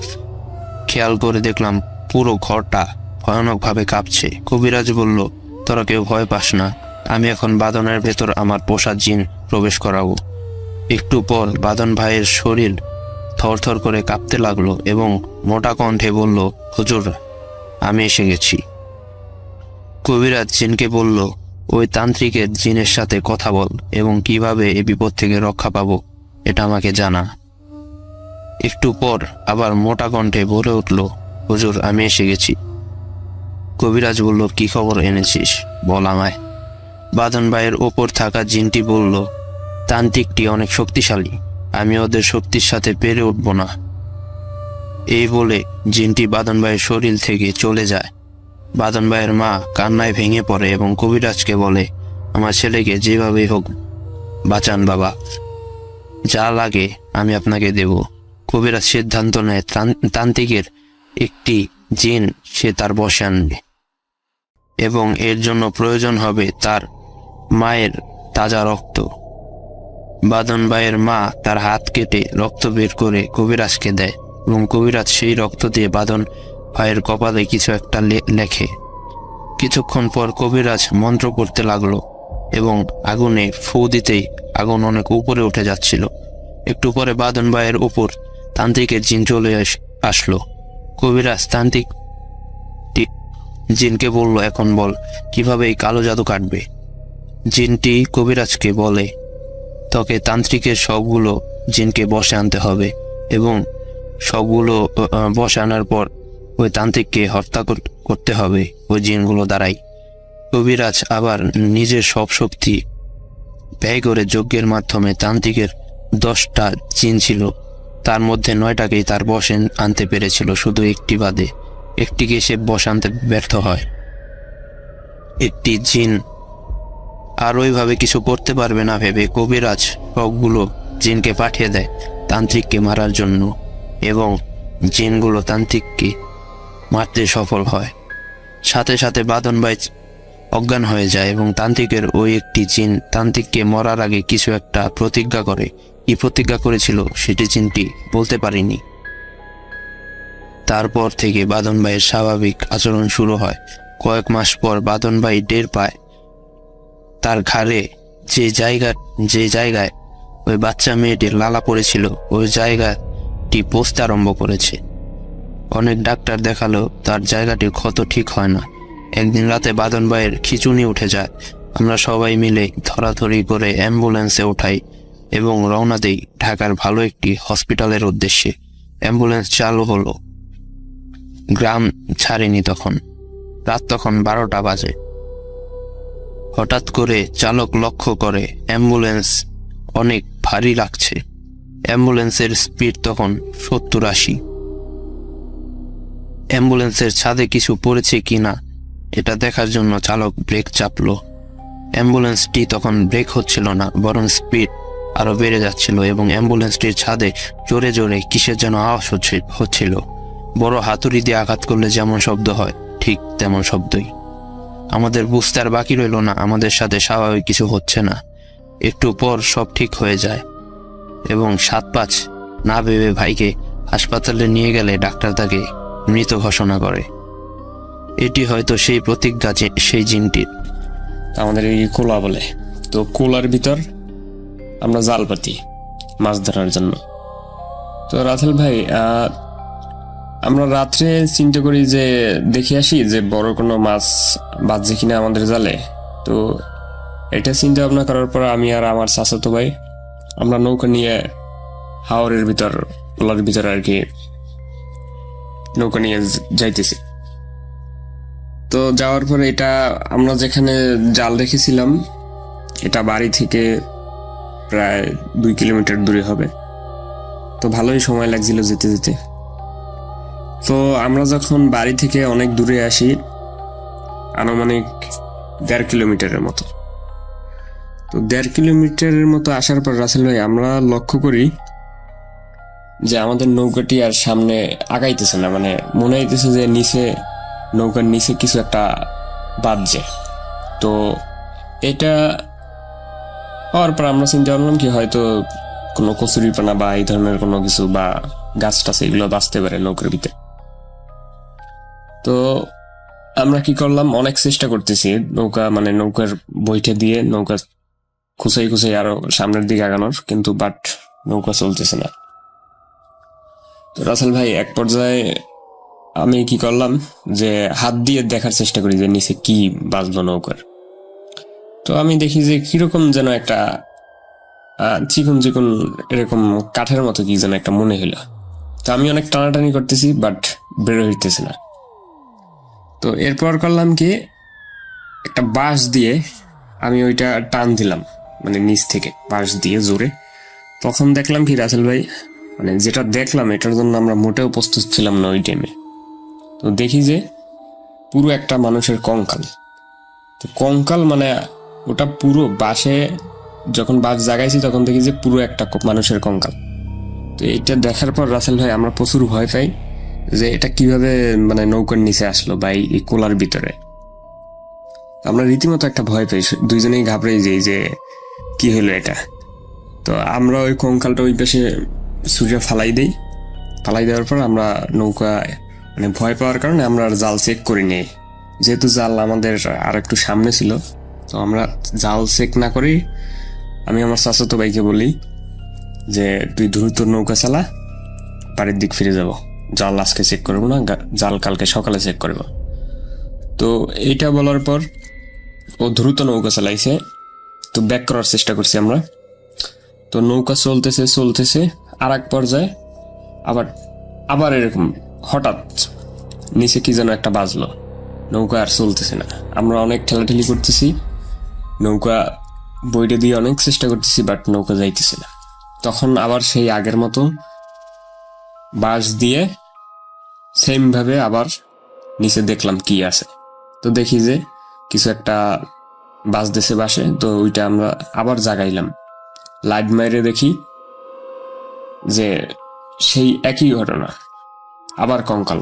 খেয়াল করে দেখলাম পুরো ঘরটা ভয়ানকভাবে কাঁপছে। কবিরাজ বলল, তোরা কেউ ভয় পাস না, আমি এখন বাঁধনের ভেতর আমার পোষা জিন প্রবেশ করাবো। একটু পর বাঁধন ভাইয়ের শরীর থরথর করে কাঁপতে লাগলো এবং মোটা কণ্ঠে বলল, হুজুর, আমি এসে গেছি। কবিরাজ জিনকে বলল, ওই তান্ত্রিকের জিনের সাথে কথা বল এবং কিভাবে এ বিপদ থেকে রক্ষা পাবো এটা আমাকে জানা। একটু পর আবার মোটা কণ্ঠে বলে উঠল, হুজুর, আমি এসে গেছি। কবিরাজ বলল, কি খবর এনেছিস বল আমায়। বাঁধন ভাইয়ের ওপর থাকা জিনটি বলল, তান্ত্রিকটি অনেক শক্তিশালী, আমি ওদের শক্তির সাথে পেরে উঠব না। এই বলে জিনটি বাঁধন ভাইয়ের শরীর থেকে চলে যায়। বাঁধন ভাইয়ের মা কান্নায় ভেঙে পড়ে এবং কবিরাজকে বলে, আমার ছেলেকে যেভাবেই হোক বাঁচান বাবা, যা লাগে আমি আপনাকে দেব। কবিরাজ সিদ্ধান্ত নেয় তান্ত্রিকের একটি জিন সে তার বশে আনবে এবং এর জন্য প্রয়োজন হবে তার মায়ের তাজা রক্ত। বাঁধন ভাইয়ের মা তার হাত কেটে রক্ত বের করে কবিরাজকে দেয় এবং কবিরাজ সেই রক্ত দিয়ে বাঁধন ভাইয়ের কপালে কিছু একটা লেখে। কিছুক্ষণ পর কবিরাজ মন্ত্র পড়তে লাগলো এবং আগুনে ফু দিতেই আগুন অনেক উপরে উঠে যাচ্ছিল। একটু পরে বাঁধন ভাইয়ের উপর তান্ত্রিকের জিন চলে আসলো। কবিরাজ তান্ত্রিক জিনকে বলল, এখন বল কিভাবে এই কালো জাদু কাটবে। জিনটি কবিরাজকে বলে, তোকে তান্ত্রিকের সবগুলো জিনকে বসে আনতে হবে এবং সবগুলো বসে আনার পর ওই তান্ত্রিককে হত্যা করতে হবে ওই জিনগুলো দ্বারাই। কবিরাজ আবার নিজের সব শক্তি ব্যয় করে যজ্ঞের মাধ্যমে তান্ত্রিকের 10টা জিন ছিল, তার মধ্যে 9টাকেই তার বসে আনতে পেরেছিল, শুধু একটি বাদে। একটিকে সে বসে আনতে ব্যর্থ হয়। একটি জিন আর ওইভাবে কিছু করতে পারবে না ভেবে কবিরাজ সবগুলো জিনকে পাঠিয়ে দেয় তান্ত্রিককে মারার জন্য এবং জিনগুলো তান্ত্রিককে মারতে সফল হয়। সাথে সাথে বাঁধন ভাই অজ্ঞান হয়ে যায় এবং তান্ত্রিকের ওই একটি জিন তান্ত্রিককে মরার আগে কিছু একটা প্রতিজ্ঞা করে। কি প্রতিজ্ঞা করেছিল সেটি জিনটি বলতে পারেনি। তারপর থেকে বাঁধন ভাইয়ের স্বাভাবিক আচরণ শুরু হয়। কয়েক মাস পর বাঁধন ভাই টের পায় তার ঘাড়ে যে জায়গায় ওই বাচ্চা মেয়েটির লালা পড়েছিল ওই জায়গাটি পচতে আরম্ভ করেছে। অনেক ডাক্তার দেখালো তার জায়গাটির ক্ষত ঠিক হয় না। একদিন রাতে বাঁধন ভাইয়ের খিঁচুনি উঠে যায়। আমরা সবাই মিলে ধরাধরি করে অ্যাম্বুলেন্সে উঠাই এবং রওনা দেই ঢাকার ভালো একটি হসপিটালের উদ্দেশ্যে। অ্যাম্বুলেন্স চালু হলো, গ্রাম ছাড়েনি তখন। রাত তখন 12টা বাজে। হঠাৎ করে চালক লক্ষ্য করে অ্যাম্বুলেন্স অনেক ভারী লাগছে। অ্যাম্বুলেন্সের স্পিড তখন 70-80। অ্যাম্বুলেন্সের ছাদে কিছু পড়েছে কিনা এটা দেখার জন্য চালক ব্রেক চাপলো। অ্যাম্বুলেন্সটি তখন ব্রেক হচ্ছিল না, বরং স্পিড আরো বেড়ে যাচ্ছিল এবং অ্যাম্বুলেন্সটির ছাদে জোরে জোরে কিসের যেন আওয়াজ হচ্ছিল। বড় হাতুড়ি দিয়ে আঘাত করলে যেমন শব্দ হয় ঠিক তেমন শব্দই। আমাদের বুঝতে আর বাকি রইল না আমাদের সাথে স্বাভাবিক কিছু হচ্ছে না। একটু পর সব ঠিক হয়ে যায় এবং 7-5 না ভেবে ভাইকে হাসপাতালে নিয়ে গেলে ডাক্তার তাকে মৃত ঘোষণা করে। এটি হয়তো সেই প্রতিজ্ঞা সেই জিনটির। আমাদের এই কোলা বলে, তো কোলার ভিতর আমরা জাল পাতি মাছ ধরার জন্য। তো রাসেল ভাই, আমরা রাত্রে চিন্তা করি যে দেখে আসি যে বড় কোনো মাছ বাজছে কিনা আমাদের জালে। তো এটা চিন্তা ভাবনা করার পর আমি আর আমার চাচাতো ভাই আমরা নৌকা নিয়ে হাওরের ভিতর কোলার ভিতর আর কি নৌকা নিয়ে যাইতেছি। তো যাওয়ার পরে এটা আমরা যেখানে জাল রেখেছিলাম এটা বাড়ি থেকে প্রায় 2 কিলোমিটার দূরে হবে। তো ভালোই সময় লাগছিল যেতে যেতে। তো আমরা যখন বাড়ি থেকে অনেক দূরে আসি, আনুমানিক 1.5 কিলোমিটারের মতো, তো 1.5 কিলোমিটারের মতো আসার পর রাসেল ভাই আমরা লক্ষ্য করি যে আমাদের নৌকাটি আর সামনে আগাইতেছে না, মানে মনে হইতেছে যে নৌকার নিচে কিছু একটা বাজছে। তো এটা হওয়ার পর আমরা চিন্তা করলাম কি হয়তো কোনো কচুরিপানা বা এই ধরনের কোনো কিছু বা গাছ টাছ এগুলো বাঁচতে পারে নৌকার ভিতরে। তো আমরা কি করলাম, অনেক চেষ্টা করতেছি নৌকার বইটা দিয়ে নৌকা খুঁচাই খুঁচাই আরো সামনের দিকে আগানোর, কিন্তু বাট নৌকা চলতেছে না। তো রাসেল ভাই এক পর্যায়ে আমি কি করলাম যে হাত দিয়ে দেখার চেষ্টা করি যে নিচে কি বাজলো নৌকার। তো আমি দেখি যে কিরকম যেন একটা চিকন চিকন এরকম কাঠের মতো কি যেন একটা মনে হইলো। তো আমি অনেক টানাটানি করতেছি, বাট বের হইতেছে না। তো এরপর করলাম কি, একটা বাঁশ দিয়ে আমি ওইটা টান দিলাম, মানে নিচ থেকে বাঁশ দিয়ে জোরে। তখন দেখলাম কি রাসেল ভাই, মানে যেটা দেখলাম এটার জন্য আমরা মোটেও প্রস্তুত ছিলাম না ওই টাইমে। তো দেখি যে পুরো একটা মানুষের কঙ্কাল। তো কঙ্কাল মানে ওটা পুরো বাঁশে, যখন বাঁশ জাগাইছি তখন দেখি যে পুরো একটা মানুষের কঙ্কাল। তো এটা দেখার পর রাসেল ভাই আমরা প্রচুর ভয় পাই যে এটা কিভাবে মানে নৌকার নিচে আসলো বা এই কোলার ভিতরে। আমরা রীতিমতো একটা ভয় পাই, দুইজনেই ঘাবড়ে যাই যে কি হলো এটা। তো আমরা ওই কঙ্কালটা ওই পাশে ছুঁড়ে ফালাই দেওয়ার পর আমরা নৌকা মানে ভয় পাওয়ার কারণে আমরা আর জাল চেক করি নি, যেহেতু জাল আমাদের আর একটু সামনে ছিল। তো আমরা জাল চেক না করি, আমি আমার চাচাতো ভাইকে বলি যে তুই দ্রুত নৌকা চালা, বাড়ির দিক ফিরে যাব, জাল আজকে চেক করবো না, জাল কালকে সকালে চেক করব। তো এইটা বলার পর ও দ্রুত নৌকা চালাইছে। তো ব্যাক করার চেষ্টা করছি আমরা। তো নৌকা চলতেছে আর এক পর্যায়ে আবার এরকম হঠাৎ নিচে কি যেন একটা বাজলো, নৌকা আর চলতেছে না। আমরা অনেক ঠেলাঠেলি করতেছি, নৌকা বইটা দিয়ে অনেক চেষ্টা করতেছি, বাট নৌকা যাইতেছে না। তখন আবার সেই আগের মতো বাঁশ দিয়ে সেম ভাবে আবার নিচে দেখলাম কি আছে। তো দেখি যে কিছু একটা বাজতেছে বাঁশে। তো ওইটা আমরা আবার জাগাইলাম, লাইট মাইরে দেখি যে সেই একই ঘটনা, আবার কঙ্কাল।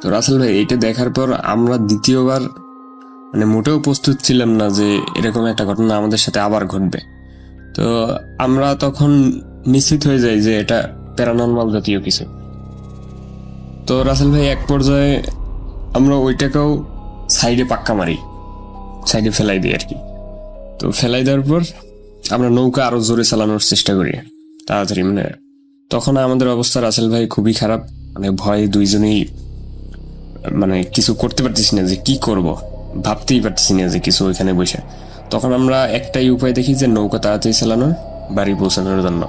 তো রাসেল ভাই এইটা দেখার পর আমরা দ্বিতীয়বার মানে মোটেও প্রস্তুত ছিলাম না যে এরকম একটা ঘটনা আমাদের সাথে আবার ঘটবে। তো আমরা তখন নিশ্চিত হয়ে যাই যে এটা প্যারানর্মাল জাতীয় কিছু। তো রাসেল ভাই এক পর্যায়ে আমরা ওইটাকেও সাইডে পাক্কা মারি, সাইডে ফেলাই দিই আর কি। তো ফেলাই দেওয়ার পর আমরা নৌকা আরো জোরে চালানোর চেষ্টা করি তাড়াতাড়ি। মানে তখন আমাদের অবস্থা রাসেল ভাই খুবই খারাপ, মানে ভয়ে দুইজনেই মানে কিছু করতে পারতেছি না যে কি করব, ভাবতেই পারতেছি না যে কিছু ওইখানে বসে। তখন আমরা একটাই উপায় দেখি যে নৌকা তাড়াতাড়ি চালানোর, বাড়ি পৌঁছানোর জন্য।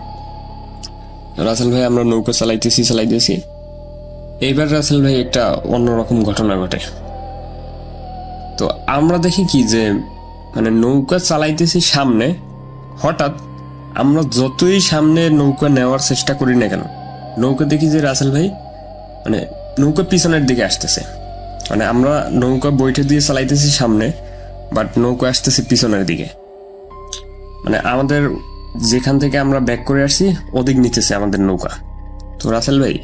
রাসেল ভাই আমরা নৌকা চালাইতেছি। এইবার রাসেল ভাই একটা অন্যরকম ঘটনা ঘটে। তো আমরা দেখি কি যে মানে নৌকা চালাইতেছি সামনে, হঠাৎ আমরা যতই সামনে নৌকা নেওয়ার চেষ্টা করি না কেন, নৌকা দেখি যে রাসেল ভাই মানে নৌকা পিছনের দিকে আসতেছে। মানে আমরা নৌকা বইটা দিয়ে চালাইতেছি সামনে, বাট নৌকা আসতেছে পিছনের দিকে। মানে আমাদের যেখান থেকে আমরা ব্যাক করে আসছি ওদিক নিতেছে আমাদের নৌকা। তো রাসেল ভাই,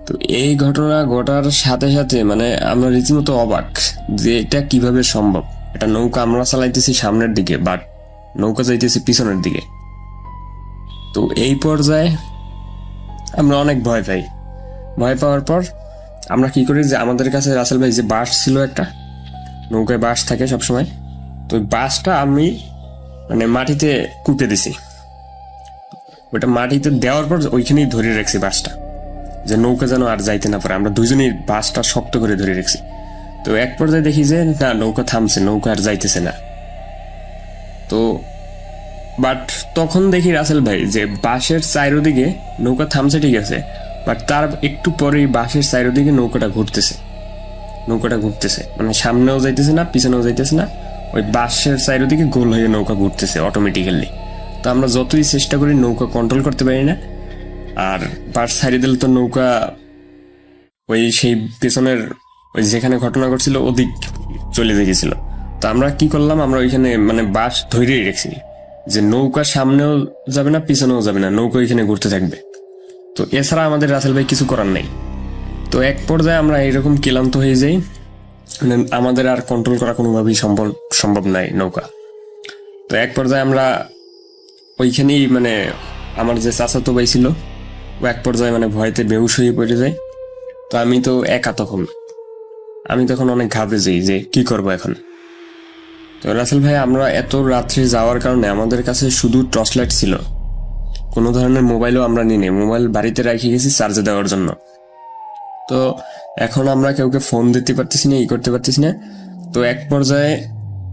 তো এই ঘটনা ঘটার সাথে সাথে মানে আমরা রীতিমতো অবাক যে এটা কিভাবে সম্ভব। এটা নৌকা আমরা চালাইতেছি সামনের দিকে, বাট নৌকা যাইতেছি পিছনের দিকে। তো এই পর্যায়ে আমরা অনেক ভয় পাওয়ার পর আমরা কি করি যে আমাদের কাছে রাসেল ভাই যে বাঁশ ছিল, একটা নৌকায় বাঁশ থাকে সবসময়, তো ওই বাঁশটা আমি মানে মাটিতে কুপে দিছি। ওটা মাটিতে দেওয়ার পর ওইখানেই ধরে রাখছি বাঁশটা, যে নৌকা যেন আর যাইতে না পারে। আমরা দুজনেই বাঁশটা শক্ত করে ধরে রাখছি। তো এক পর্যায়ে দেখি যে না, নৌকা থামছে, নৌকা আর যাইতেছে না। তো বাট তখন দেখি রাসেল ভাই যে বাঁশের চারিদিকে নৌকা থামছে, ঠিক আছে, বাট তার একটু পরেই বাঁশের চারিদিকে নৌকাটা ঘুরতেছে, মানে সামনেও যাইতেছে না, পিছনেও যাইতেছে না, ওই বাঁশের চারিদিকে গোল হয়ে নৌকা ঘুরতেছে অটোমেটিক্যালি। তো আমরা যতই চেষ্টা করি নৌকা কন্ট্রোল করতে পারি না। আর বাঁশ ছাড়িয়ে দিলে তো নৌকা ওই সেই পেছনের ওই যেখানে ঘটনা ঘটছিল ওদিক চলে গেছিল। তো আমরা কি করলাম, আমরা ওইখানে মানে বাঁশ ধরেই রেখেছি যে নৌকা সামনেও যাবে না, পিছনেও যাবে না, নৌকা ওইখানে ঘুরতে থাকবে। তো এছাড়া আমাদের রাসেল ভাই কিছু করার নেই। তো এক পর্যায়ে আমরা এরকম ক্লান্ত হয়ে যাই, মানে আমাদের আর কন্ট্রোল করা কোনোভাবেই সম্ভব নয় নৌকা। তো এক পর্যায়ে আমরা ওইখানেই মানে আমার যে চাচাতো ভাই ছিল ও এক পর্যায়ে মানে ভয়তে বেহুশ হয়ে পড়ে যায়। তো আমি তো একা তখন, আমি তখন অনেক ঘাবড়ে যাই যে কি করব এখন। তো রাসেল ভাই আমরা এত রাত্রে যাওয়ার কারণে আমাদের কাছে শুধু টর্চ লাইট ছিল, কোনো ধরনের মোবাইলও আমরা নিই নি, মোবাইল বাড়িতে রেখে গেছি চার্জে দেওয়ার জন্য। তো এখন আমরা কাউকে ফোন দিতে পারতেছি না, করতে পারতেছি না। তো এক পর্যায়ে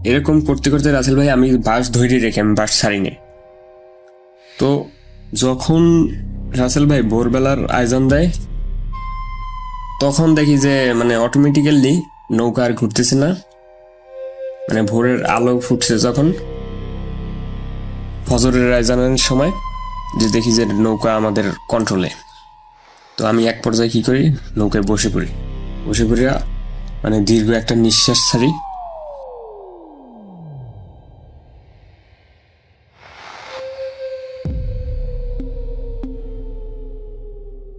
এরকম করতে করতে রাসেল ভাই আমি বাস ধরে রেখে আমি বাস ছাড়িনি। তো যখন রাসেল ভাই ভোরবেলার আয়োজন দেয় তখন দেখি যে মানে অটোমেটিক্যালি নৌকা আর ঘুরতেছে না, মানে ভোরের আলো ফুটছে যখন ফজরের আয়োজনের সময়, যে দেখি যে নৌকা আমাদের কন্ট্রোলে। তো আমি এক পর্যায়ে কি করি, নৌকায় বসে পড়ি, বসে পড়ে মানে দীর্ঘ একটা নিঃশ্বাস ছাড়ি।